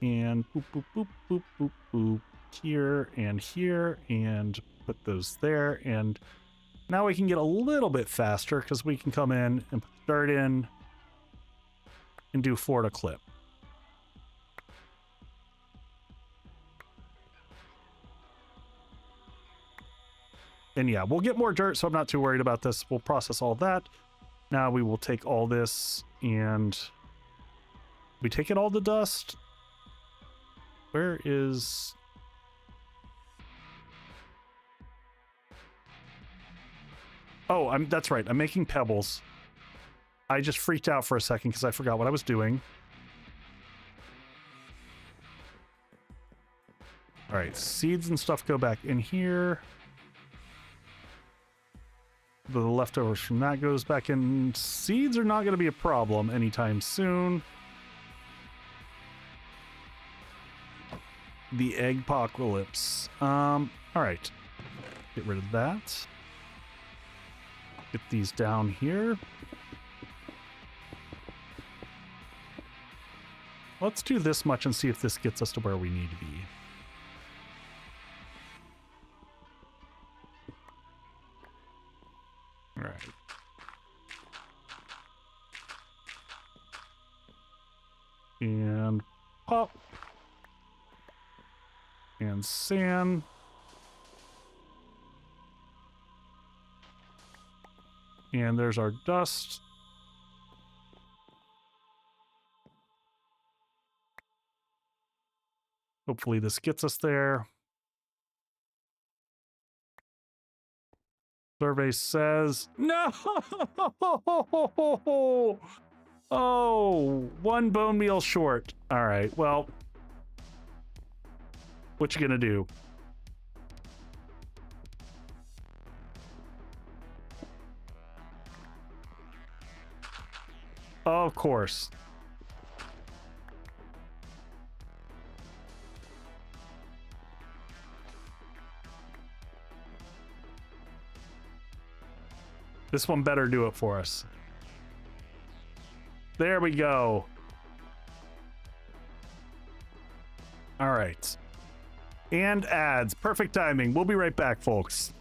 And boop, boop, boop, boop, boop, boop. Here, and put those there. And now we can get a little bit faster because we can come in and put dirt in and do 4 to clip. And yeah, we'll get more dirt, so I'm not too worried about this. We'll process all that. Now we will take all this and we take it all the dust. Where is... Oh, that's right. I'm making pebbles. I just freaked out for a second because I forgot what I was doing. All right, seeds and stuff go back in here. The leftovers from that goes back in. Seeds are not going to be a problem anytime soon. The eggpocalypse. All right. Get rid of that. Get these down here. Let's do this much and see if this gets us to where we need to be. All right. And pop. And sand. And there's our dust. Hopefully this gets us there. Survey says no. Oh, 1 bone meal short. All right, well, what you gonna do? Of course. This one better do it for us. There we go. All right. And ads. Perfect timing. We'll be right back, folks.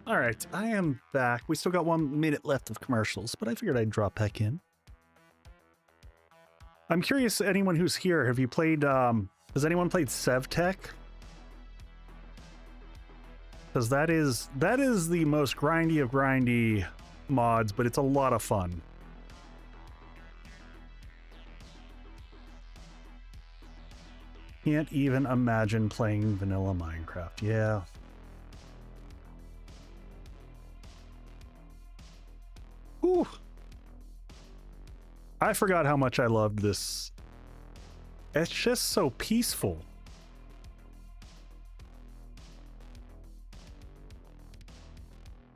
All right, I am back. We still got 1 minute left of commercials, but I figured I'd drop back in. I'm curious, anyone who's here, have you played, has anyone played SevTech? Because that is the most grindy of grindy mods, but it's a lot of fun. Can't even imagine playing vanilla Minecraft. Yeah. Ooh. I forgot how much I loved this. It's just so peaceful.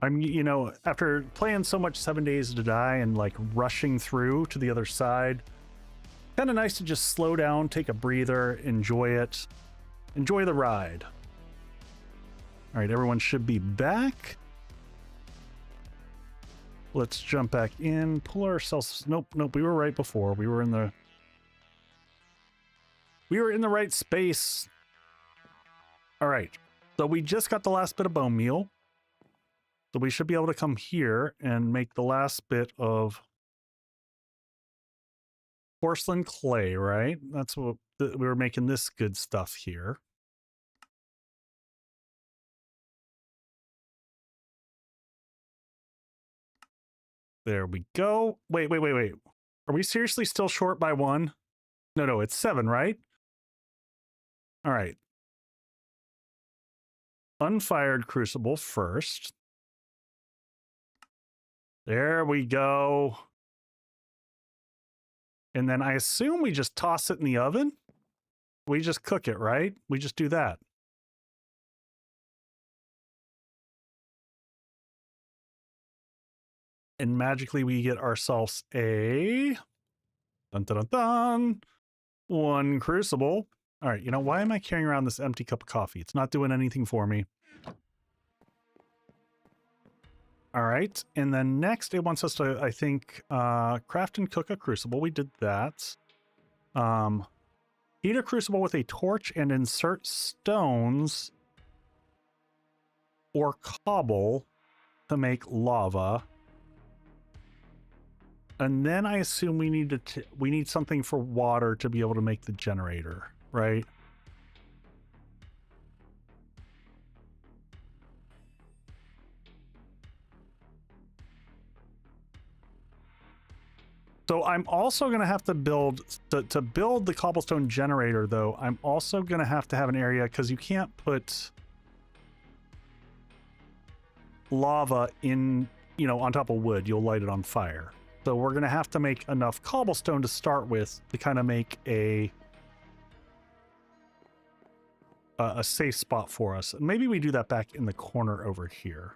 I'm, you know, after playing so much 7 Days to Die and like rushing through to the other side, kind of nice to just slow down, take a breather, enjoy it, enjoy the ride. All right, everyone should be back. Let's jump back in, pull ourselves. Nope, we were right before. We were in the right space. All right, so we just got the last bit of bone meal. So we should be able to come here and make the last bit of porcelain clay, right? That's what we were making, this good stuff here. There we go. Wait. Are we seriously still short by 1? No, it's 7, right? All right. Unfired crucible first. There we go. And then I assume we just toss it in the oven. We just cook it, right? We just do that. And magically we get ourselves a 1 crucible. All right, you know, why am I carrying around this empty cup of coffee? It's not doing anything for me. All right, and then next it wants us to, I think, craft and cook a crucible. We did that. Heat a crucible with a torch and insert stones or cobble to make lava. And then I assume we need we need something for water to be able to make the generator, right? So I'm also going to have to build, to build the cobblestone generator, though, I'm also going to have an area, because you can't put lava in, you know, on top of wood. You'll light it on fire. So we're going to have to make enough cobblestone to start with to kind of make a safe spot for us. Maybe we do that back in the corner over here.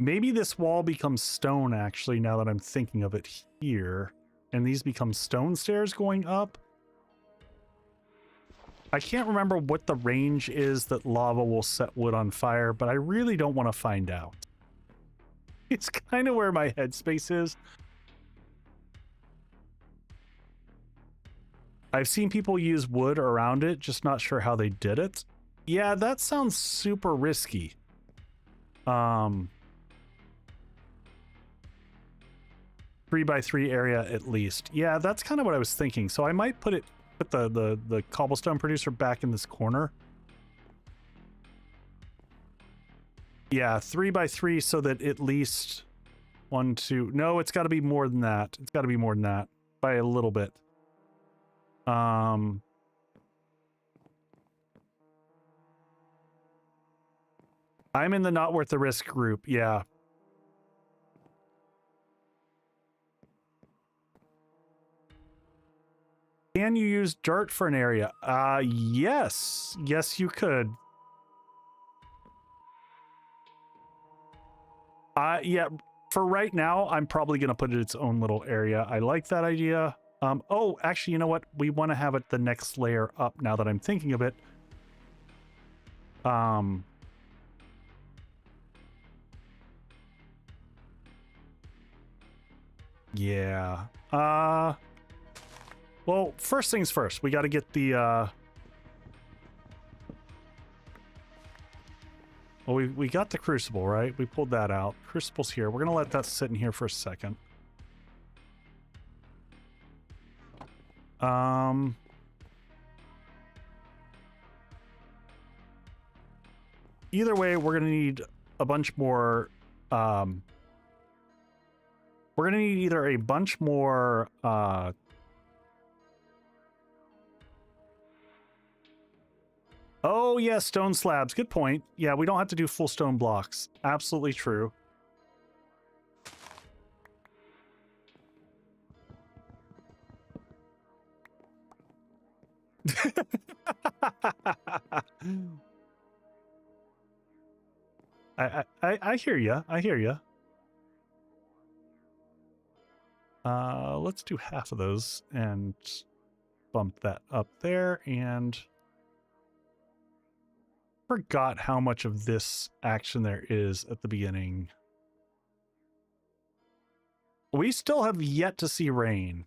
Maybe this wall becomes stone, actually, now that I'm thinking of it here. And these become stone stairs going up. I can't remember what the range is that lava will set wood on fire, but I really don't want to find out. It's kind of where my headspace is. I've seen people use wood around it, just not sure how they did it. Yeah, that sounds super risky. 3x3 area at least. Yeah, that's kind of what I was thinking. So I might put the cobblestone producer back in this corner. Yeah, 3x3 so that at least 1, 2. No, it's got to be more than that. It's got to be more than that by a little bit. I'm in the not worth the risk group. Yeah. Can you use dirt for an area? Yes. Yes, you could. Yeah, for right now, I'm probably going to put it its own little area. I like that idea. Oh, actually, you know what? We want to have it the next layer up now that I'm thinking of it. Yeah. Well, first things first, we got to get the, well, we got the crucible, right? We pulled that out. Crucible's here. We're going to let that sit in here for a second. Either way, we're going to need a bunch more, we're going to need either a bunch more, oh, yeah, stone slabs. Good point. Yeah, we don't have to do full stone blocks. Absolutely true. I hear ya. I hear ya. Let's do half of those and bump that up there, and forgot how much of this action there is at the beginning. We still have yet to see rain.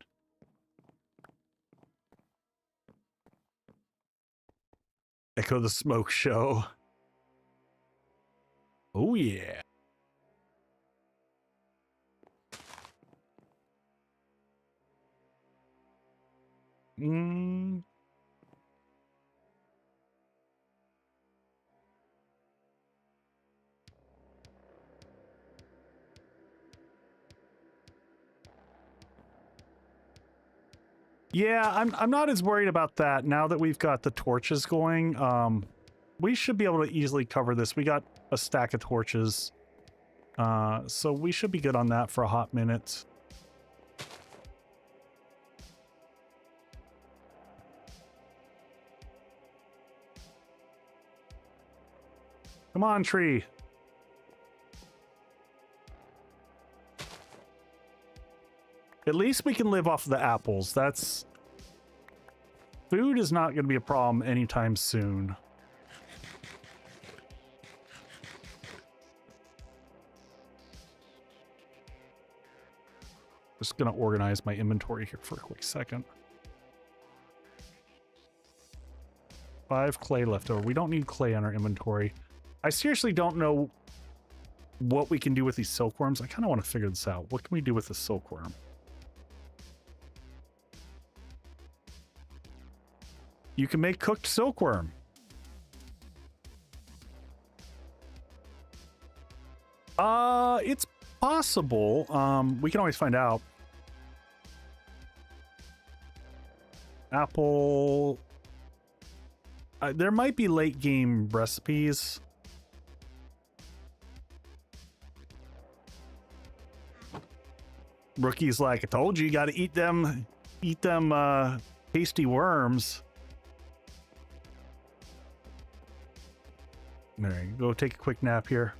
Echo the Smoke Show. Oh yeah. Yeah, I'm not as worried about that now that we've got the torches going. We should be able to easily cover this. We got a stack of torches. So we should be good on that for a hot minute. Come on, tree. At least we can live off of the apples. That's... Food is not going to be a problem anytime soon. Just going to organize my inventory here for a quick second. 5 clay left over. We don't need clay on our inventory. I seriously don't know what we can do with these silkworms. I kind of want to figure this out. What can we do with the silkworm? You can make cooked silkworm. It's possible. We can always find out. Apple. There might be late game recipes. Rookie's like, I told you, you got to eat them tasty worms. All right, go take a quick nap here.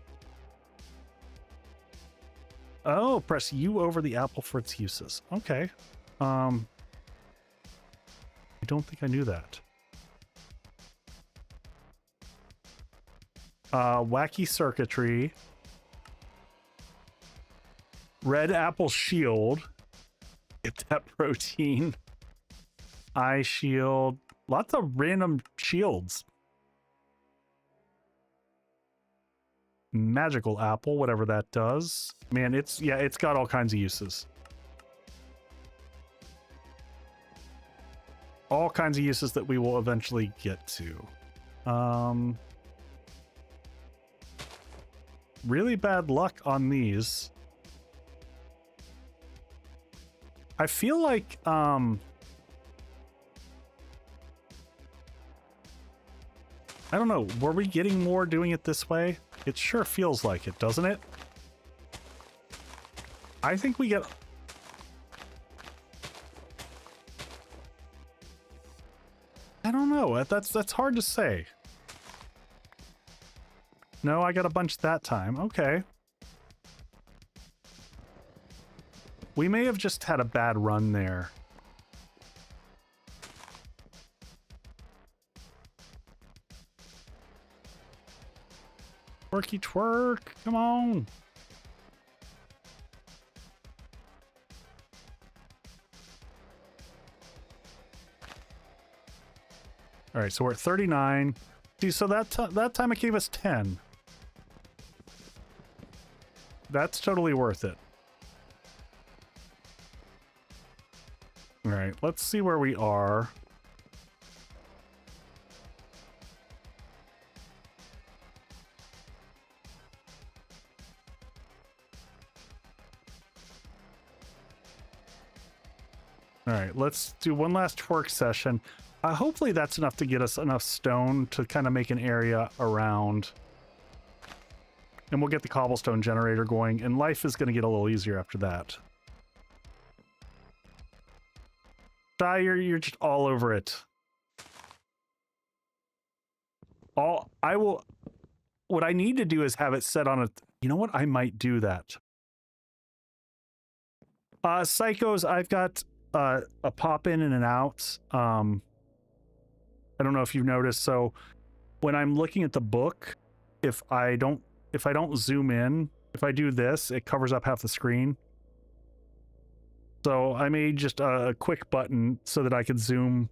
Oh, press U over the apple for its uses. Okay. I don't think I knew that. Wacky circuitry. Red apple shield. Get that protein. Eye shield. Lots of random shields. Magical apple, whatever that does. Man, it's got all kinds of uses. All kinds of uses that we will eventually get to. Really bad luck on these. I feel like I don't know, were we getting more doing it this way? It sure feels like it, doesn't it? I think we get... I don't know, that's hard to say. No, I got a bunch that time. Okay. We may have just had a bad run there. Twerky twerk, come on. All right, so we're at 39. See, so that time it gave us 10. That's totally worth it. All right, let's see where we are. All right, let's do one last twerk session. Hopefully that's enough to get us enough stone to kind of make an area around. And we'll get the cobblestone generator going, and life is going to get a little easier after that. Shy, you're just all over it. What I need to do is have it set on a... You know what? I might do that. Psychos, I've got a pop in and an out. I don't know if you've noticed. So when I'm looking at the book, if I don't zoom in, if I do this, it covers up half the screen. So I made just a quick button so that I could zoom.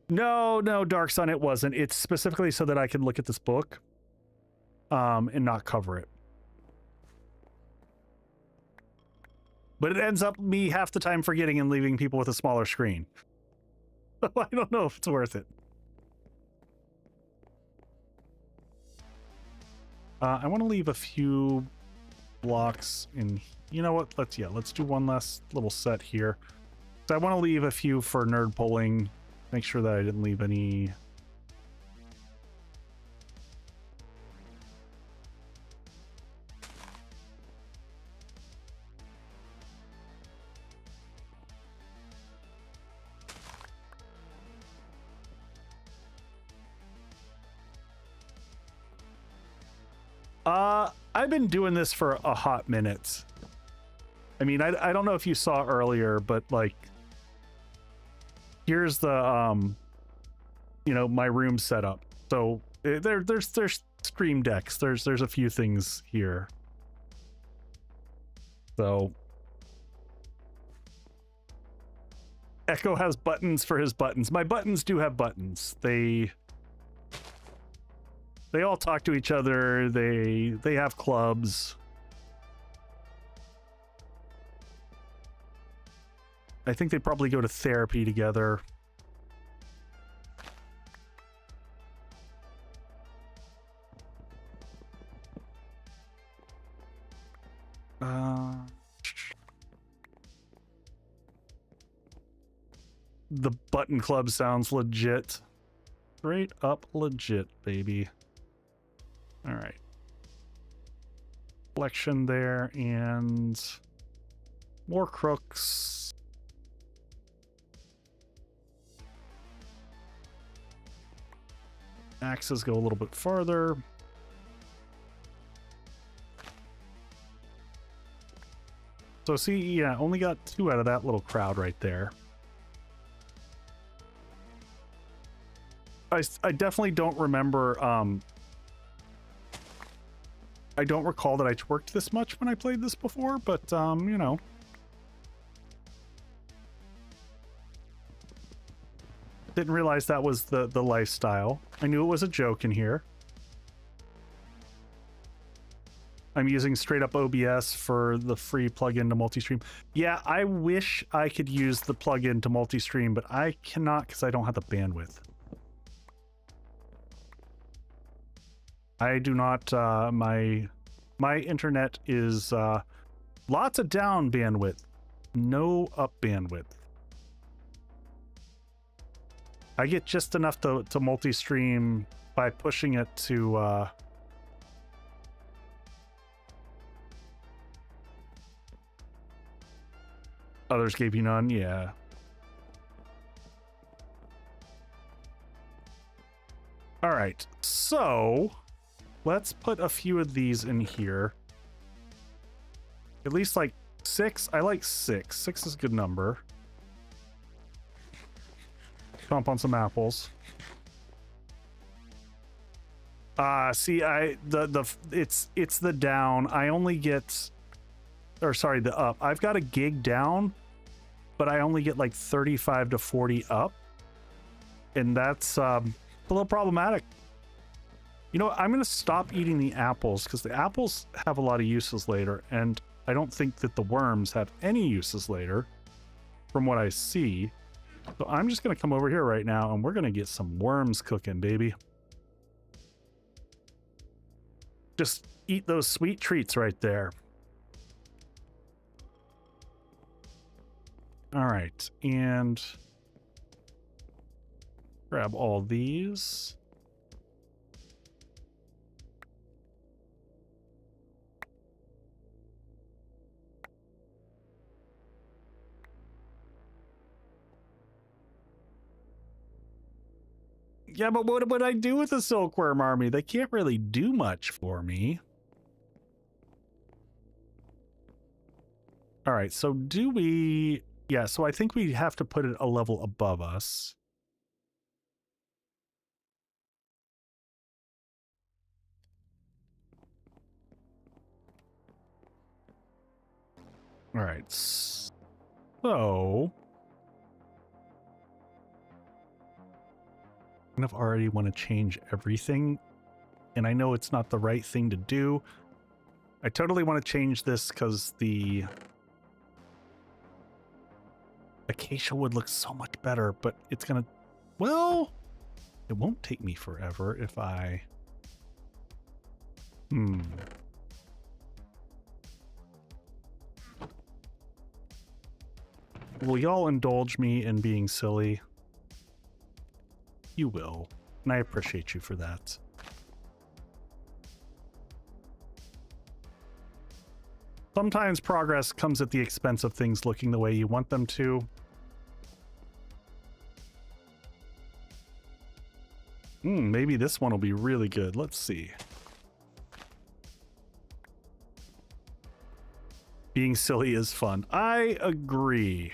No, Dark Sun, it wasn't. It's specifically so that I could look at this book and not cover it. But it ends up me half the time forgetting and leaving people with a smaller screen. I don't know if it's worth it. I want to leave a few blocks in. You know what? Let's do one last little set here. So I want to leave a few for nerd polling. Make sure that I didn't leave any. I've been doing this for a hot minute. I mean, I don't know if you saw earlier, but like, here's the you know, my room setup. So there's stream decks. There's a few things here. So Echo has buttons for his buttons. My buttons do have buttons. They all talk to each other. They have clubs. I think they probably go to therapy together. The button club sounds legit. Straight up legit, baby. All right. Collection there and more crooks. Axes go a little bit farther. So see, yeah, only got 2 out of that little crowd right there. I definitely don't remember, I don't recall that I twerked this much when I played this before, but, you know. Didn't realize that was the lifestyle. I knew it was a joke in here. I'm using straight up OBS for the free plugin to multi-stream. Yeah, I wish I could use the plugin to multi-stream, but I cannot because I don't have the bandwidth. I do not, my internet is lots of down bandwidth, no up bandwidth. I get just enough to multi-stream by pushing it to others gave you none, yeah. All right, so let's put a few of these in here. At least like 6. I like 6. 6 is a good number. Dump on some apples. See, it's the down. I only get, or sorry, the up. I've got a gig down, but I only get like 35 to 40 up, and that's a little problematic. You know, I'm going to stop eating the apples because the apples have a lot of uses later, and I don't think that the worms have any uses later from what I see. So I'm just going to come over here right now, and we're going to get some worms cooking, baby. Just eat those sweet treats right there. All right, and grab all these. Yeah, but what would I do with the Silkworm army? They can't really do much for me. All right, so do we... Yeah, so I think we have to put it a level above us. All right, so... I kind of already want to change everything, and I know it's not the right thing to do. I totally want to change this because the acacia wood looks so much better, but it's gonna, well, it won't take me forever if I will y'all indulge me in being silly? You will, and I appreciate you for that. Sometimes progress comes at the expense of things looking the way you want them to. Maybe this one will be really good. Let's see. Being silly is fun. I agree.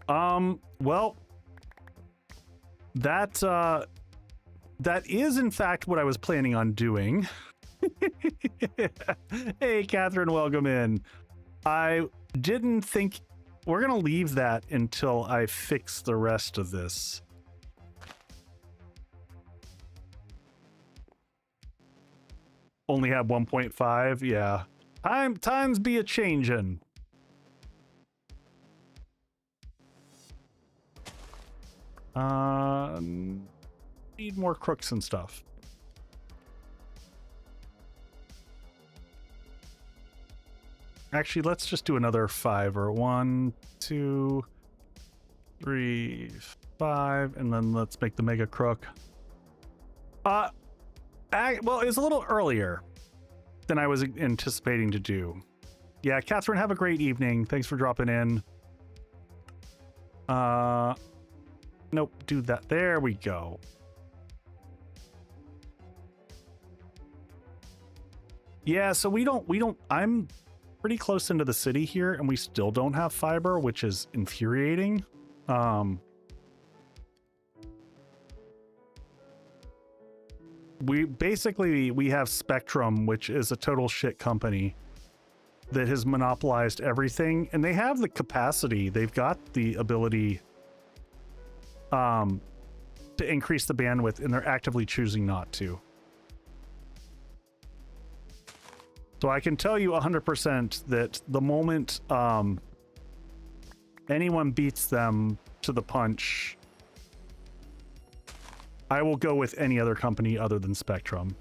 Well, that is in fact what I was planning on doing. Hey, Catherine, welcome in. I didn't think we're gonna leave that until I fix the rest of this. only have 1.5. Yeah. Times be a changin'. Need more crooks and stuff. Actually, let's just do another 5 or 1, 2, 3, 5, and then let's make the mega crook. Well, it's a little earlier than I was anticipating to do. Yeah, Catherine, have a great evening. Thanks for dropping in. Nope, do that. There we go. Yeah, so we don't, I'm pretty close into the city here and we still don't have fiber, which is infuriating. We have Spectrum, which is a total shit company that has monopolized everything, and they have the capacity, they've got the ability to increase the bandwidth, and they're actively choosing not to. So I can tell you 100% that the moment anyone beats them to the punch, I will go with any other company other than Spectrum.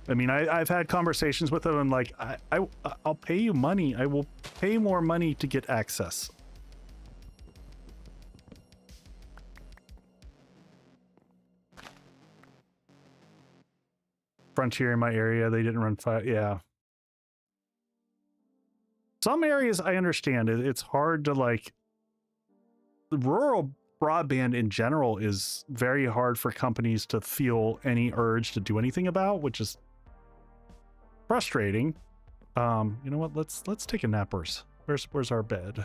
I mean, I've had conversations with them and like, I'll pay you money. I will pay more money to get access. Frontier in my area, they didn't run fire. Yeah. Some areas I understand it's hard to like, rural broadband in general is very hard for companies to feel any urge to do anything about, which is frustrating. You know what? Let's take a nappers. Where's our bed?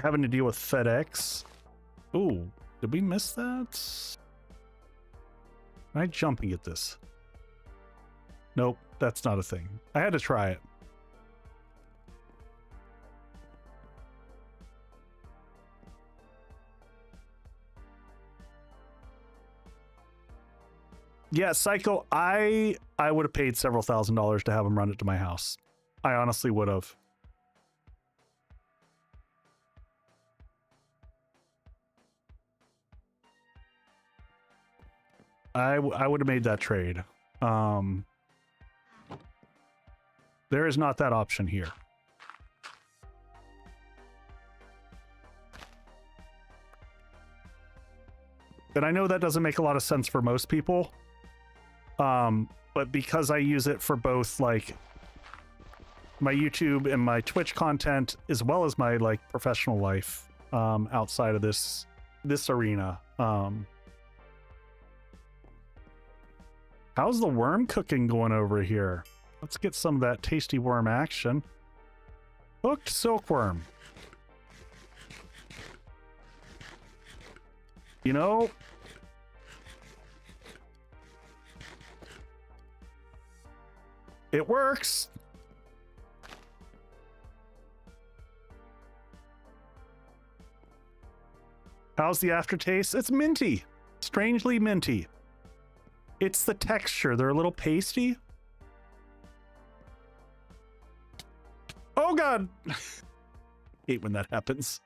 Having to deal with FedEx. Ooh, did we miss that? Can I jump and get this? Nope, that's not a thing. I had to try it. Yeah, Psycho, I would have paid several $1,000s to have him run it to my house. I honestly would have. I would have made that trade. There is not that option here. And I know that doesn't make a lot of sense for most people. But because I use it for both like my YouTube and my Twitch content, as well as my like professional life, outside of this arena. How's the worm cooking going over here? Let's get some of that tasty worm action. Cooked silkworm. You know, it works. How's the aftertaste? It's minty. Strangely minty. It's the texture. They're a little pasty. Oh God. Hate when that happens.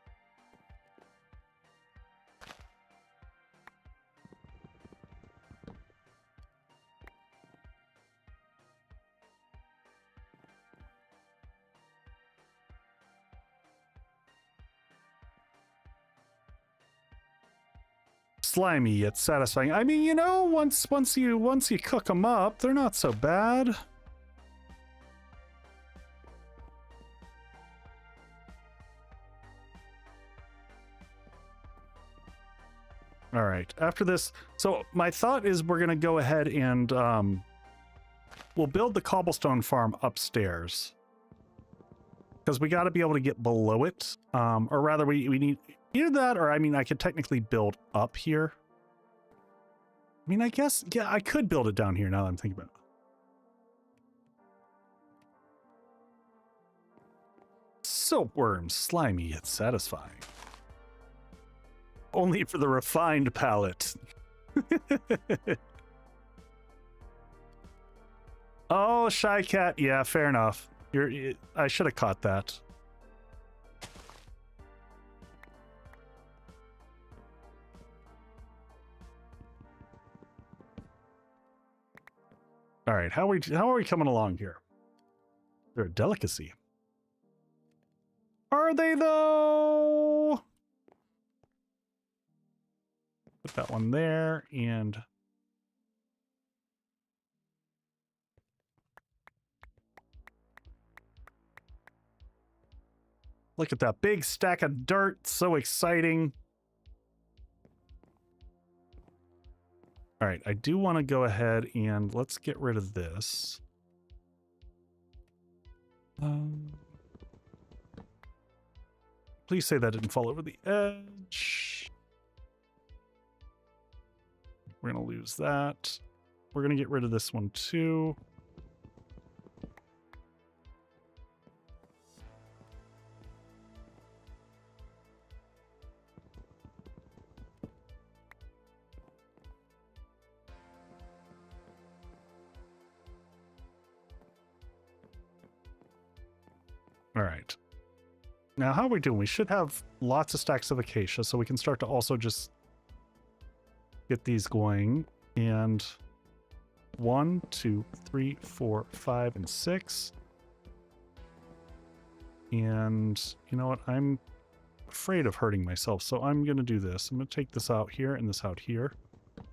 Slimy yet satisfying. I mean, you know, once you cook them up, they're not so bad. All right, after this, so my thought is we're gonna go ahead and we'll build the cobblestone farm upstairs because we got to be able to get below it, or rather we need either that, or I mean I could technically build up here. I mean, I guess, yeah, I could build it down here now that I'm thinking about Silkworms, slimy yet satisfying. Only for the refined palate. Oh, shy cat. Yeah, fair enough. I should have caught that. All right, how are we coming along here? They're a delicacy. Are they though? Put that one there and look at that big stack of dirt. So exciting. All right, I do want to go ahead and let's get rid of this. Please say that didn't fall over the edge. We're going to lose that. We're going to get rid of this one too. All right. Now, how are we doing? We should have lots of stacks of acacia, so we can start to also just get these going. And 1, 2, 3, 4, 5, and 6. And you know what? I'm afraid of hurting myself, so I'm going to do this. I'm going to take this out here and this out here. I'm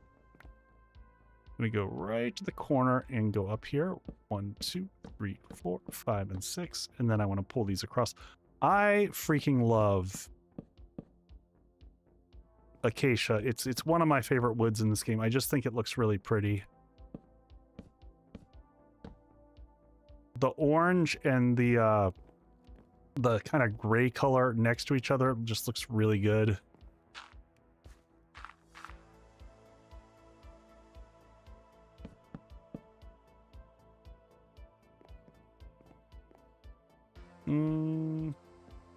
going to go right to the corner and go up here. 1, 2, 3, 4, 5, and 6. And then I want to pull these across. I freaking love acacia. It's one of my favorite woods in this game. I just think it looks really pretty. The orange and the kind of gray color next to each other just looks really good.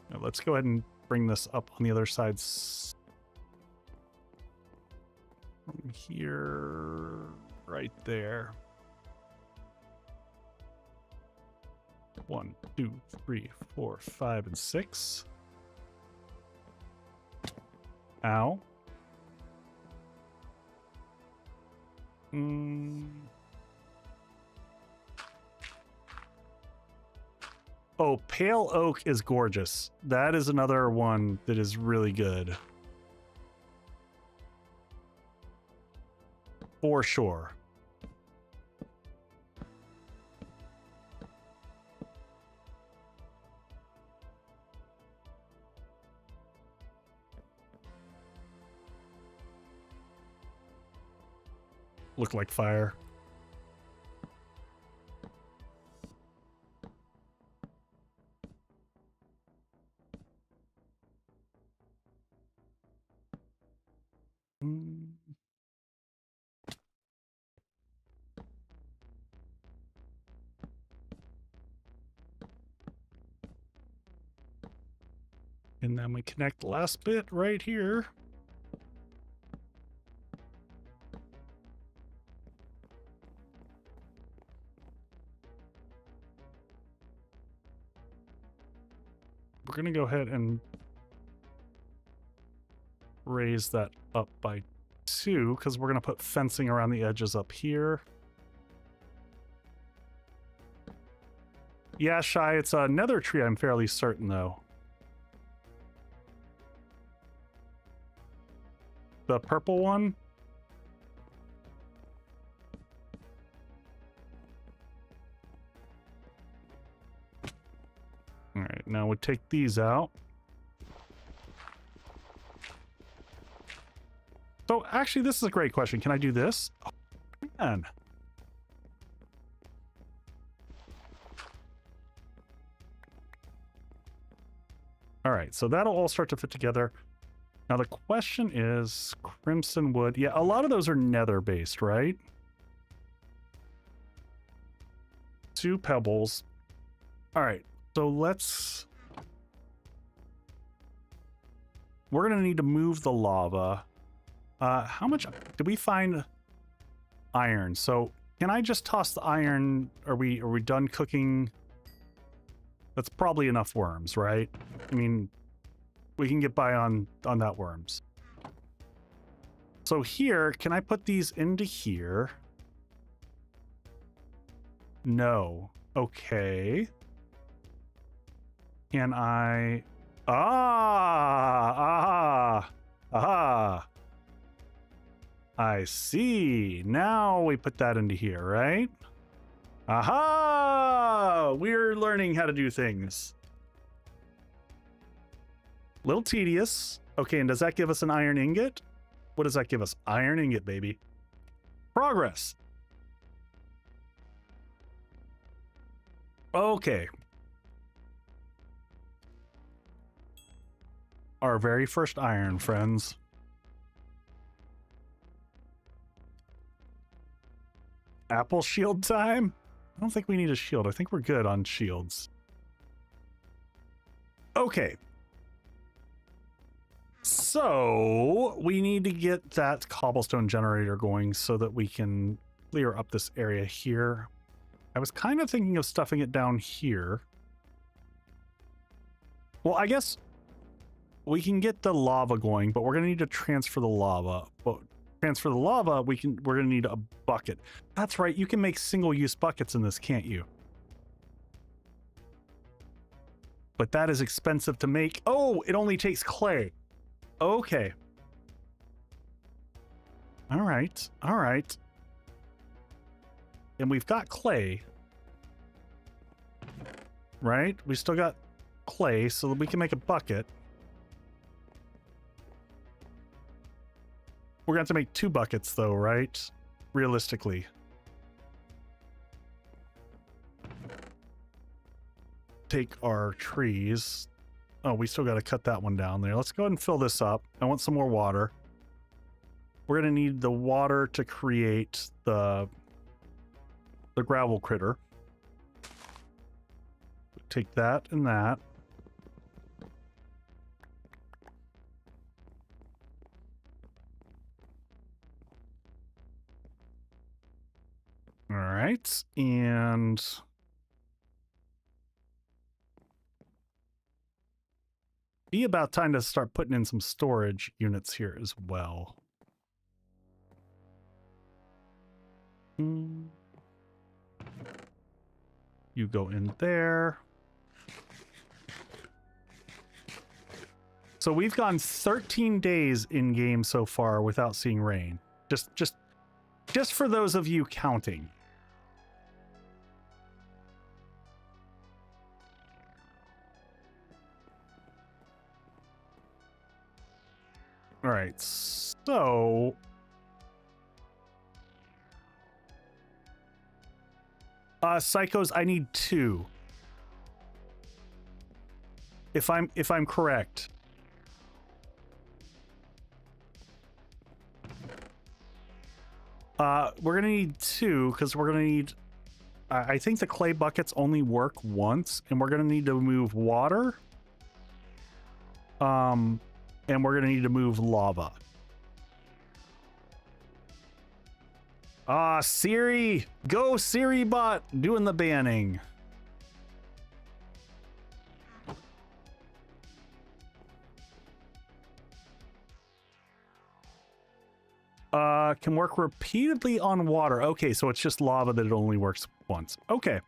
Now let's go ahead and bring this up on the other side. From here, right there. 1, 2, 3, 4, 5, and 6. Ow. Oh, pale oak is gorgeous. That is another one that is really good. For sure. Look like fire. And then we connect the last bit right here. We're going to go ahead and raise that up by 2 because we're going to put fencing around the edges up here. Yeah, Shy, it's a nether tree, I'm fairly certain, though. The purple one? All right, now we take these out. So actually, this is a great question. Can I do this? Oh, man. All right, so that'll all start to fit together. Now the question is crimson wood. Yeah, a lot of those are nether based, right? 2 pebbles. All right, so let's we're gonna need to move the lava. How much did we find? Iron. So can I just toss the iron? Are we done cooking? That's probably enough worms, right? I mean, we can get by on that worms. So here, can I put these into here? No. Okay. Can I? Ah! I see. Now we put that into here, right? Aha! We're learning how to do things. Little tedious. Okay, and does that give us an iron ingot? What does that give us? Iron ingot, baby. Progress. Okay. Our very first iron, friends. Apple shield time? I don't think we need a shield. I think we're good on shields. Okay. So we need to get that cobblestone generator going so that we can clear up this area here. I was kind of thinking of stuffing it down here. Well, I guess we can get the lava going, but we're going to need to transfer the lava. But transfer the lava, we're going to need a bucket. That's right. You can make single-use buckets in this, can't you? But that is expensive to make. Oh, it only takes clay. Okay. All right. All right. And we've got clay. Right? We still got clay so that we can make a bucket. We're going to have to make 2 buckets though, right? Realistically. Take our trees. Oh, we still got to cut that one down there. Let's go ahead and fill this up. I want some more water. We're going to need the water to create the gravel critter. Take that and that. All right, and be about time to start putting in some storage units here as well. You go in there. So we've gone 13 days in game so far without seeing rain. Just for those of you counting. All right, so psychos, I need 2. If I'm correct. We're gonna need 2 because we're gonna need. I think the clay buckets only work once, and we're gonna need to move water. And we're gonna need to move lava. Siri! Go Siri bot! Doing the banning. Can work repeatedly on water. Okay, so it's just lava that it only works once. Okay.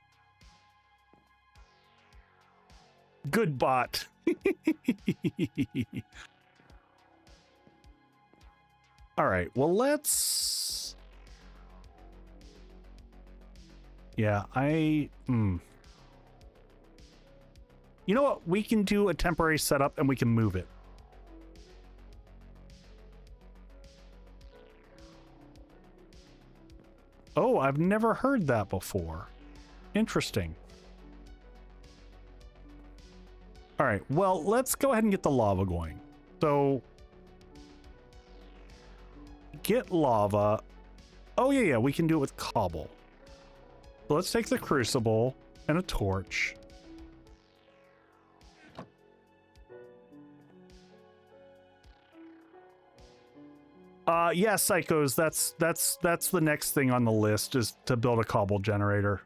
Good bot. All right, well, let's... Yeah, You know what? We can do a temporary setup and we can move it. Oh, I've never heard that before. Interesting. All right, well, let's go ahead and get the lava going. So... get lava. Oh, yeah, we can do it with cobble. So let's take the crucible and a torch. Yeah, psychos. That's the next thing on the list, is to build a cobble generator.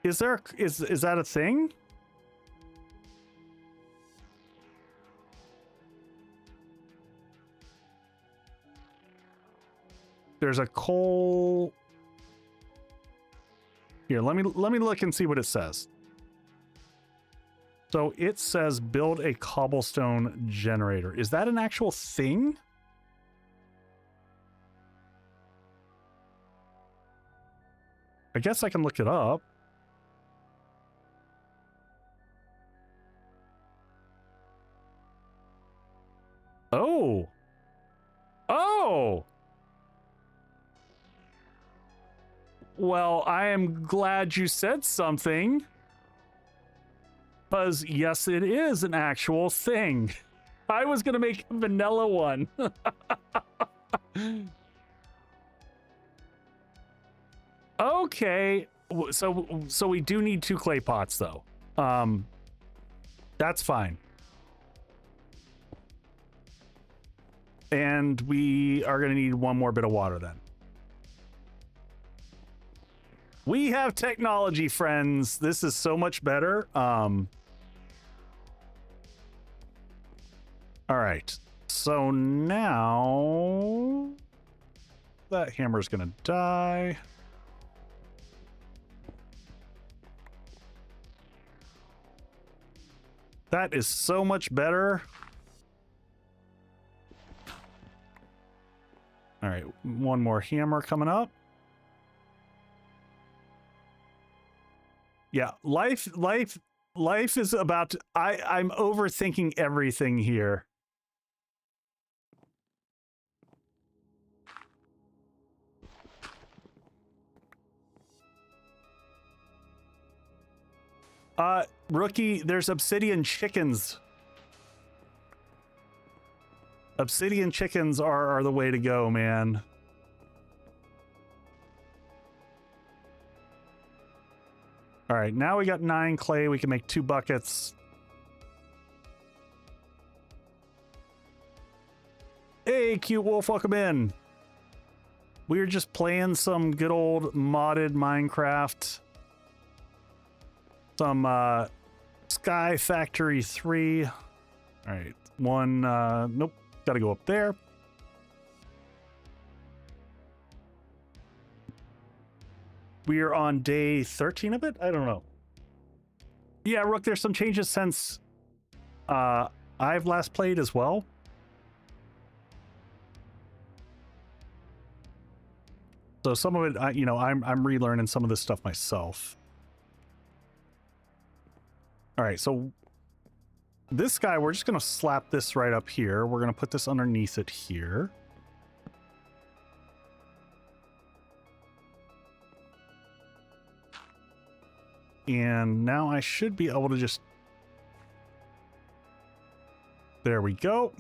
Is that a thing? There's a coal. Here, let me look and see what it says. So it says build a cobblestone generator. Is that an actual thing? I guess I can look it up. Oh. Oh. Well, I am glad you said something. Because, yes, it is an actual thing. I was going to make a vanilla one. Okay. So we do need 2 clay pots, though. That's fine. And we are going to need 1 more bit of water, then. We have technology, friends. This is so much better. All right. So now that hammer's gonna die. That is so much better. All right, 1 more hammer coming up. Yeah, life is about to, I'm overthinking everything here. Rookie, there's obsidian chickens. Obsidian chickens are the way to go, man. All right, now we got 9 clay. We can make 2 buckets. Hey, cute wolf, welcome in. We're just playing some good old modded Minecraft. Some Sky Factory 3. All right, 1, nope, gotta go up there. We are on day 13 of it? I don't know. Yeah, Rook, there's some changes since I've last played as well. So some of it, you know, I'm relearning some of this stuff myself. All right, so this guy, we're just going to slap this right up here. We're going to put this underneath it here. And now I should be able to just... There we go.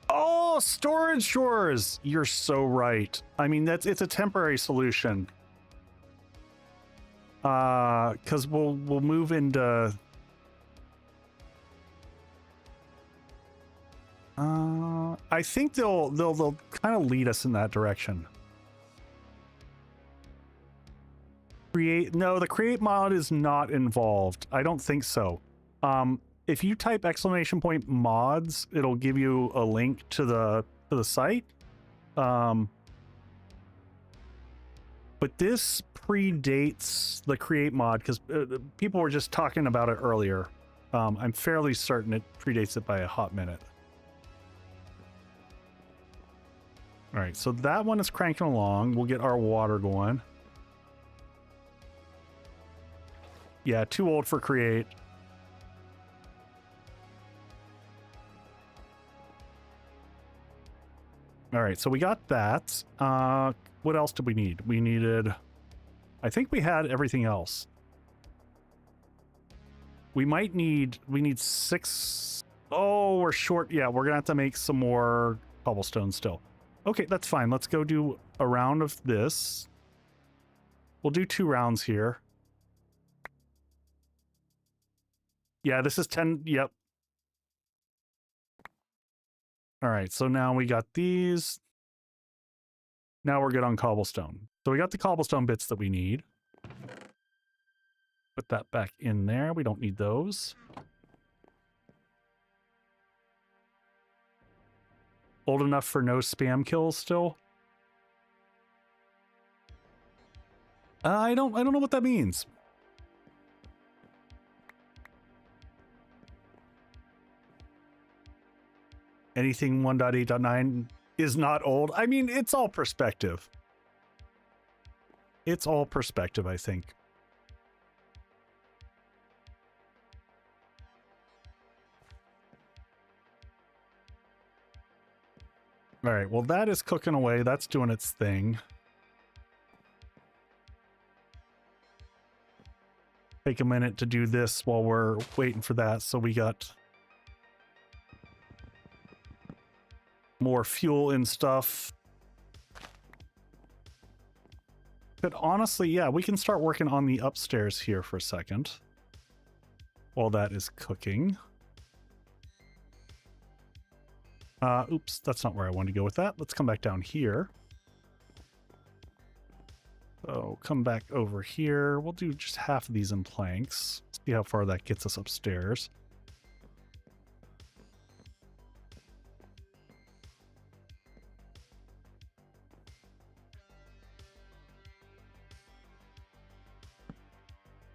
Oh, storage drawers! You're so right. I mean, it's a temporary solution. Because we'll move into... I think they'll kind of lead us in that direction. No, the create mod is not involved. I don't think so. If you type !mods, it'll give you a link to the site. But this predates the create mod because people were just talking about it earlier. I'm fairly certain it predates it by a hot minute. All right, so that one is cranking along. We'll get our water going. Yeah, too old for create. All right, so we got that. What else did we need? We needed... I think we had everything else. We need 6... Oh, we're short. Yeah, we're gonna have to make some more cobblestone still. Okay, that's fine. Let's go do a round of this. We'll do 2 rounds here. Yeah, this is 10. Yep. All right, so now we got these. Now we're good on cobblestone. So we got the cobblestone bits that we need. Put that back in there. We don't need those. Old enough for no spam kills still? I don't know what that means. Anything 1.8.9 is not old. I mean, it's all perspective. It's all perspective, I think. All right, well, that is cooking away. That's doing its thing. Take a minute to do this while we're waiting for that. So we got more fuel and stuff. But honestly, yeah, we can start working on the upstairs here for a second while that is cooking. Oops, that's not where I wanted to go with that. Let's come back down here. So come back over here. We'll do just half of these in planks. See how far that gets us upstairs.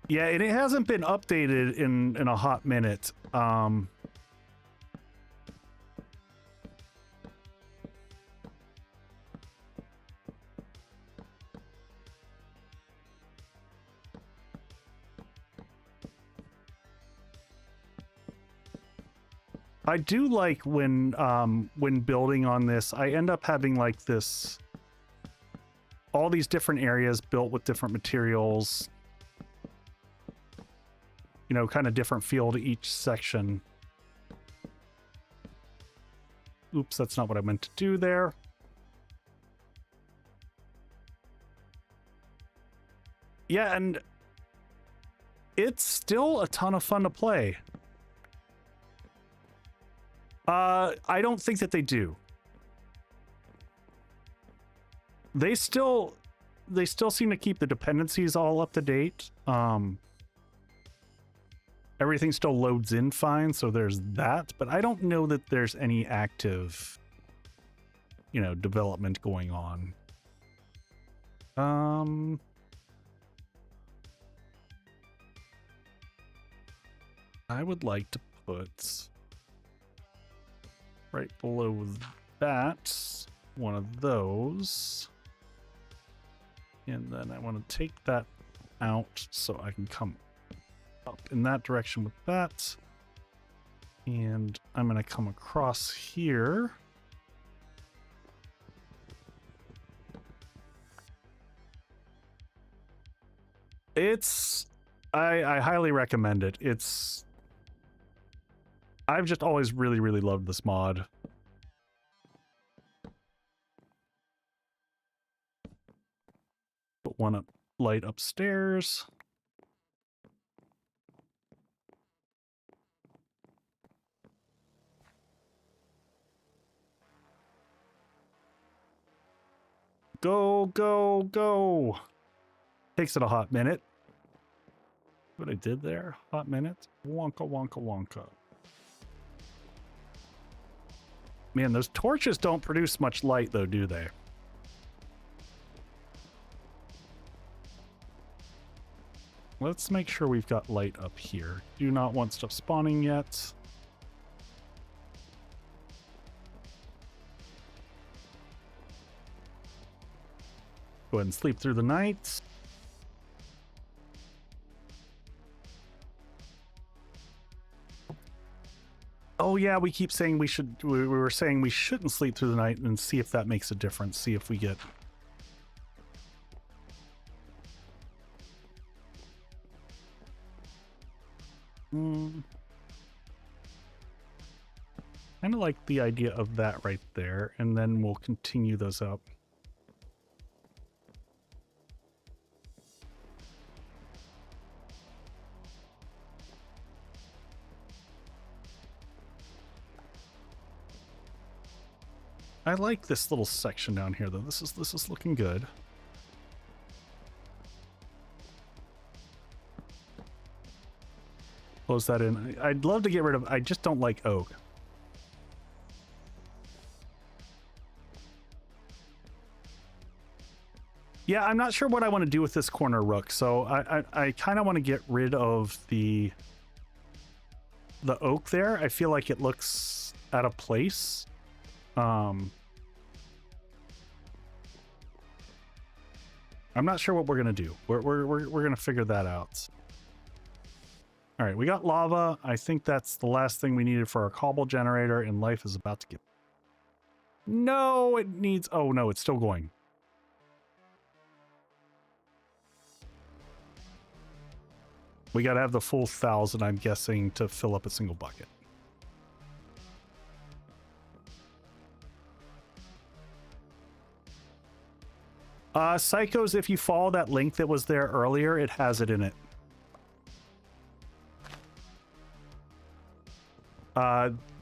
Yeah, and it hasn't been updated in a hot minute. I do like when building on this, I end up having like this, all these different areas built with different materials, you know, kind of different feel to each section. Oops, that's not what I meant to do there. Yeah, and it's still a ton of fun to play. I don't think that they do. They still seem to keep the dependencies all up to date. Everything still loads in fine, so there's that, but I don't know that there's any active, you know, development going on. I would like to put right below that one of those, and then I want to take that out so I can come up in that direction with that, and I'm going to come across here. I highly recommend it. I've just always really loved this mod. Put one light upstairs. Go, go, go. Takes it a hot minute. What I did there? Hot minute. Wonka, wonka, wonka. Man, those torches don't produce much light though, do they? Let's make sure we've got light up here. Do not want stuff spawning yet. Go ahead and sleep through the night. Oh yeah, we keep saying we were saying we shouldn't sleep through the night, and see if that makes a difference. See if we get... Kind of like the idea of that right there, and then we'll continue those up. I like this little section down here though. This is looking good. Close that in. I'd love to get rid of, I just don't like oak. Yeah, I'm not sure what I want to do with this corner rook, so I kind of want to get rid of the oak there. I feel like it looks out of place. I'm not sure what we're gonna do. We're gonna figure that out. All right, we got lava. I think that's the last thing we needed for our cobble generator, and life is about to get... No, it needs... Oh no, it's still going. We gotta have the full 1,000, I'm guessing, to fill up a single bucket. Psychos, if you follow that link that was there earlier, it has it in it.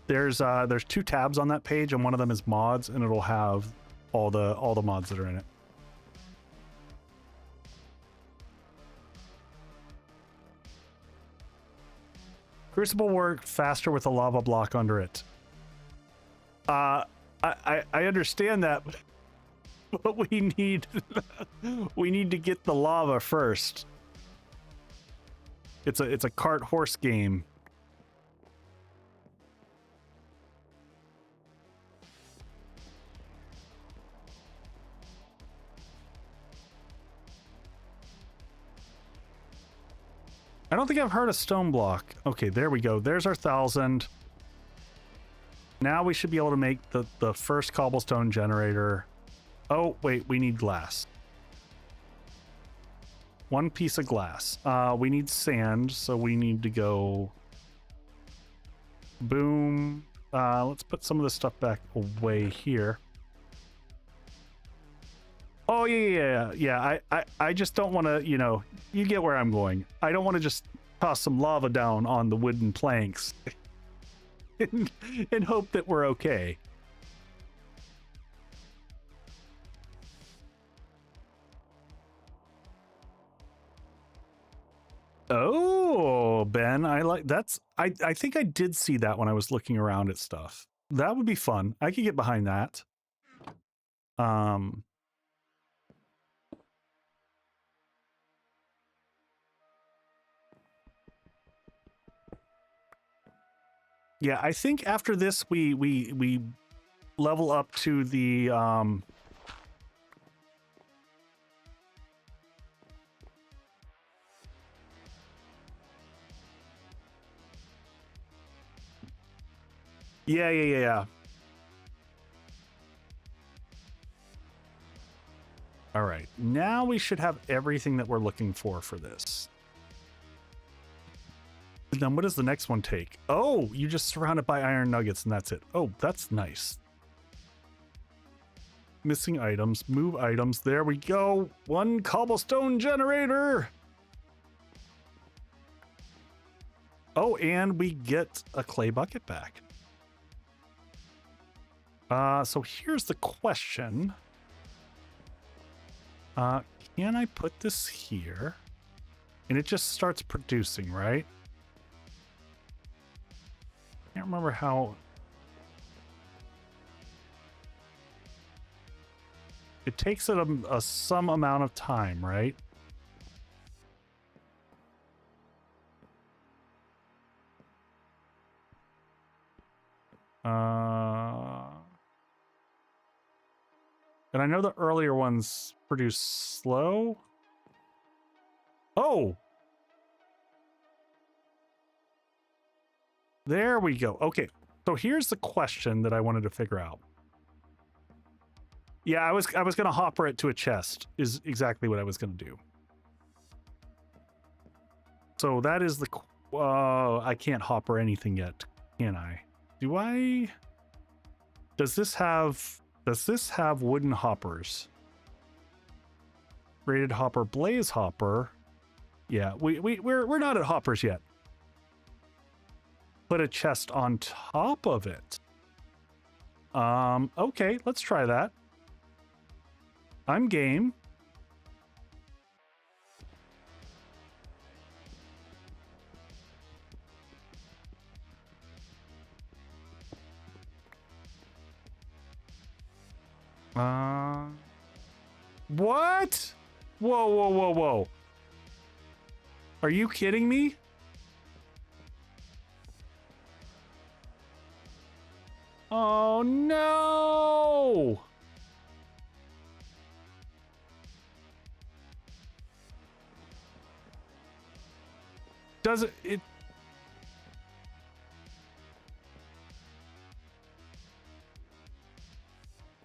There's 2 tabs on that page, and one of them is mods, and it'll have all the mods that are in it. Crucible worked faster with a lava block under it. I understand that, but we need to get the lava first. It's a cart horse game. I don't think I've heard of stone block. Okay, there we go. There's our 1,000. Now we should be able to make the first cobblestone generator. Oh, wait, we need glass. 1 piece of glass. We need sand, so we need to go... Boom. Let's put some of this stuff back away here. Oh, yeah. I just don't want to, you know, you get where I'm going. I don't want to just toss some lava down on the wooden planks and hope that we're okay. Oh, Ben, I like that's I think I did see that when I was looking around at stuff. That would be fun. I could get behind that. Yeah, I think after this we level up to the Yeah. All right, now we should have everything that we're looking for this. Then what does the next one take? Oh, you just surround it by iron nuggets and that's it. Oh, that's nice. Missing items, move items. There we go. 1 cobblestone generator. Oh, and we get a clay bucket back. So here's the question. Can I put this here? And it just starts producing, right? Can't remember how. It takes it some amount of time, right? And I know the earlier ones produce slow. Oh! There we go. Okay, so here's the question that I wanted to figure out. Yeah, I was gonna hopper it to a chest, is exactly what I was gonna do. So that is the... I can't hopper anything yet, can I? Do I... Does this have wooden hoppers? Rated hopper, blaze hopper. Yeah, we're not at hoppers yet. Put a chest on top of it. Okay, let's try that. I'm game. What? Whoa, whoa, whoa, whoa. Are you kidding me? Oh, no. Does it...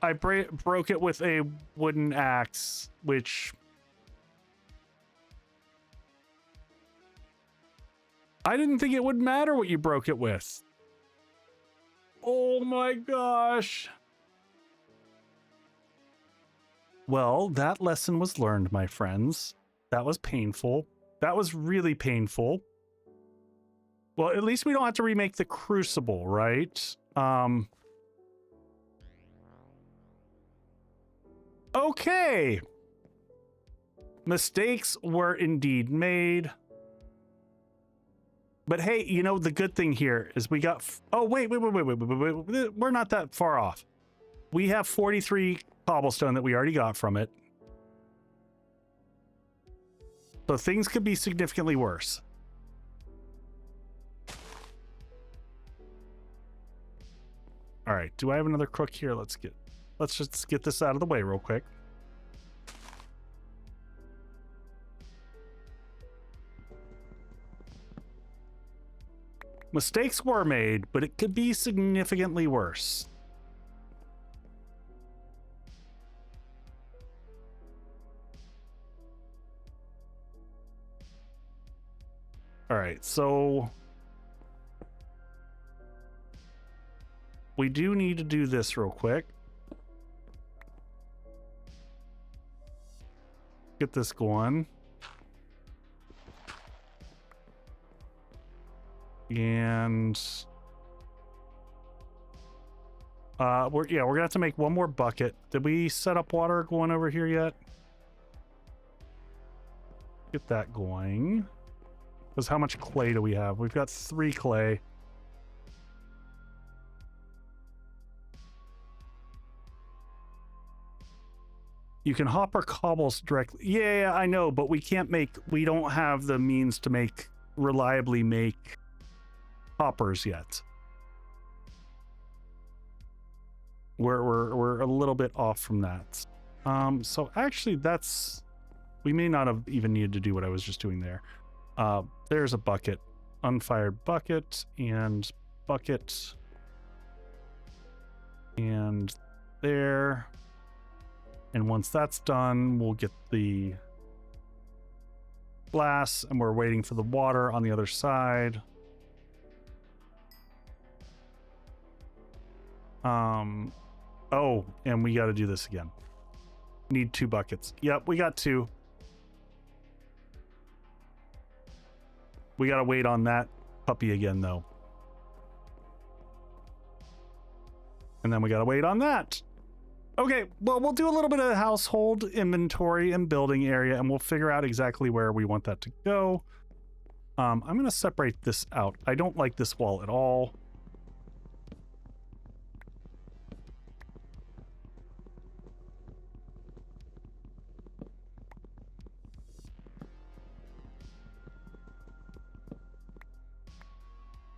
I broke it with a wooden axe, which... I didn't think it would matter what you broke it with. Oh my gosh. Well, that lesson was learned, my friends. That was painful. That was really painful. Well, at least we don't have to remake the Crucible, right? Okay. Mistakes were indeed made. But hey, you know, the good thing here is we got... Oh, wait. We're not that far off. We have 43 cobblestone that we already got from it. So things could be significantly worse. All right, do I have another crook here? Let's just get this out of the way real quick. Mistakes were made, but it could be significantly worse. All right, so we do need to do this real quick. Get this going. And we're gonna have to make one more bucket. Did we set up water going over here yet? Get that going. Because how much clay do we have? We've got 3 clay. You can hopper cobbles directly. Yeah, I know, but we don't have the means to reliably make hoppers yet. We're a little bit off from that. So actually we may not have even needed to do what I was just doing there. There's a bucket, unfired bucket, and bucket, and there. And once that's done, we'll get the glass, and we're waiting for the water on the other side. Oh, and we got to do this again. Need 2 buckets. Yep, we got 2. We got to wait on that puppy again, though. And then we got to wait on that. Okay, well, we'll do a little bit of household inventory and building area, and we'll figure out exactly where we want that to go. I'm going to separate this out. I don't like this wall at all.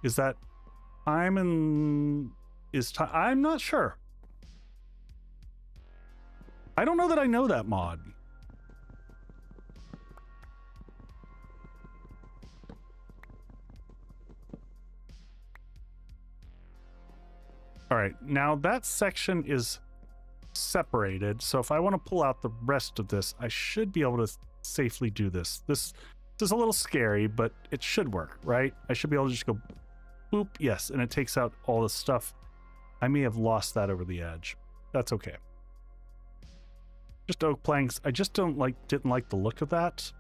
Is that I'm not sure. I don't know that I know that mod. All right, now that section is separated. So if I want to pull out the rest of this, I should be able to safely do this. This is a little scary, but it should work, right? I should be able to just go boop. Yes, and it takes out all the stuff. I may have lost that over the edge. That's okay. Just oak planks. I just didn't like the look of that.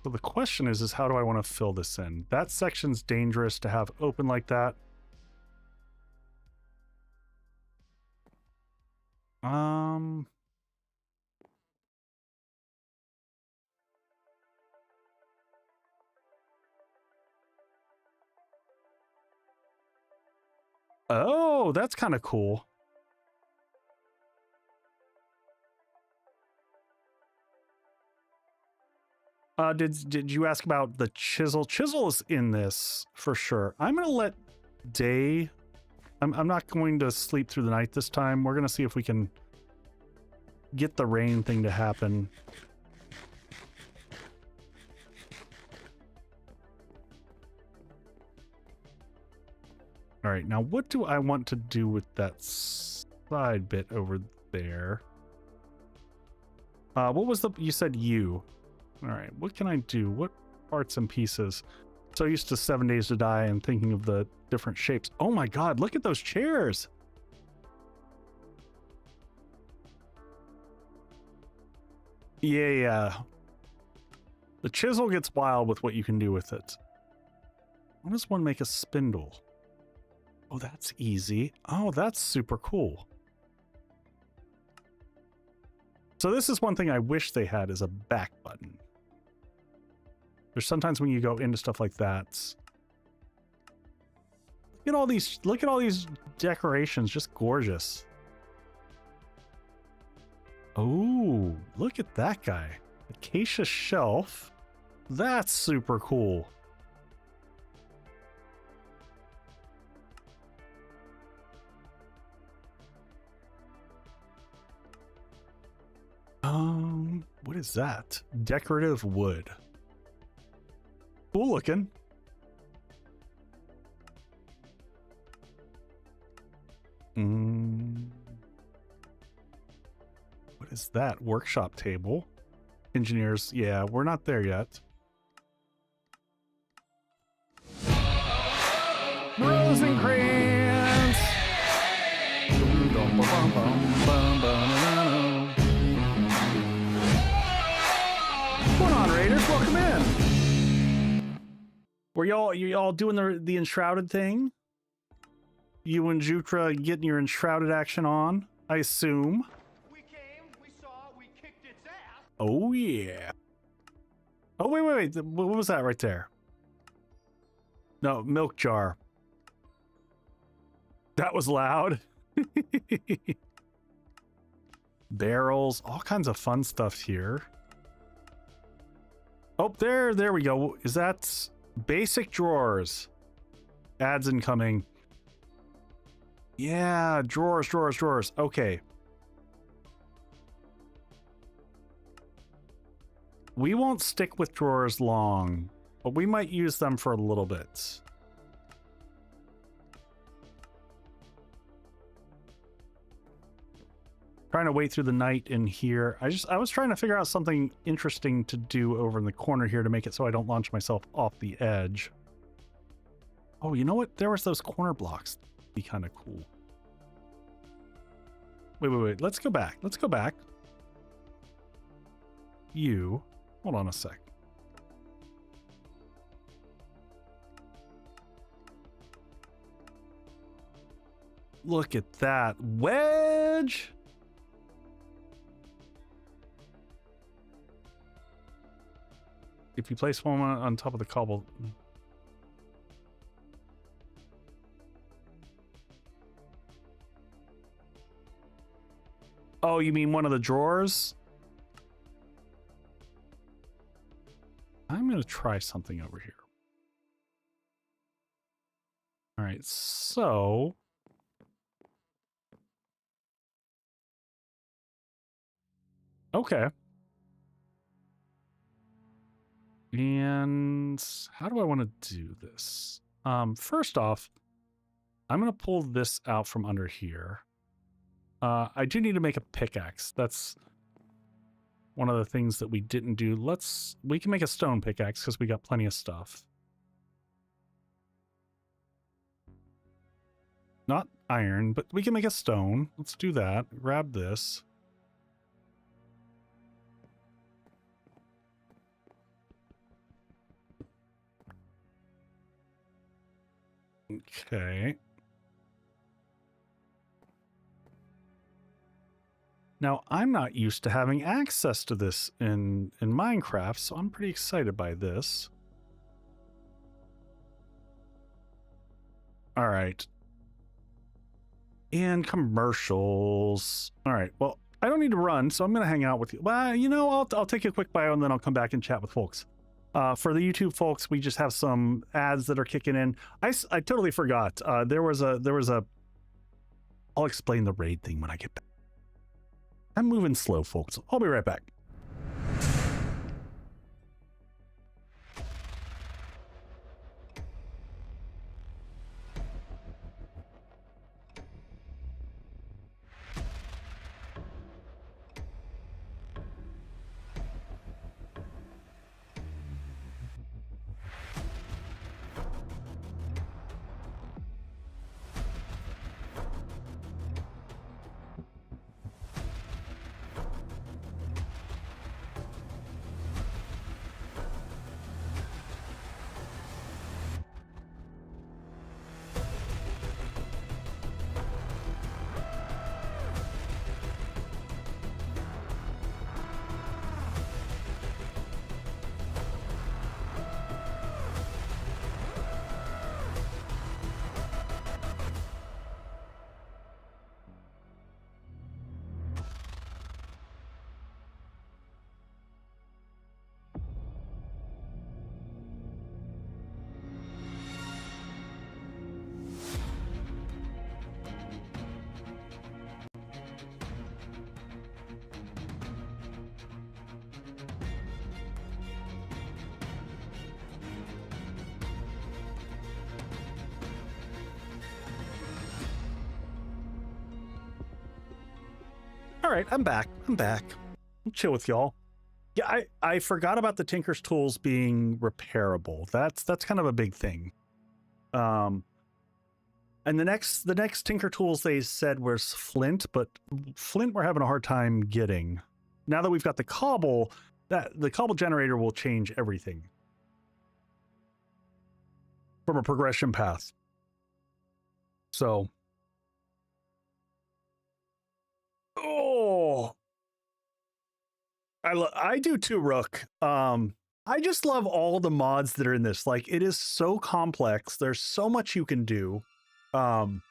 So the question is how do I want to fill this in? That section's dangerous to have open like that. Oh, that's kind of cool. Did you ask about the chisel? Chisel is in this for sure. I'm gonna let day. I'm not going to sleep through the night this time. We're gonna see if we can get the rain thing to happen. All right, now what do I want to do with that side bit over there? What was you said you. All right, what can I do? What parts and pieces? So used to 7 Days to Die and thinking of the different shapes. Oh my God, look at those chairs. Yeah. The chisel gets wild with what you can do with it. How does one make a spindle? Oh, that's easy. Oh, that's super cool. So this is one thing I wish they had is a back button. There's sometimes when you go into stuff like that. Look at all these decorations, just gorgeous. Oh, look at that guy. Acacia shelf. That's super cool. What is that? Decorative wood. Cool looking. What is that? Workshop table. Engineers. Yeah, we're not there yet. Rosencrantz! What's going on, Raiders? Welcome in. Were y'all doing the enshrouded thing? You and Jutra getting your enshrouded action on, I assume. We came, we saw, we kicked its ass. Oh yeah. Oh wait. What was that right there? No, milk jar. That was loud. Barrels, all kinds of fun stuff here. Oh, there we go. Is that basic drawers? Ads incoming. Yeah, drawers. Okay. We won't stick with drawers long, but we might use them for a little bit. Trying to wait through the night in here. I was trying to figure out something interesting to do over in the corner here to make it so I don't launch myself off the edge. Oh, you know what? There was those corner blocks. Be kind of cool. Wait. Let's go back. You. Hold on a sec. Look at that wedge. If you place one on top of the cobble. Oh, you mean one of the drawers? I'm going to try something over here. All right, so... Okay. And how do I want to do this? First off, I'm going to pull this out from under here. I do need to make a pickaxe. That's one of the things that we didn't do. We can make a stone pickaxe because we got plenty of stuff. Not iron, but we can make a stone. Let's do that. Grab this. Okay. Now, I'm not used to having access to this in Minecraft, so I'm pretty excited by this. All right. And commercials. All right. Well, I don't need to run, so I'm going to hang out with you. Well, you know, I'll take a quick bio and then I'll come back and chat with folks. For the YouTube folks, we just have some ads that are kicking in. I totally forgot. There was a. I'll explain the raid thing when I get back. I'm moving slow, folks. I'll be right back. All right, I'm back. I'll chill with y'all. Yeah, I forgot about the Tinker's tools being repairable. That's kind of a big thing. And the next Tinker tools they said was flint, but flint we're having a hard time getting. Now that we've got the cobble, the cobble generator will change everything from a progression path. So, oh, I do too, Rook. I just love all the mods that are in this. Like, it is so complex. There's so much you can do. And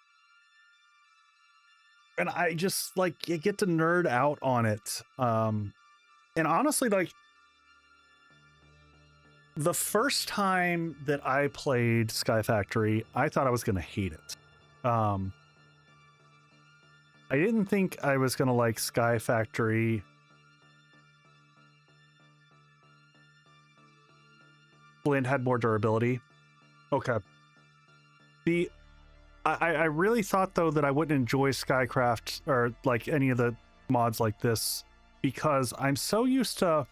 I just, like, you get to nerd out on it. And honestly, like, the first time that I played Sky Factory, I thought I was going to hate it. I didn't think I was going to like Sky Factory. Flint had more durability. Okay. I really thought, though, that I wouldn't enjoy Skycraft or like any of the mods like this because I'm so used to...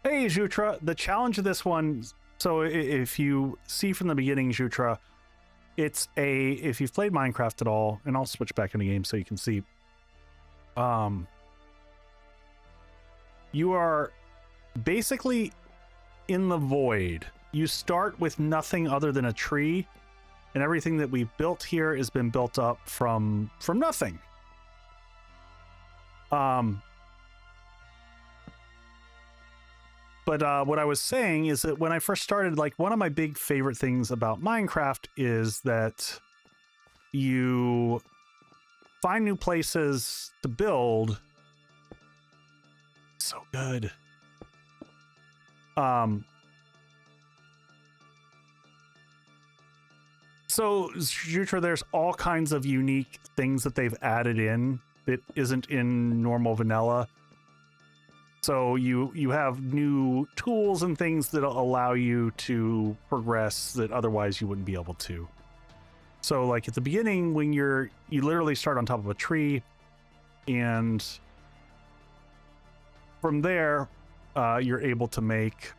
Hey, Jutra, the challenge of this one... So if you see from the beginning, Jutra, it's a... If you've played Minecraft at all, and I'll switch back into game so you can see. You are basically in the void. You start with nothing other than a tree. And everything that we've built here has been built up from nothing. But what I was saying is that when I first started, like, one of my big favorite things about Minecraft is that you find new places to build. So good. So, Jutra, there's all kinds of unique things that they've added in that isn't in normal vanilla. So you have new tools and things that allow you to progress that otherwise you wouldn't be able to. So, like, at the beginning, when you literally start on top of a tree, and from there, you're able to make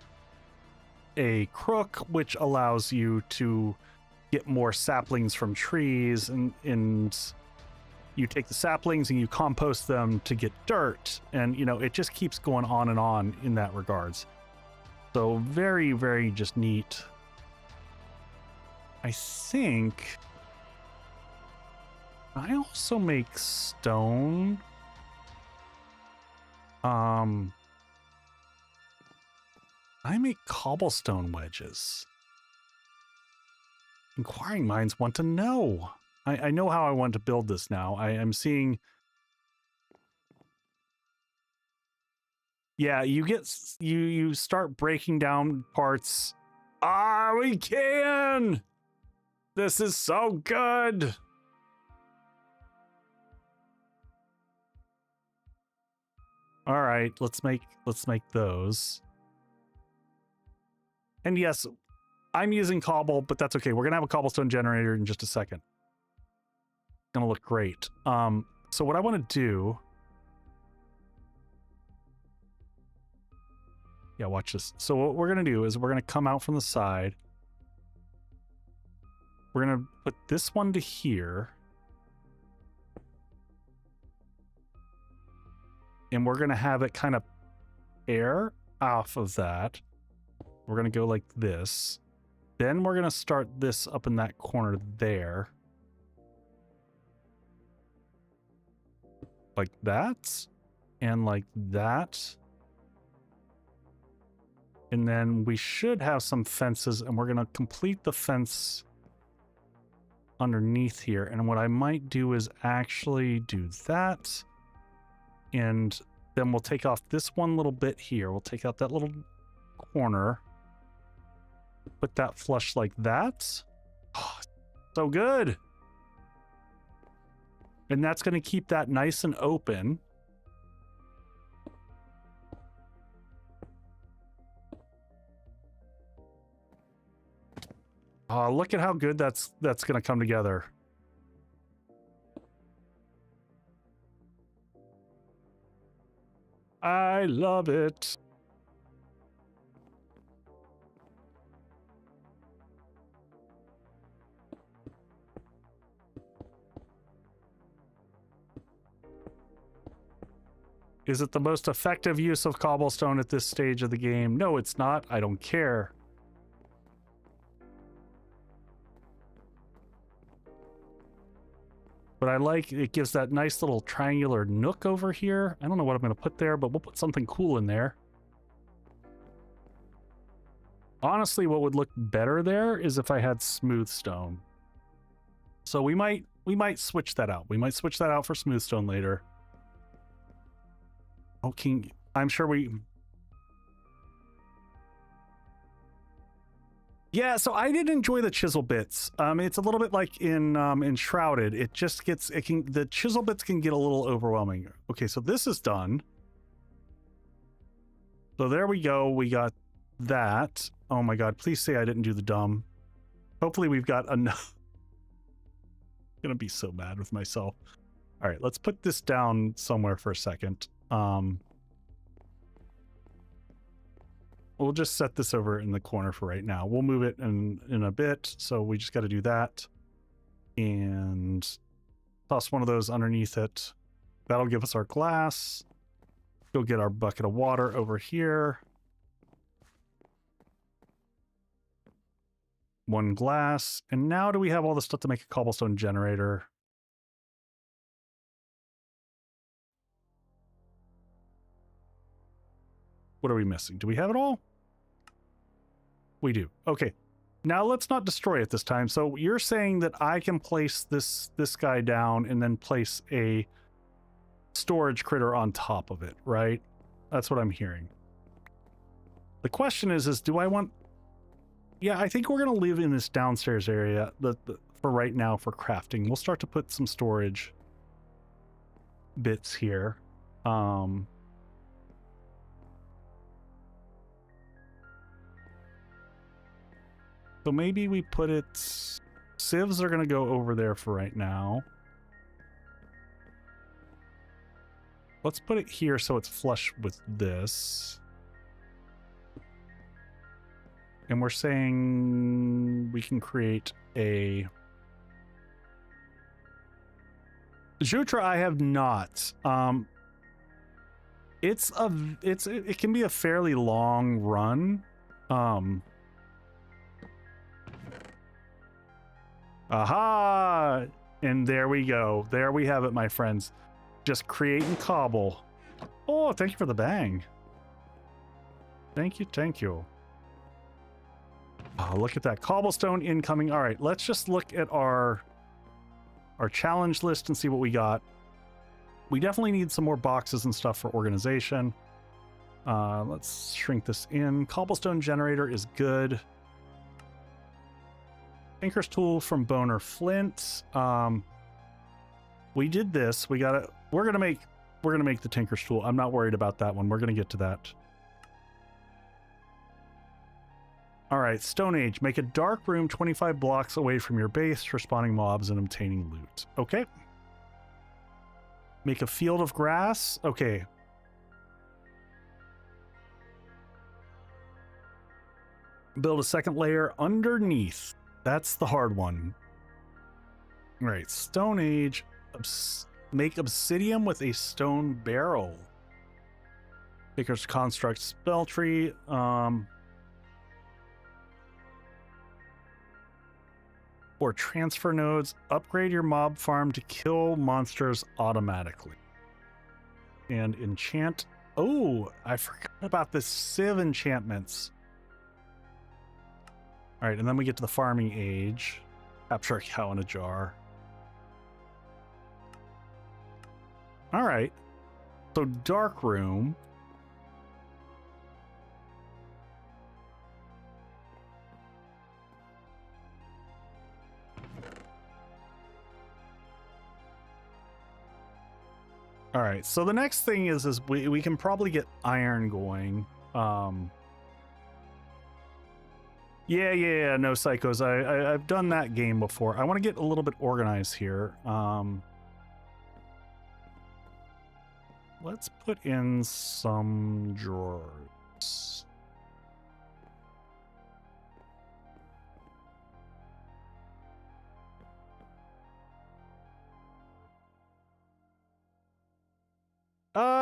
a crook, which allows you to get more saplings from trees, and you take the saplings and you compost them to get dirt, and you know, it just keeps going on and on in that regards. So very, very just neat. I think I also make stone. I make cobblestone wedges. Inquiring minds want to know. I know how I want to build this now. I am seeing. Yeah, you start breaking down parts. Ah, we can. This is so good. All right, let's make those. And yes, I'm using cobble, but that's okay. We're gonna have a cobblestone generator in just a second. Gonna look great. So what I want to do. Yeah, watch this. So what we're gonna do is we're gonna come out from the side. We're gonna put this one to here. And we're gonna have it kind of air off of that. We're gonna go like this. Then we're gonna start this up in that corner there. Like that. And like that. And then we should have some fences, and we're gonna complete the fence underneath here. And what I might do is actually do that. And then we'll take off this one little bit here. We'll take out that little corner. Put that flush like that. Oh, so good. And that's going to keep that nice and open. Oh, look at how good that's going to come together. I love it. Is it the most effective use of cobblestone at this stage of the game? No, it's not. I don't care. But I like it gives that nice little triangular nook over here. I don't know what I'm going to put there, but we'll put something cool in there. Honestly, what would look better there is if I had smooth stone. So we might switch that out. We might switch that out for smooth stone later. Okay, I'm sure we... Yeah, so I did enjoy the chisel bits. It's a little bit like in Shrouded. It just gets, the chisel bits can get a little overwhelming. Okay, so this is done. So there we go. We got that. Oh my God, please say I didn't do the dumb. Hopefully we've got enough. I'm gonna be so mad with myself. All right, let's put this down somewhere for a second. We'll just set this over in the corner for right now. We'll move it in a bit. So we just got to do that and toss one of those underneath it. That'll give us our glass. Go get our bucket of water over here. One glass. And now do we have all the stuff to make a cobblestone generator? What are we missing? Do we have it all? We do. Okay. Now let's not destroy it this time. So you're saying that I can place this guy down and then place a storage critter on top of it, right? That's what I'm hearing. The question is do I want... Yeah, I think we're going to live in this downstairs area for right now for crafting. We'll start to put some storage bits here. So maybe we put it... Sieves are going to go over there for right now. Let's put it here so it's flush with this. And we're saying we can create a... Jutra I have not. It can be a fairly long run. Aha! And there we go. There we have it, my friends. Just create and cobble. Oh, thank you for the bang. Thank you, thank you. Oh, look at that. Cobblestone incoming. All right, let's just look at our challenge list and see what we got. We definitely need some more boxes and stuff for organization. Let's shrink this in. Cobblestone generator is good. Tinker's tool from Boner Flint. We did this. We're gonna make the Tinker's tool. I'm not worried about that one. We're gonna get to that. All right, Stone Age. Make a dark room 25 blocks away from your base for spawning mobs and obtaining loot. Okay. Make a field of grass. Okay. Build a second layer underneath. That's the hard one. All right, Stone Age. Make obsidian with a stone barrel. Tinker's construct spell tree. Or transfer nodes. Upgrade your mob farm to kill monsters automatically. And enchant. Oh, I forgot about the Civ enchantments. All right, and then we get to the farming age. Capture a cow in a jar. All right. So dark room. All right, so the next thing is we can probably get iron going. Yeah, no psychos. I've done that game before. I want to get a little bit organized here. Let's put in some drawers.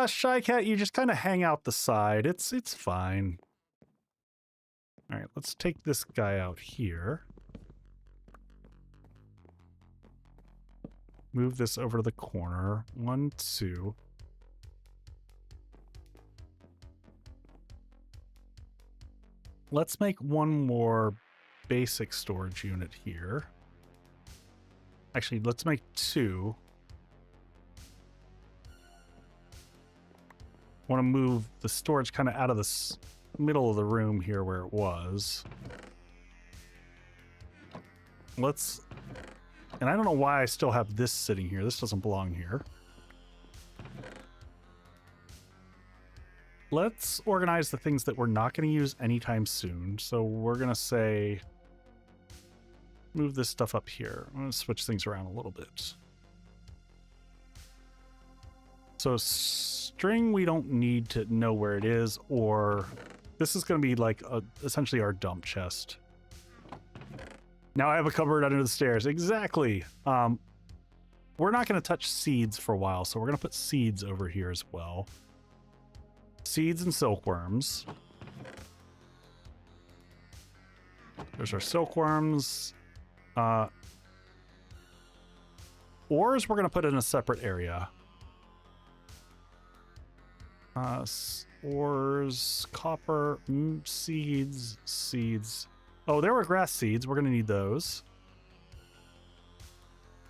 Shy Cat, you just kind of hang out the side. It's fine. All right, let's take this guy out here. Move this over to the corner. 1, 2. Let's make one more basic storage unit here. Actually, let's make 2. Want to move the storage kind of out of the middle of the room here where it was. And I don't know why I still have this sitting here. This doesn't belong here. Let's organize the things that we're not going to use anytime soon. So we're going to say, move this stuff up here. I'm going to switch things around a little bit. So string, we don't need to know where it is, or this is going to be like essentially our dump chest. Now I have a cupboard under the stairs. Exactly. We're not going to touch seeds for a while, so we're going to put seeds over here as well. Seeds and silkworms. There's our silkworms. Ores we're going to put in a separate area. Ores, copper, seeds. Oh, there were grass seeds. We're going to need those.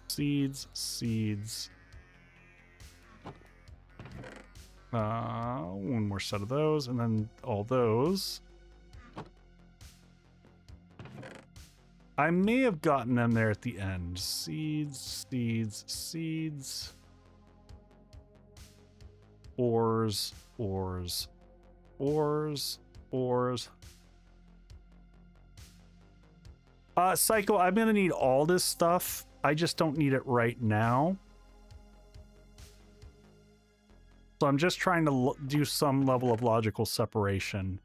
Seeds. One more set of those, and then all those. I may have gotten them there at the end. Seeds. Ores. Psycho, I'm gonna need all this stuff. I just don't need it right now. So I'm just trying to do some level of logical separation.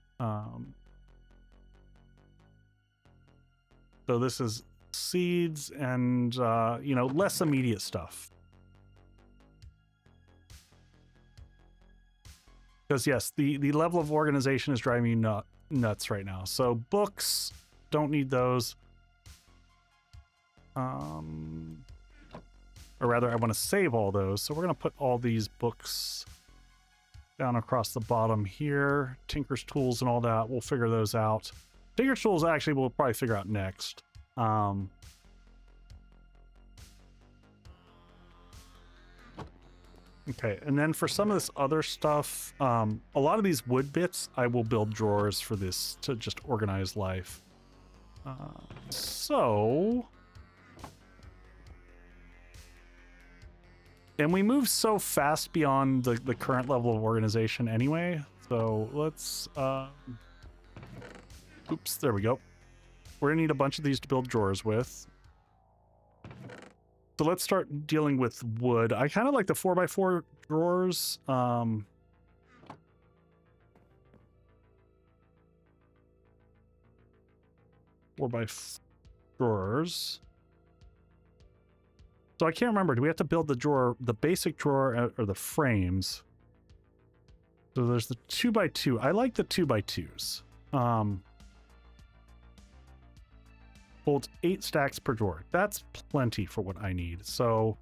So this is seeds and, less immediate stuff. Because yes, the level of organization is driving me nuts right now. So books, don't need those. Or rather, I want to save all those. So we're going to put all these books down across the bottom here. Tinker's Tools and all that. We'll figure those out. Tinker's Tools, actually, we'll probably figure out next. Okay, and then for some of this other stuff, a lot of these wood bits, I will build drawers for this to just organize life. And we move so fast beyond the current level of organization anyway. So let's, oops, there we go. We're gonna need a bunch of these to build drawers with. So let's start dealing with wood. I kind of like the 4x4 drawers. 4x4 drawers. So I can't remember. Do we have to build the drawer, the basic drawer, or the frames? So there's the 2x2. I like the 2x2s. Holds 8 stacks per drawer. That's plenty for what I need. So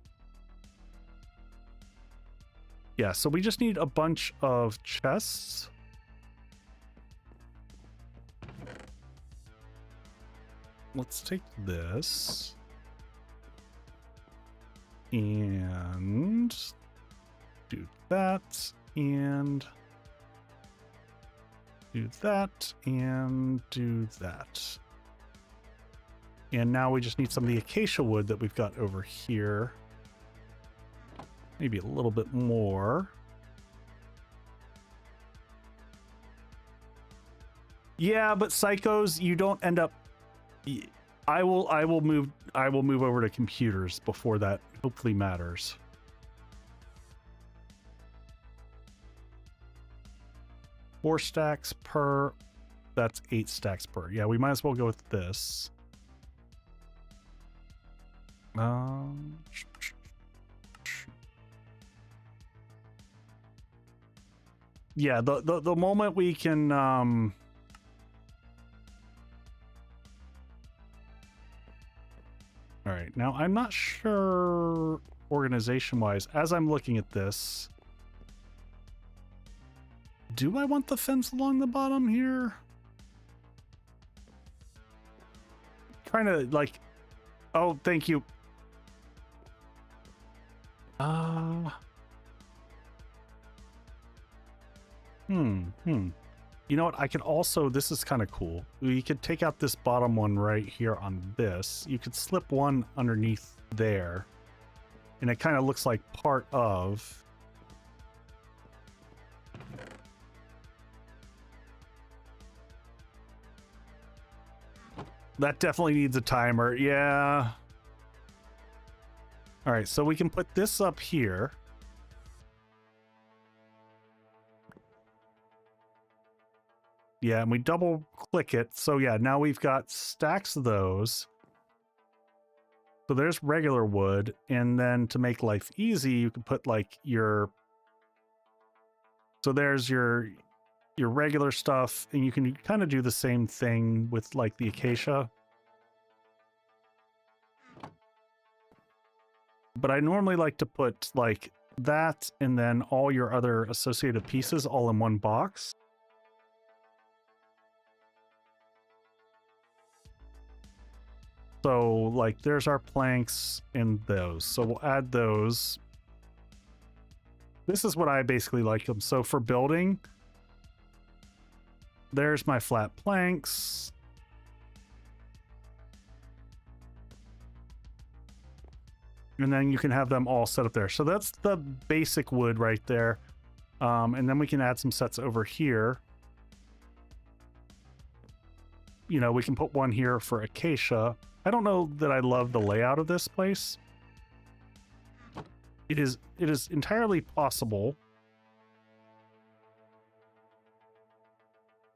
yeah, so we just need a bunch of chests. Let's take this and do that and do that and do that. And now we just need some of the acacia wood that we've got over here. Maybe a little bit more. Yeah, but psychos, you don't end up. I will move over to computers before that hopefully matters. Four stacks per. That's 8 stacks per. Yeah, we might as well go with this. Yeah, the moment we can all right, now I'm not sure organization wise as I'm looking at this, do I want the fence along the bottom here? Trying to like, oh, thank you. You know what? I could also, this is kind of cool. We could take out this bottom one right here on this. You could slip one underneath there. And it kind of looks like part of. That definitely needs a timer. Yeah. All right, so we can put this up here. Yeah, and we double click it. So yeah, now we've got stacks of those. So there's regular wood. And then to make life easy, you can put like your, so there's your regular stuff, and you can kind of do the same thing with like the acacia. But I normally like to put like that and then all your other associated pieces all in one box. So like there's our planks and those. So we'll add those. This is what I basically like them. So for building, there's my flat planks. And then you can have them all set up there. So that's the basic wood right there. And then we can add some sets over here. You know, we can put one here for acacia. I don't know that I love the layout of this place. It is entirely possible.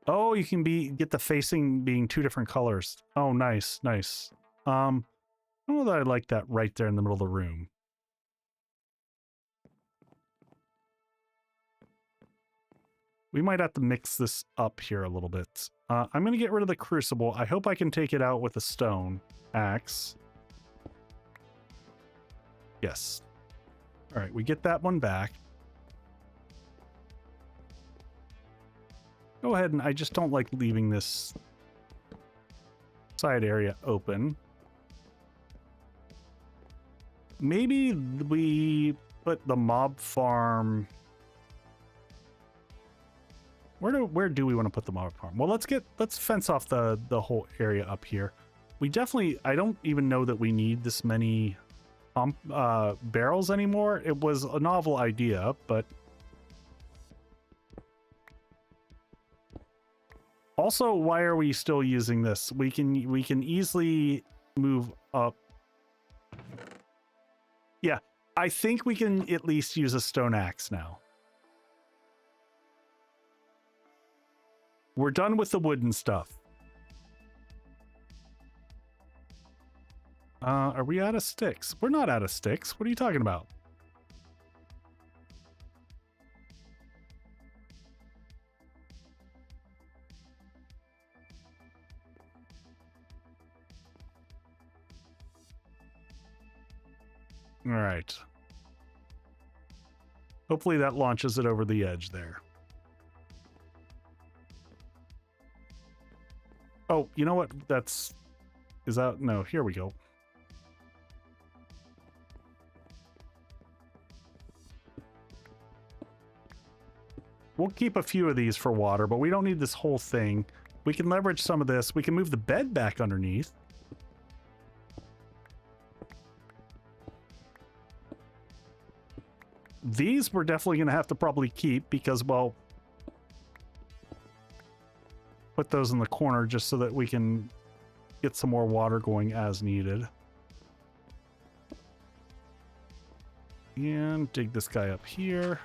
Oh, you can get the facing being 2 different colors. Oh, nice, nice. I don't know that I like that right there in the middle of the room. We might have to mix this up here a little bit. I'm going to get rid of the crucible. I hope I can take it out with a stone axe. Yes. All right, we get that one back. Go ahead, and I just don't like leaving this side area open. Maybe we put the mob farm. Where do we want to put the mob farm? Well, let's fence off the whole area up here. We definitely, I don't even know that we need this many barrels anymore. It was a novel idea, but also, why are we still using this? We can easily move up. Yeah, I think we can at least use a stone axe now. We're done with the wooden stuff. Are we out of sticks? We're not out of sticks. What are you talking about? All right. Hopefully that launches it over the edge there. Oh, you know what? Is that? No, here we go. We'll keep a few of these for water, but we don't need this whole thing. We can leverage some of this. We can move the bed back underneath. These we're definitely going to have to probably keep because, well, put those in the corner just so that we can get some more water going as needed. And dig this guy up here.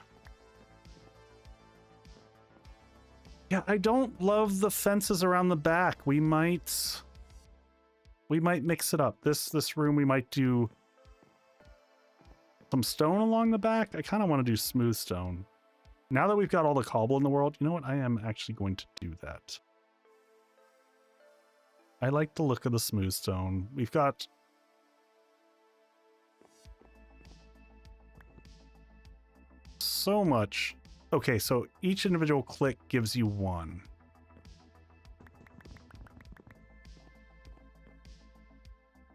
Yeah, I don't love the fences around the back. We might mix it up. This room we might do some stone along the back. I kind of want to do smooth stone. Now that we've got all the cobble in the world, you know what? I am actually going to do that. I like the look of the smooth stone. We've got so much. Okay, so each individual click gives you one.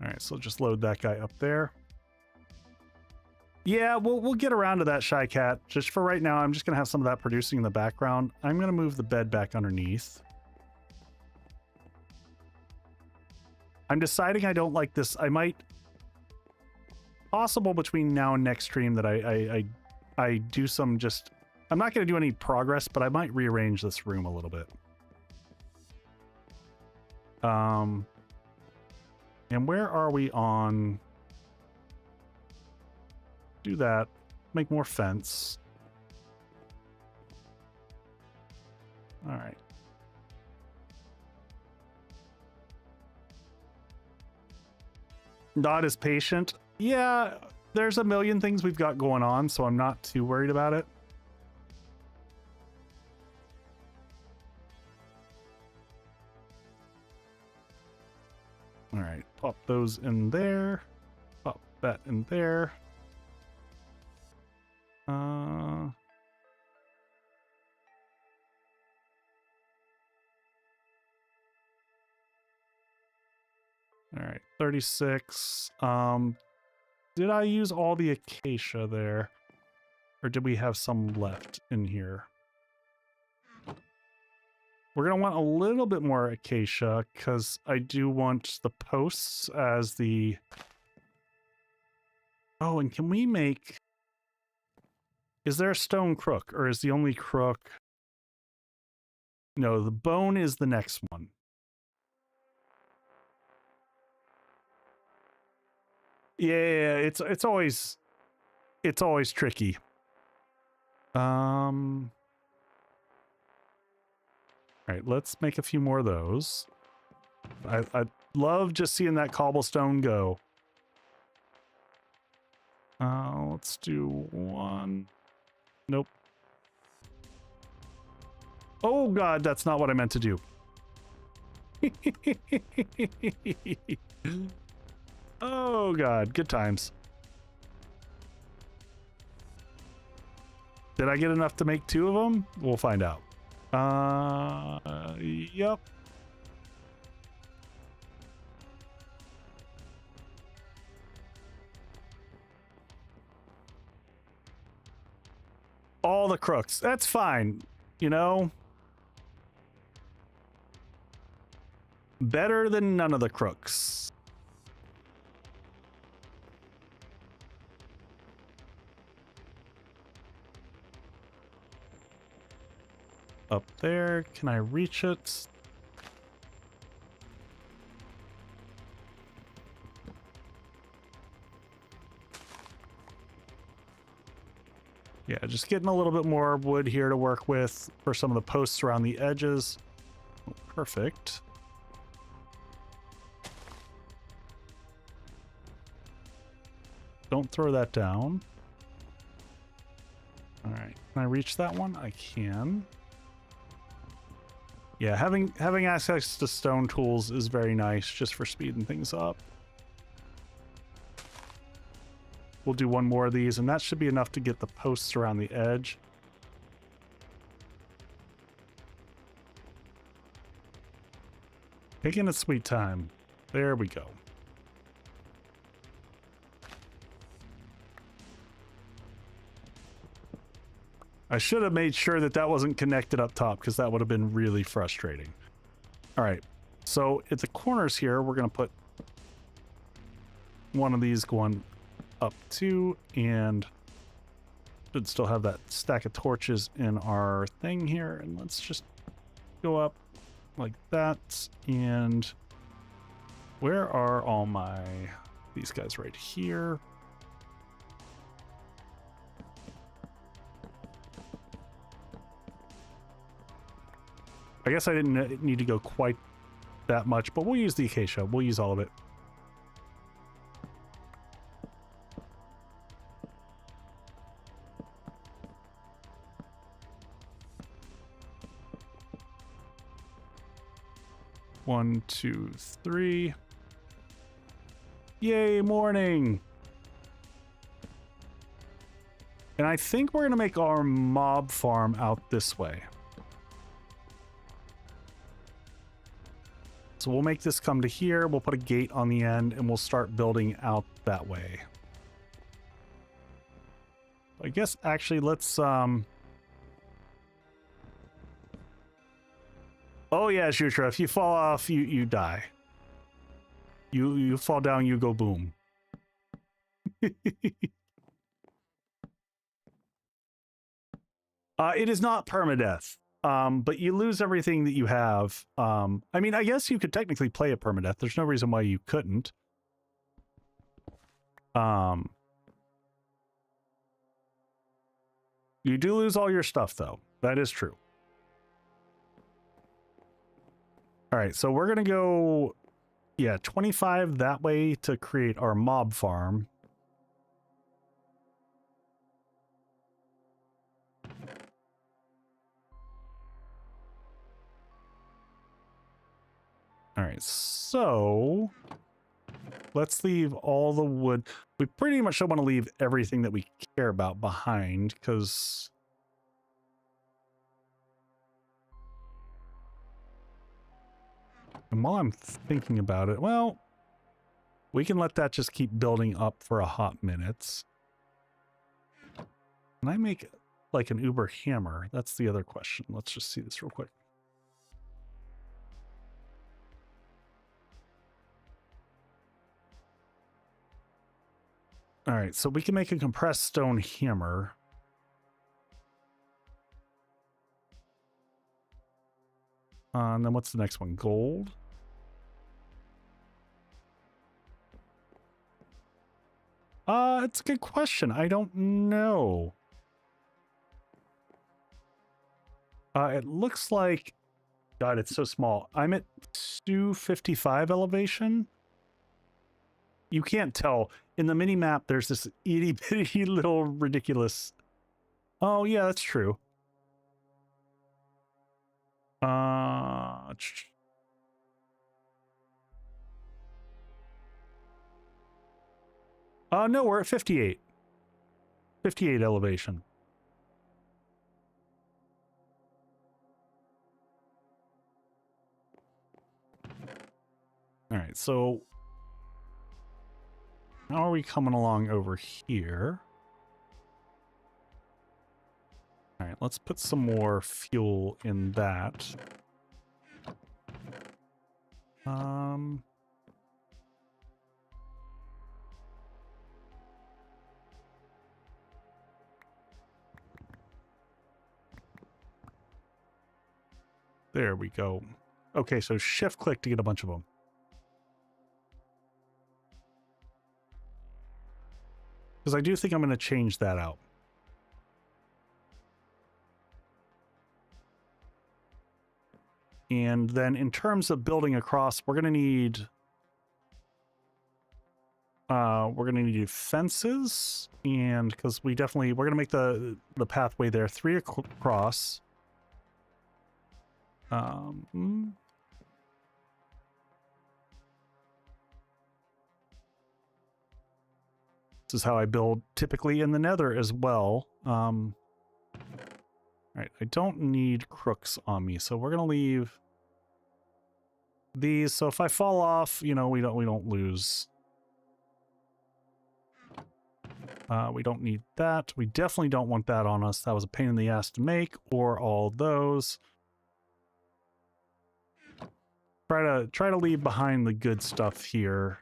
All right, so just load that guy up there. Yeah, we'll get around to that, Shy Cat. Just for right now, I'm just going to have some of that producing in the background. I'm going to move the bed back underneath. I'm deciding I don't like this. I might... Possible between now and next stream that I do some just... I'm not going to do any progress, but I might rearrange this room a little bit. And where are we on... Do that. Make more fence. All right. Not as patient. Yeah, there's a million things we've got going on, so I'm not too worried about it. All right, pop those in there. Pop that in there. All right, 36. Did I use all the acacia there? Or did we have some left in here? We're going to want a little bit more acacia because I do want the posts as the... Oh, and can we make... Is there a stone crook or is the only crook... No, the bone is the next one. Yeah, it's always tricky. All right, let's make a few more of those. I love just seeing that cobblestone go. Let's do one. Nope. Oh God, that's not what I meant to do. Oh God, good times. Did I get enough to make 2 of them? We'll find out. Yep. All the crooks. That's fine. You know? Better than none of the crooks. Up there. Can I reach it? Yeah, just getting a little bit more wood here to work with for some of the posts around the edges. Oh, perfect. Don't throw that down. All right, can I reach that one? I can. Yeah, having access to stone tools is very nice just for speeding things up. We'll do one more of these, and that should be enough to get the posts around the edge. Taking a sweet time. There we go. I should have made sure that that wasn't connected up top, because that would have been really frustrating. All right, so at the corners here, we're going to put one of these going up too, and should still have that stack of torches in our thing here. And let's just go up like that. And where are all these guys? Right here. I guess I didn't need to go quite that much, but we'll use the acacia. We'll use all of it. One, two, three. Yay, morning. And I think we're going to make our mob farm out this way. So we'll make this come to here. We'll put a gate on the end and we'll start building out that way. I guess actually let's oh yeah, Shutra, if you fall off, you die. You fall down, you go boom. It is not permadeath, but you lose everything that you have. I mean, I guess you could technically play a permadeath. There's no reason why you couldn't. You do lose all your stuff, though. That is true. All right, so we're going to go, yeah, 25 that way to create our mob farm. All right, so let's leave all the wood. We pretty much don't want to leave everything that we care about behind, because and while I'm thinking about it, well, we can let that just keep building up for a hot minute. Can I make like an Uber hammer? That's the other question. Let's just see this real quick. All right, so we can make a compressed stone hammer. And then what's the next one? Gold. It's a good question. I don't know. It looks like, God, it's so small. I'm at 255 elevation. You can't tell. In the mini map, there's this itty bitty little ridiculous. Oh, yeah, that's true. No, we're at 58. 58 elevation. right, so how are we coming along over here? All right, let's put some more fuel in that. There we go. Okay, so shift click to get a bunch of them. Because I do think I'm going to change that out. And then in terms of building across, we're going to need fences, and because we're going to make the pathway there 3 across. This is how I build typically in the Nether as well. All right, I don't need crooks on me, so we're gonna leave these. So if I fall off, you know, we don't lose. We don't need that. We definitely don't want that on us. That was a pain in the ass to make, or all those. Try to leave behind the good stuff here.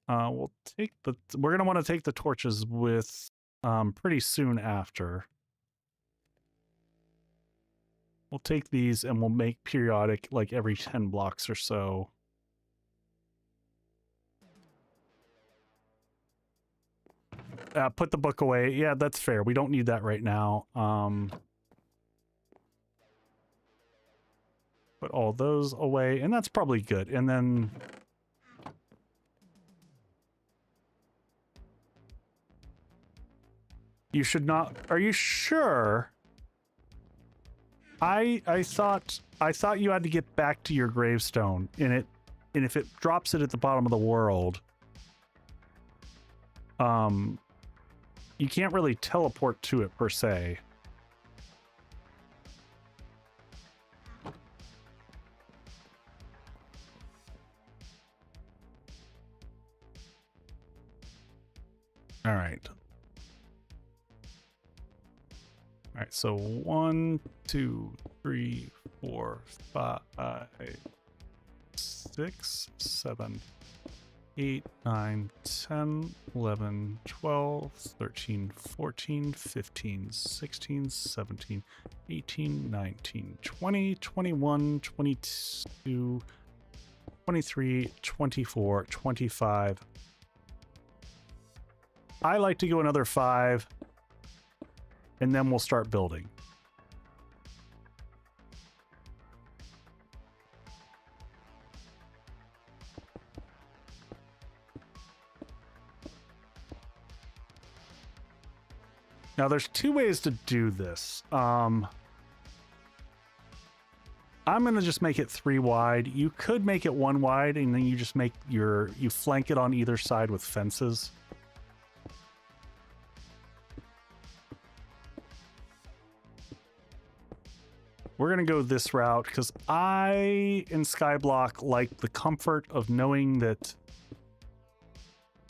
We'll take we're gonna want to take the torches with pretty soon after. We'll take these and we'll make periodic, like every 10 blocks or so. Put the book away. Yeah, that's fair. We don't need that right now. Put all those away, and that's probably good. And then you should not. Are you sure? I thought you had to get back to your gravestone, and if it drops it at the bottom of the world, you can't really teleport to it per se. All right. All right, so 1, 2, 3, 4, 5, 6, 7, 8, 9, 10, 11, 12, 13, 14, 15, 16, 17, 18, 19, 20, 21, 22, 23, 24, 25. I like to go another 5. And then we'll start building. Now there's 2 ways to do this. I'm gonna just make it 3 wide. You could make it 1 wide and then you just make you flank it on either side with fences. We're going to go this route because I, in Skyblock, like the comfort of knowing that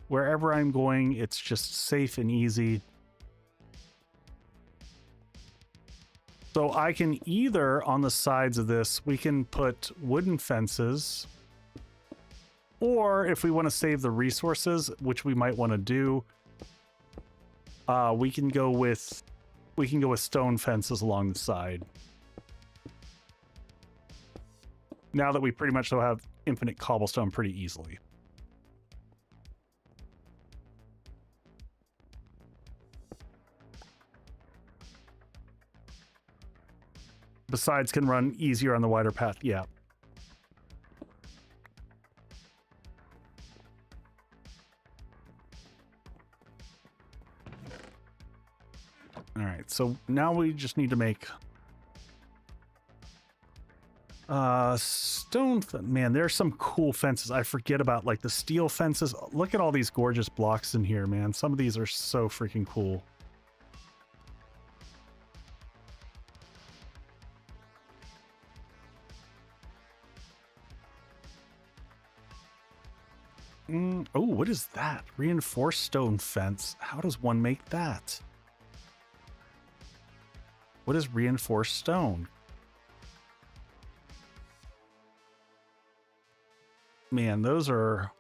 wherever I'm going, it's just safe and easy. So I can either, on the sides of this, we can put wooden fences, or if we want to save the resources, which we might want to do, we can go with stone fences along the side. Now that we pretty much will have infinite cobblestone pretty easily. Besides, can run easier on the wider path. Yeah. All right, so now we just need to make stone. Man, there's some cool fences. I forget about, like, the steel fences. Look at all these gorgeous blocks in here, man. Some of these are so freaking cool. Oh, what is that? Reinforced stone fence. How does one make that? What is reinforced stone? Man, those are...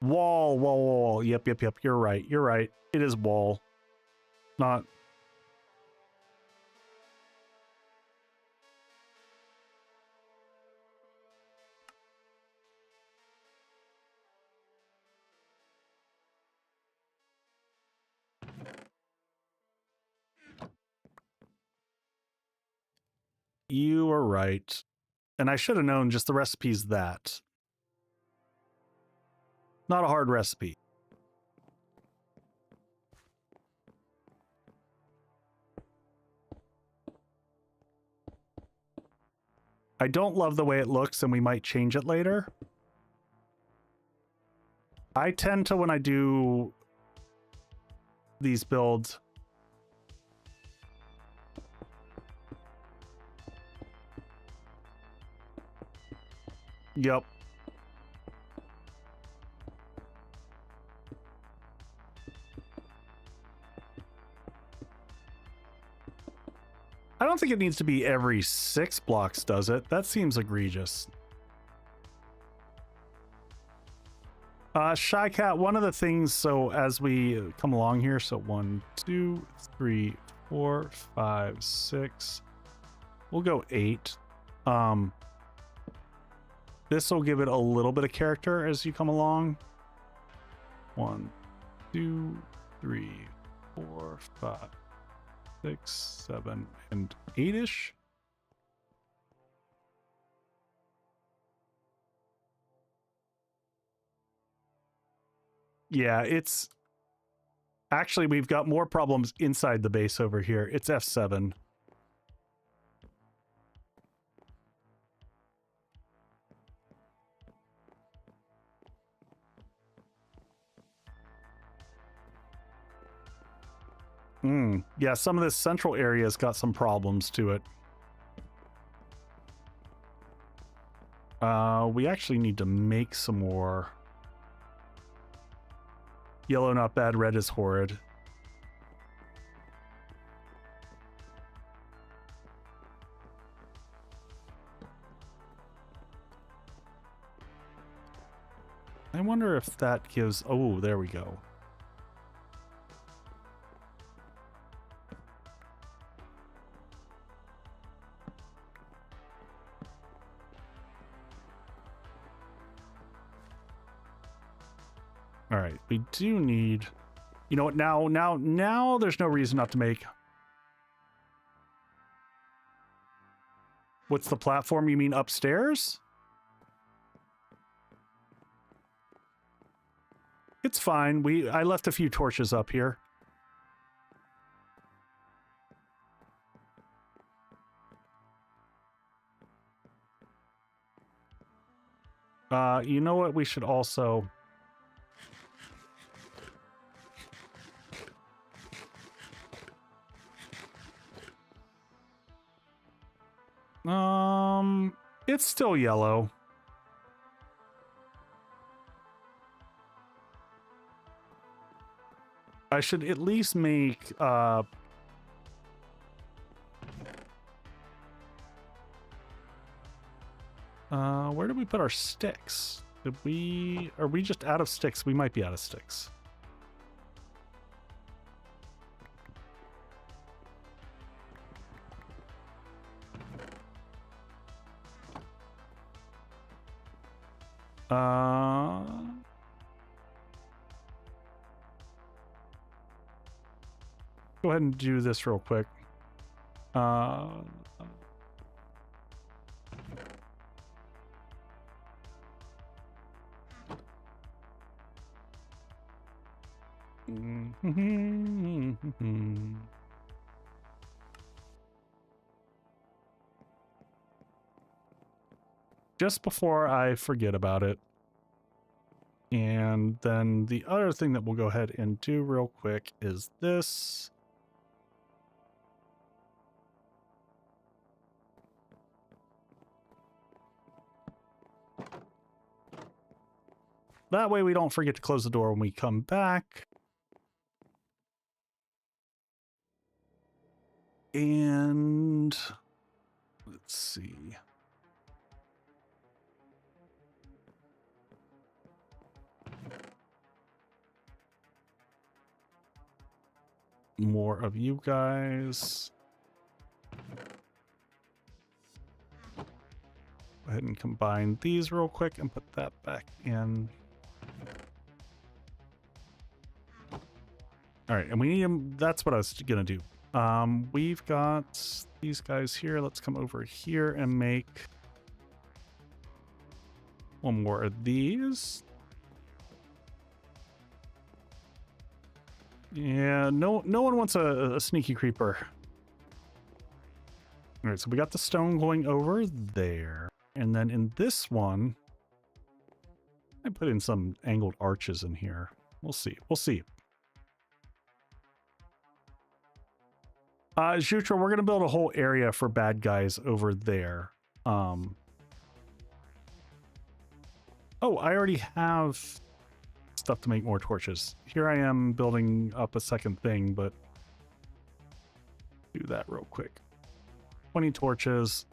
Wall. Yep. You're right. It is wall. Not... You are right. And I should have known just the recipe's that. Not a hard recipe. I don't love the way it looks, and we might change it later. I tend to, when I do these builds, yep. I don't think it needs to be every 6 blocks, does it? That seems egregious. Shy Cat, one of the things, so as we come along here, so 1, 2, 3, 4, 5, 6, we'll go 8. This will give it a little bit of character as you come along. 1, 2, 3, 4, 5, 6, 7, and 8-ish. Yeah, it's... Actually, we've got more problems inside the base over here. It's F7. Yeah, some of this central area's got some problems to it. We actually need to make some more. Yellow not bad, red is horrid. I wonder if that gives... Oh, there we go. All right, we do need... You know what, now there's no reason not to make... What's the platform? You mean upstairs? It's fine. I left a few torches up here. You know what? We should also... It's still yellow. I should at least make, where did we put our sticks? Are we just out of sticks? We might be out of sticks. Go ahead and do this real quick. Just before I forget about it. And then the other thing that we'll go ahead and do real quick is this. that way we don't forget to close the door when we come back. And let's see. More of you guys. Go ahead and combine these real quick and put that back in. All right, and we need them. That's what I was gonna do. We've got these guys here. Let's come over here and make one more of these. Yeah, no one wants a sneaky creeper. All right, so we got the stone going over there. And then in this one, I put in some angled arches in here. We'll see. We'll see. Jutra, we're going to build a whole area for bad guys over there. Oh, I already have stuff to make more torches. Here I am building up a second thing, but do that real quick. 20 torches.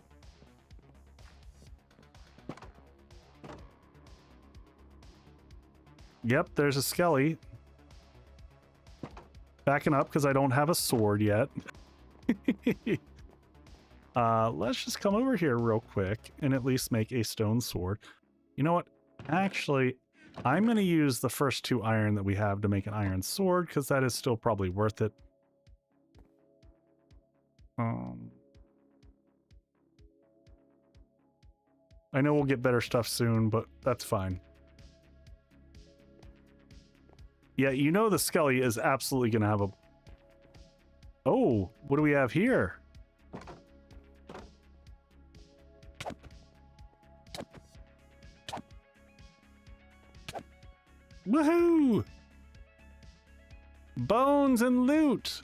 Yep, there's a skelly. Backing up because I don't have a sword yet. Let's just come over here real quick and at least make a stone sword. You know what? Actually, I'm going to use the first 2 iron that we have to make an iron sword because that is still probably worth it. I know we'll get better stuff soon, but that's fine. Yeah, you know the skelly is absolutely going to have a... Oh, what do we have here? Woohoo! Bones and loot!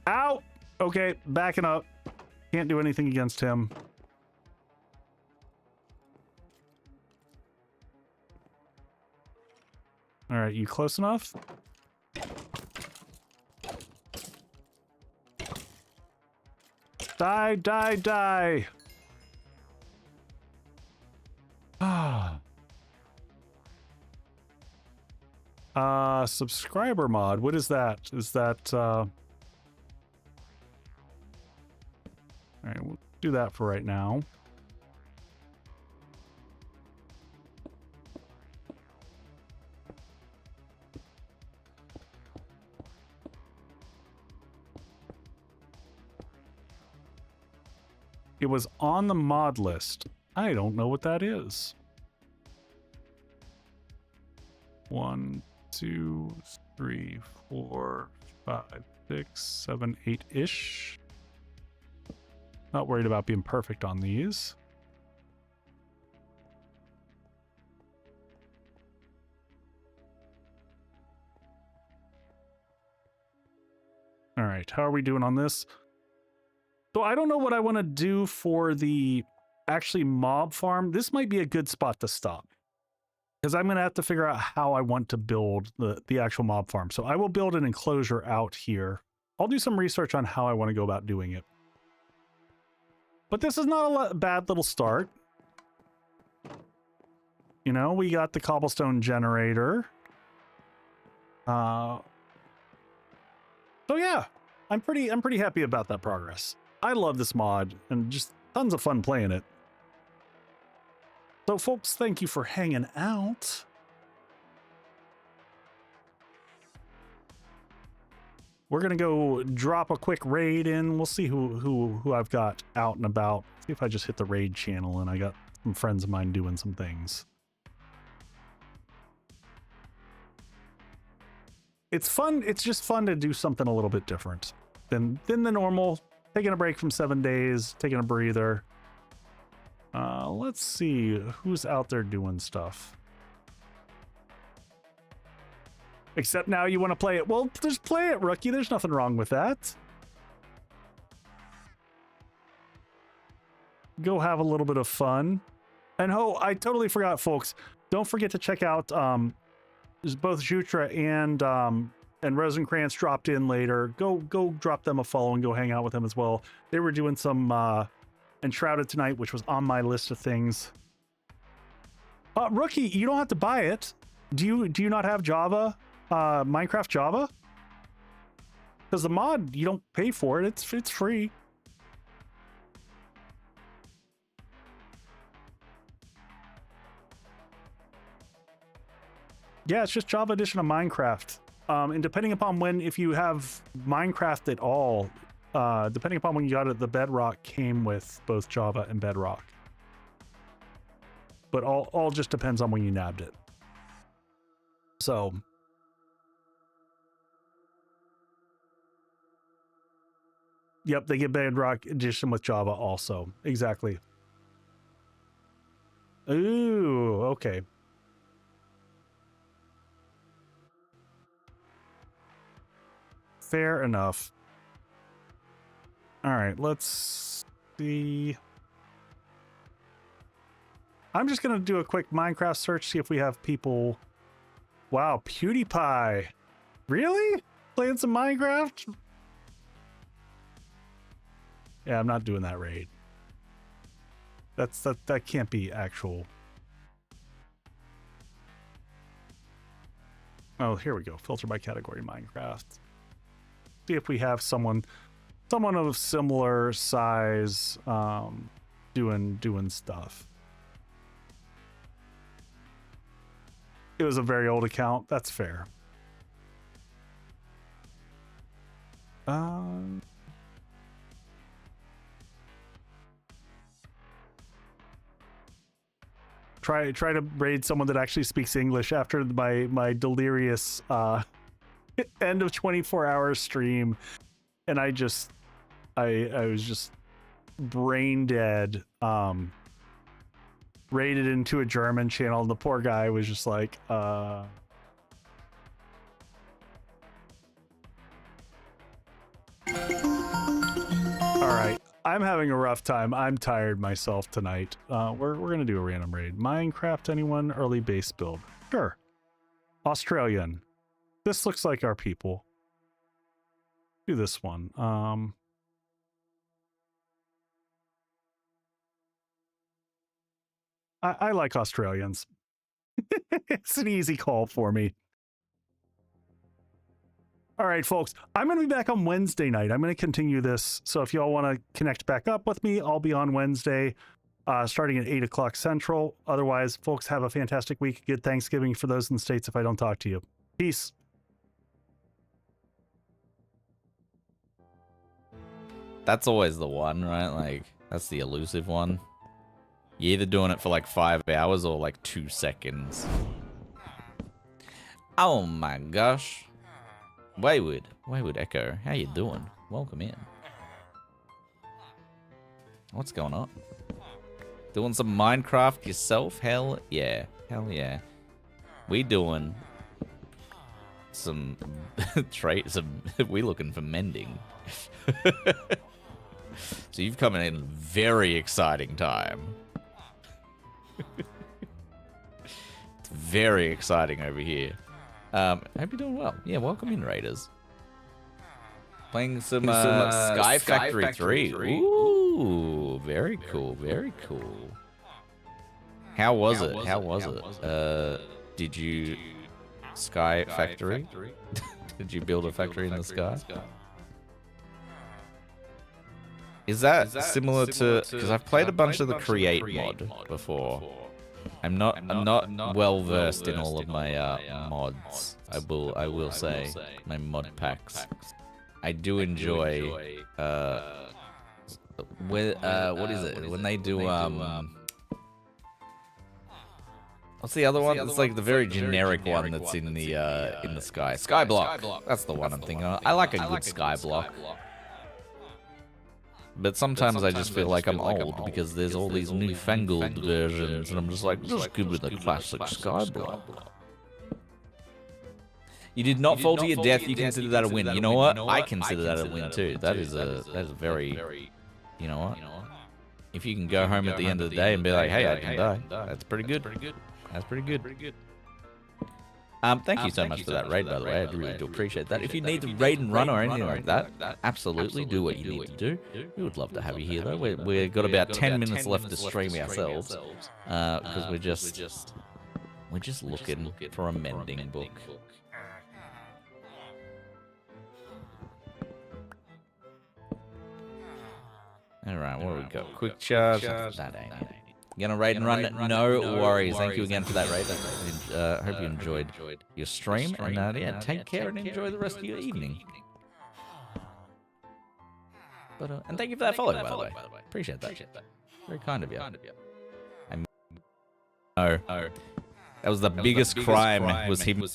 Ow! Okay, backing up. Can't do anything against him. All right, you close enough? Die, die, die! Ah. Subscriber mod. What is that? Is that, All right, we'll do that for right now. It was on the mod list. I don't know what that is. 1, 2, 3, 4, 5, 6, 7, 8-ish. Not worried about being perfect on these. All right, how are we doing on this? So I don't know what I want to do for the actually mob farm. This might be a good spot to stop because I'm going to have to figure out how I want to build the actual mob farm. So I will build an enclosure out here. I'll do some research on how I want to go about doing it. But this is not a bad little start. You know, we got the cobblestone generator. So yeah, I'm pretty happy about that progress. I love this mod and just tons of fun playing it. So folks, thank you for hanging out. We're gonna go drop a quick raid in. We'll see who I've got out and about. See if I just hit the raid channel and I got some friends of mine doing some things. It's fun. It's just fun to do something a little bit different than the normal. Taking a break from 7 days, taking a breather. Let's see who's out there doing stuff. Except now you want to play it. Well, just play it, rookie. There's nothing wrong with that. go have a little bit of fun. And oh, I totally forgot, folks. Don't forget to check out both Jutra and Rosencrantz dropped in later. Go drop them a follow and go hang out with them as well. They were doing some Enshrouded tonight, which was on my list of things. Rookie, you don't have to buy it. Do you not have Java? Minecraft Java? Because the mod, you don't pay for it. It's free. Yeah, it's just Java edition of Minecraft. And depending upon if you have Minecraft at all, depending upon when you got it, the Bedrock came with both Java and Bedrock. But all just depends on when you nabbed it. So. Yep, they get Bedrock edition with Java also. Exactly. Ooh, okay. Fair enough. All right, let's see. I'm just going to do a quick Minecraft search, see if we have people. Wow, PewDiePie. Really? Playing some Minecraft? Yeah, I'm not doing that raid. That can't be actual. Oh, here we go. Filter by category Minecraft. See if we have someone of similar size doing stuff. It was a very old account. That's fair. Try to raid someone that actually speaks English after my delirious end of 24-hour stream, and I was just brain dead. Raided into a German channel, and the poor guy was just like, all right, I'm having a rough time. I'm tired myself tonight. We're gonna do a random raid. Minecraft, anyone? Early base build. Sure. Australian. This looks like our people. Do this one. I like Australians. It's an easy call for me. All right, folks, I'm going to be back on Wednesday night. I'm going to continue this. So if y'all want to connect back up with me, I'll be on Wednesday, starting at 8 o'clock Central. Otherwise, folks, have a fantastic week. Good Thanksgiving for those in the States if I don't talk to you. Peace. That's always the one, right? Like, that's the elusive one. You're either doing it for like 5 hours or like 2 seconds. Oh my gosh. Wayward Echo, how you doing? Welcome in. What's going on? Doing some Minecraft yourself? Hell yeah. Hell yeah. We doing some we looking for mending. So you've come in a very exciting time. It's very exciting over here. Hope you're doing well. Yeah, welcome in, Raiders. Playing some Sky Factory 3. Ooh, very cool, very cool. How was it? How was it? Did you Sky Factory? Did you build a factory in the sky? Is that similar to? Because I've played a bunch of the Create mod before. I'm not well versed in all of my mods. I will say my mod packs. I do enjoy what is it when they do what's the other one? It's like the very generic one that's in the sky. Skyblock. That's the one I'm thinking of. I like a good Skyblock. But sometimes I just feel like I'm old because there's all these newfangled versions, and I'm just like, just give me the classic Skyblock. You did not fall to your death. You consider that a win. You know what? I consider that a win too. That is a very, you know what? if you can go home at the end of the day and be like, hey, I didn't die. That's pretty good. That's pretty good. Thank you so much for that raid, by the way. I really do appreciate that. If you need to raid and run or anything like that, absolutely do what you need to do. We would love to have you here, though. We've got about 10 minutes left to stream ourselves because we're just looking for a mending book. All right, what do we got? Quick charge. That ain't it. You gonna raid and run it? No worries. Thank you again for that raid. Hope you enjoyed your stream. And yeah, take care and enjoy the rest of your evening. But and thank you for that follow, by the way. Appreciate that. Very kind of you. Oh, that was the biggest crime. Was him